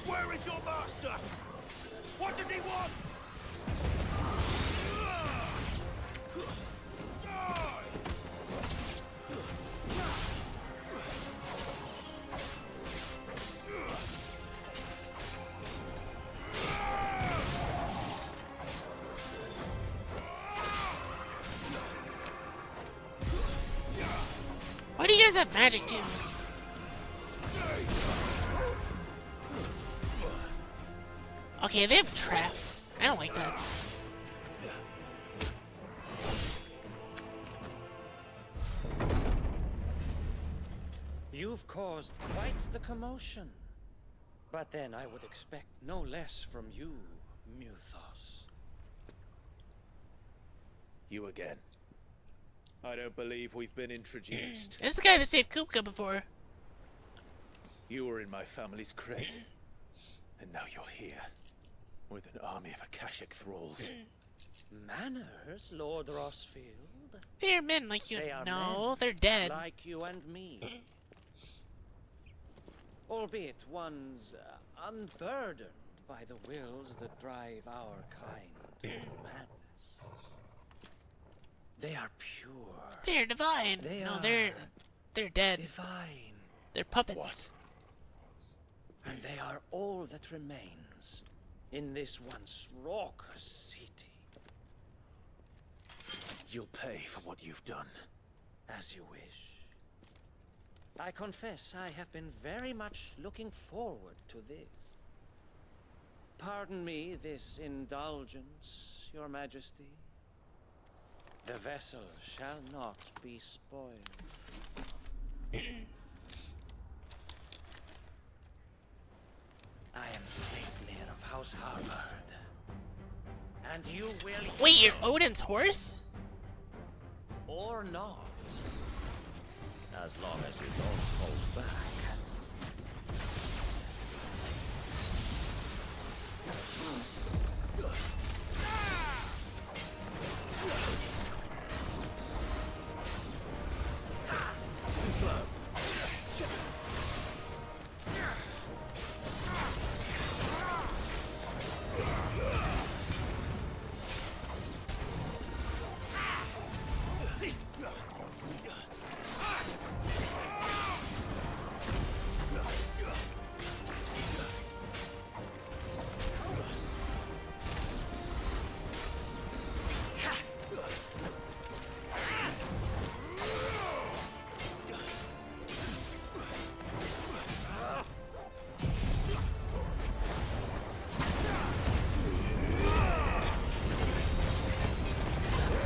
Where is your master? What does he want? Why do you guys have magic too? Okay, they have traps. I don't like that. You've caused quite the commotion. But then I would expect no less from you, Muthos. You again. I don't believe we've been introduced. This is the guy that saved Kupka before. You were in my family's credit. And now you're here. With an army of Akashic thralls. Manners, Lord Rossfield? They're men like you. They are No, men they're dead. like you and me. Albeit one's unburdened by the wills that drive our kind to madness. They are pure. They're divine. They no, are they're dead. divine. They're puppets. And they are all that remains in this once raucous city. You'll pay for what you've done. As you wish. I confess I have been very much looking forward to this. Pardon me this indulgence, Your Majesty. The vessel shall not be spoiled. I am Sleipnir of House Harvard. And you will... Wait, you're Odin's horse? Or not. As long as you don't hold back. Too slow.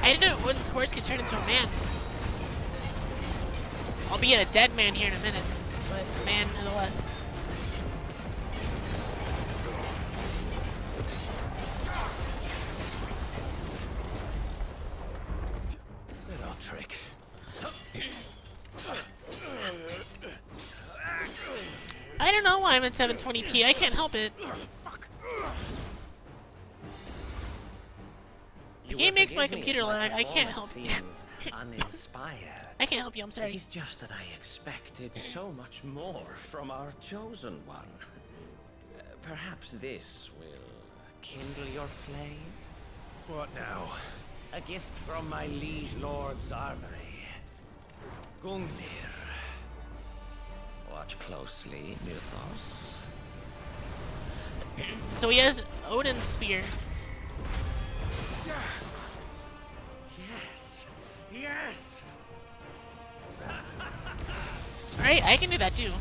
I didn't know Odin's horse could turn into a man. I'll be a dead man here in a minute, but a man nonetheless. Little trick. I don't know why I'm at 720p. I can't help it. The game makes my computer lag. I can't help you. Uninspired. I can't help you. I'm sorry. It is just that I expected so much more from our chosen one. Perhaps this will kindle your flame? What now? A gift from my liege lord's armory. Gungnir. Watch closely, Muthos. So he has Odin's spear. Yes! Yes! Alright, I can do that too.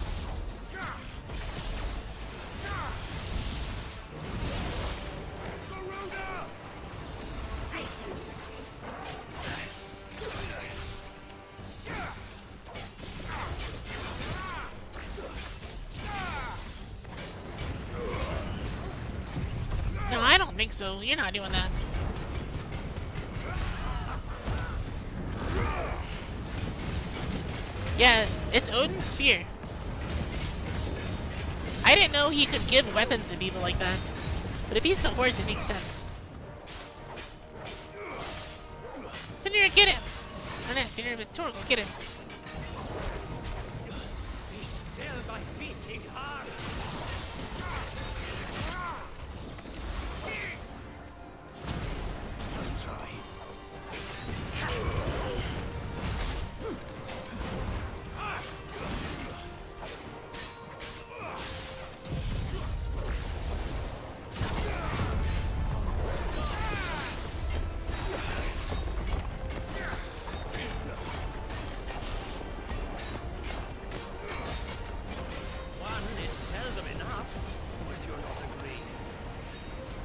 No, I don't think so. You're not doing that. Yeah, it's Odin's spear. I didn't know he could give weapons to people like that. But if he's the horse, it makes sense. Fenrir, get him! Oh, not Fenrir, but Torgal, get him. Be still, my beating heart. Let's try. One is seldom enough. Would you not agree?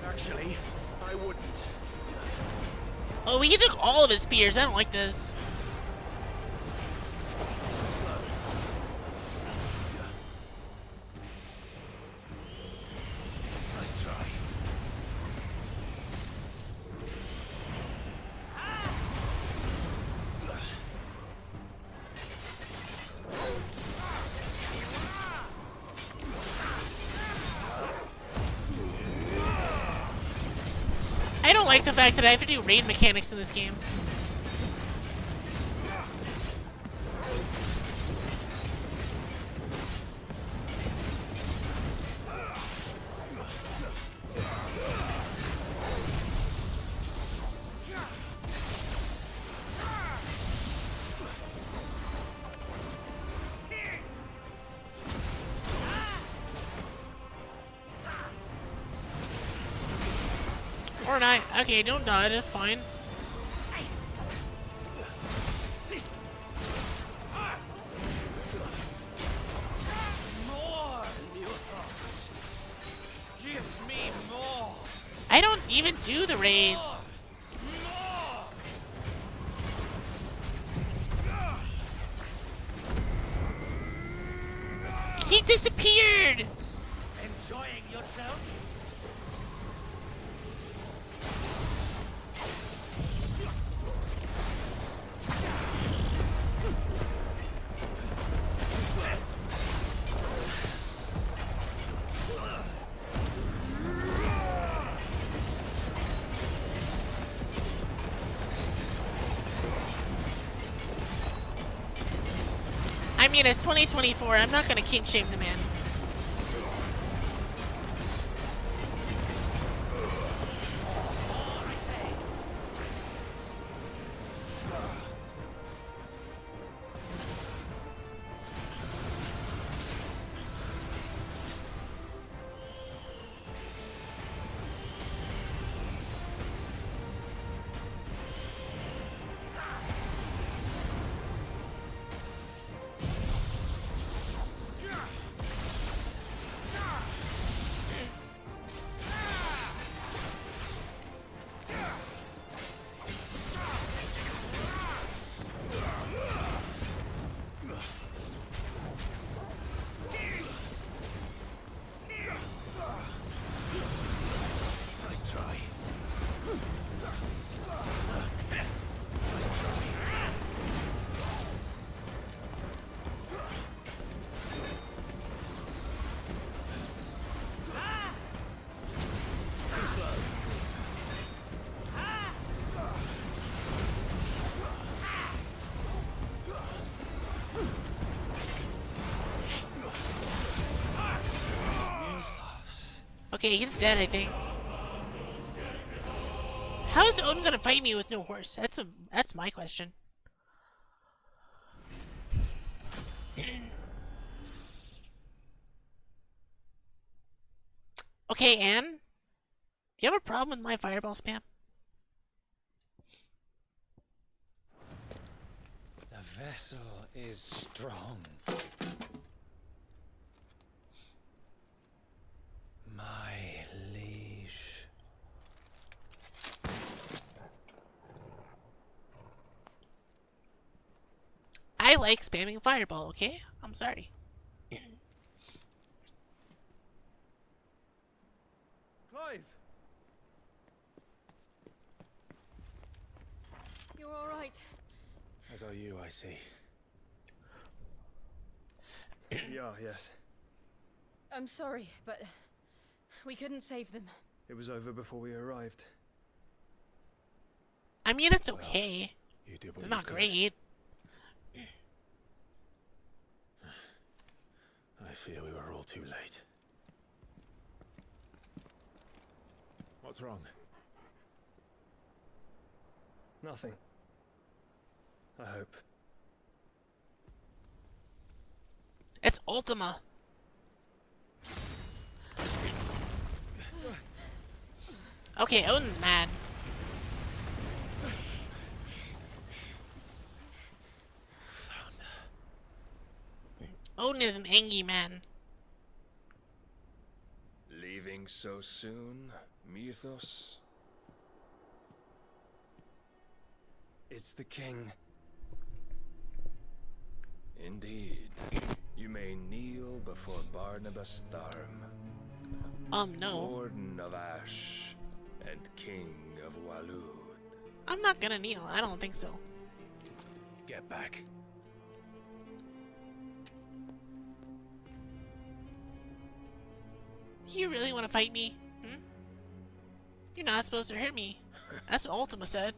Actually, I wouldn't. Oh, he took all of his spears. I don't like this. Nice try. I don't like the fact that I have to do raid mechanics in this game. Or not. Okay, don't die, that's fine. More, Luthos. Give me more. I don't even do the raids. He disappeared! Enjoying yourself? I mean, it's 2024. I'm not gonna kink shame the man. Nice try. Too slow. Okay, he's dead, I think. How is Odin gonna fight me with no horse? That's my question. Okay, Anne? Do you have a problem with my fireball spam? The vessel is strong. My liege. I like spamming fireball, okay? I'm sorry. Clive! right. As are you, I see. We are, yes. I'm sorry, but we couldn't save them. It was over before we arrived. I mean, it's okay. You did what It's you not could. great. I fear we were all too late. What's wrong? Nothing. I hope. It's Ultima. Okay, Odin's mad. Odin is an angry man. Leaving so soon, Mythos? It's the king. Indeed. You may kneel before Barnabas Tharm, No. Warden of Ash and King of Waloed. I'm not gonna kneel. I don't think so. Get back. Do you really want to fight me? Hmm? You're not supposed to hurt me. That's what Ultima said.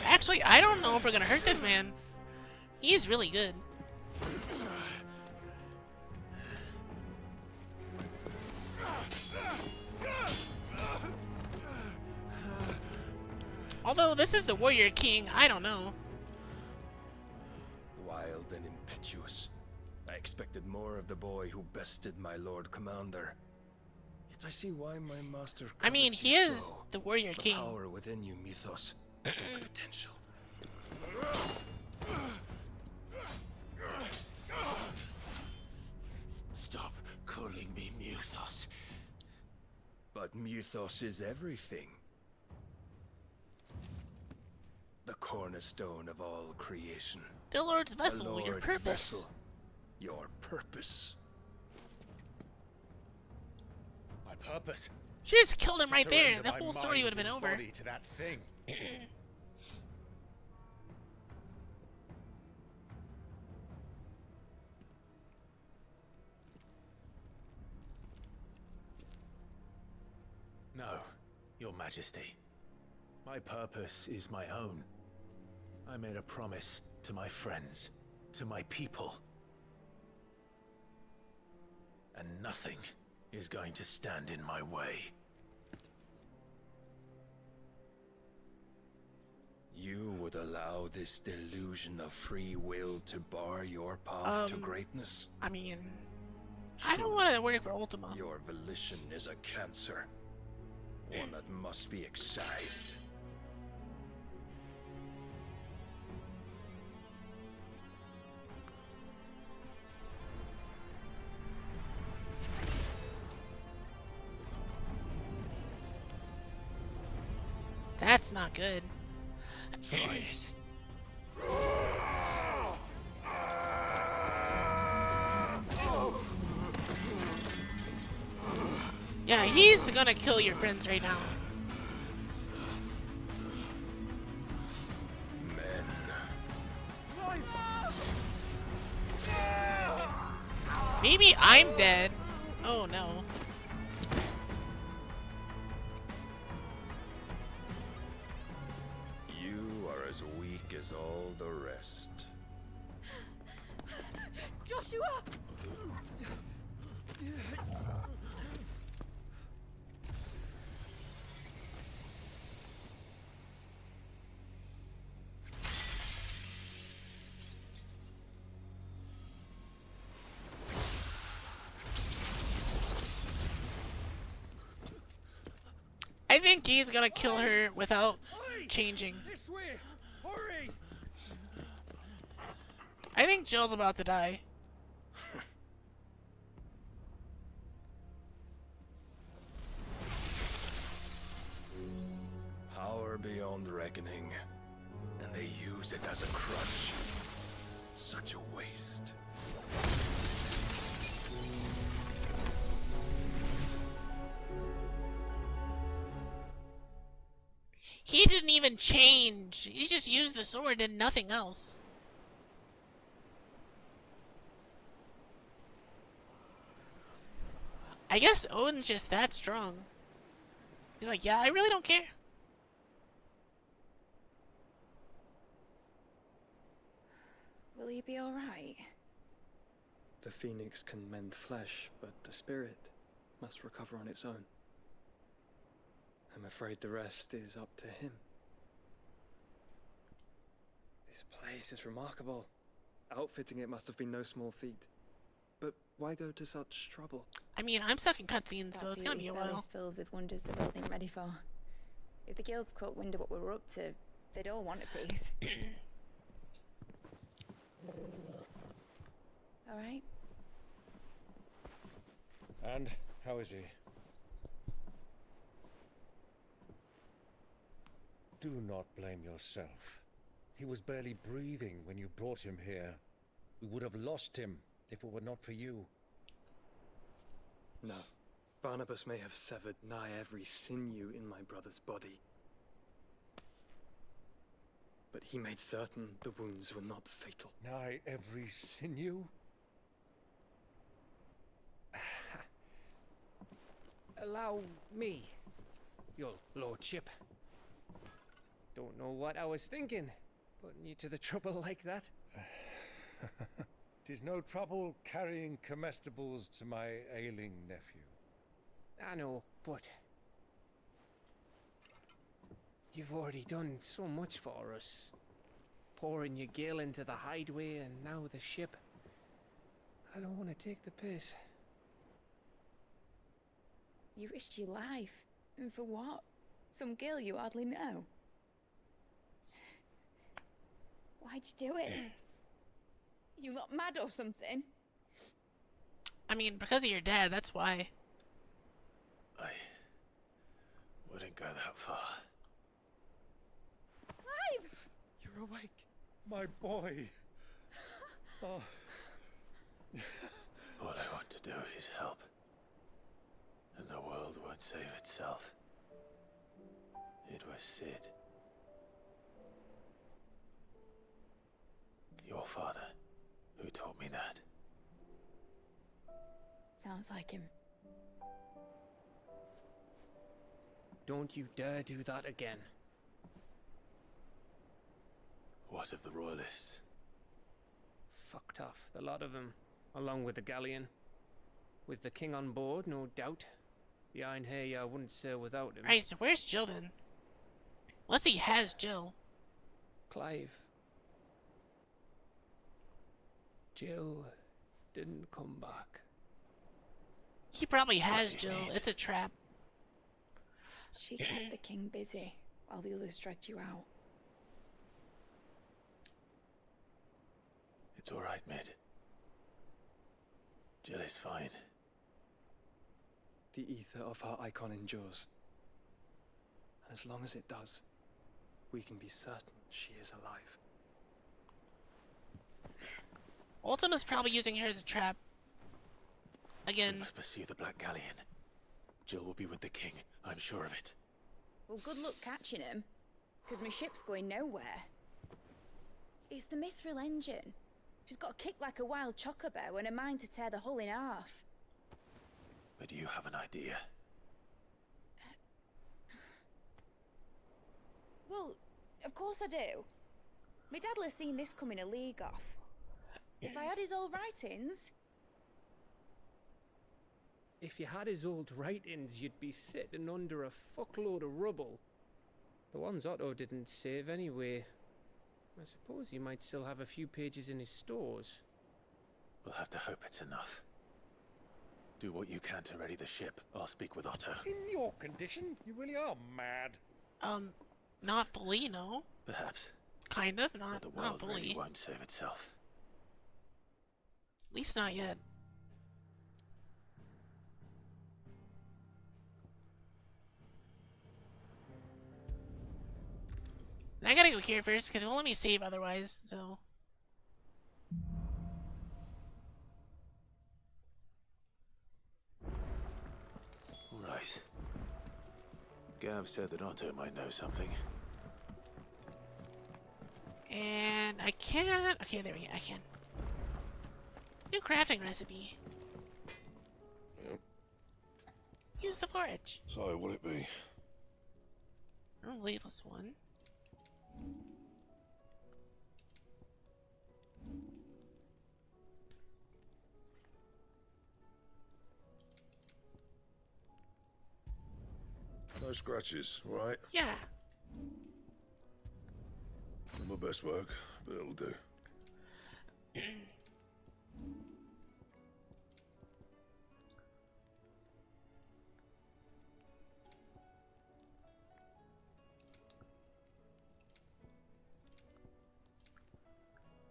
Actually, I don't know if we're gonna hurt this man. He is really good. Although this is the Warrior King, I don't know. Wild and impetuous. I expected more of the boy who bested my Lord Commander. Yet I see why my master I mean, covets he you is so. the Warrior King. The power within you, Mythos. The potential. Stop calling me Mythos. But Mythos is everything. The cornerstone of all creation. The Lord's vessel, The your Lord's purpose. vessel, your purpose. My purpose? She just killed him right there. Surrender The my whole story mind would have been and over. body to that thing. No, Your Majesty. My purpose is my own. I made a promise to my friends, to my people. And nothing is going to stand in my way. You would allow this delusion of free will to bar your path to greatness? I mean, I don't want to work for Ultima. Your volition is a cancer. One that must be excised. That's not good. Try it. Yeah, he's gonna kill your friends right now. Men. Maybe I'm dead. Oh no. You are as weak as all the rest. Joshua! I think he's gonna kill her without changing. This way! Hurry! I think Jill's about to die. reckoning, and they use it as a crutch. Such a waste. He didn't even change. He just used the sword and nothing else. I guess Odin's just that strong. He's like, yeah, I really don't care. Will he be alright? The phoenix can mend flesh, but the spirit must recover on its own. I'm afraid the rest is up to him. This place is remarkable. Outfitting it must have been no small feat. But why go to such trouble? I mean, I'm stuck in cutscenes, so it's gonna be a while. Is filled with wonders the world ain't ready for. If the guilds caught wind of what we're up to, they'd all want a piece. All right. And how is he? Do not blame yourself. He was barely breathing when you brought him here. We would have lost him if it were not for you. No. Barnabas may have severed nigh every sinew in my brother's body. But he made certain the wounds were not fatal. Nigh every sinew? Allow me, your lordship. Don't know what I was thinking, putting you to the trouble like that. 'Tis no trouble carrying comestibles to my ailing nephew. I know, but you've already done so much for us. Pouring your gil into the hideaway and now the ship. I don't want to take the piss. You risked your life. And for what? Some girl you hardly know. Why'd you do it? You got mad or something? I mean, because of your dad, that's why. I wouldn't go that far. Clive! You're awake, my boy. Oh. All I want to do is help. And the world won't save itself. It was Sid. Your father, who taught me that. Sounds like him. Don't you dare do that again. What of the Royalists? Fucked off, the lot of them, along with the galleon. With the king on board, no doubt. The Iron Hair, I wouldn't sail without him. Alright, so where's Jill then? Unless he has Jill. Clive. Jill didn't come back. He probably has Jill. It's a trap. She kept the king busy while the others dragged you out. It's all right, Mid. Jill is fine. The ether of her icon endures. And as long as it does, we can be certain she is alive. Ultima's probably using her as a trap. Again. We must pursue the Black Galleon. Jill will be with the king, I'm sure of it. Well, good luck catching him, because my ship's going nowhere. It's the Mithril engine. She's got a kick like a wild chocobo and a mind to tear the hull in half. But do you have an idea? Well, of course I do. My dad has seen this coming a league off. If I had his old writings... If you had his old writings, you'd be sitting under a fuckload of rubble. The ones Otto didn't save anyway. I suppose he might still have a few pages in his stores. We'll have to hope it's enough. Do what you can to ready the ship. I'll speak with Otto. In your condition, you really are mad. Not fully, no. Perhaps. Kind of, But not the world fully. really won't save itself. At least not yet. And I gotta go here first because it won't let me save otherwise, so... Right. Gav said that Otto might know something. And I can't... Okay, there we go. I can. New crafting recipe. Yep. Use the forage. So, what'll it be? Oh, labels one. No scratches, right? Yeah. Not my best work, but it'll do.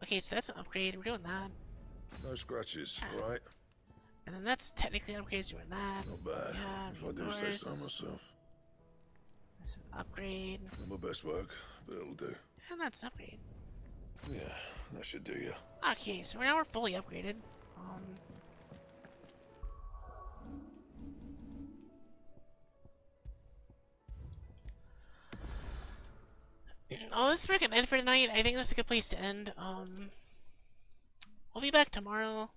Okay, so that's an upgrade. We're doing that. No scratches, right? And then that's technically an upgrade, so we're doing that. Not bad, Yeah, if I do say so myself. That's an upgrade. Not my best work, but it'll do. And that's an upgrade. Yeah, that should do you. Okay, so now we're fully upgraded. Oh, this is where we can end for tonight. I think that's a good place to end. We'll be back tomorrow.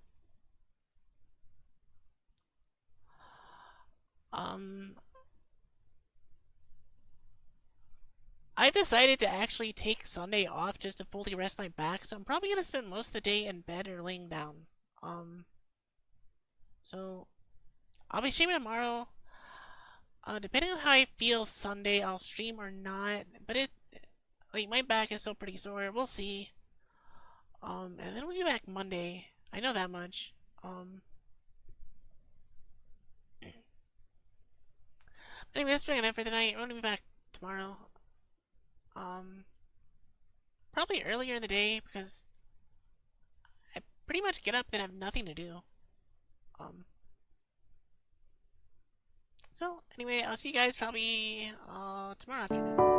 I've decided to actually take Sunday off just to fully rest my back, so I'm probably gonna spend most of the day in bed or laying down. So I'll be streaming tomorrow. Depending on how I feel Sunday, I'll stream or not. But like, my back is still pretty sore. We'll see. And then we'll be back Monday. I know that much. Anyway, that's bringing it for the night. We're gonna be back tomorrow. Probably earlier in the day because I pretty much get up and have nothing to do. So anyway, I'll see you guys probably tomorrow afternoon.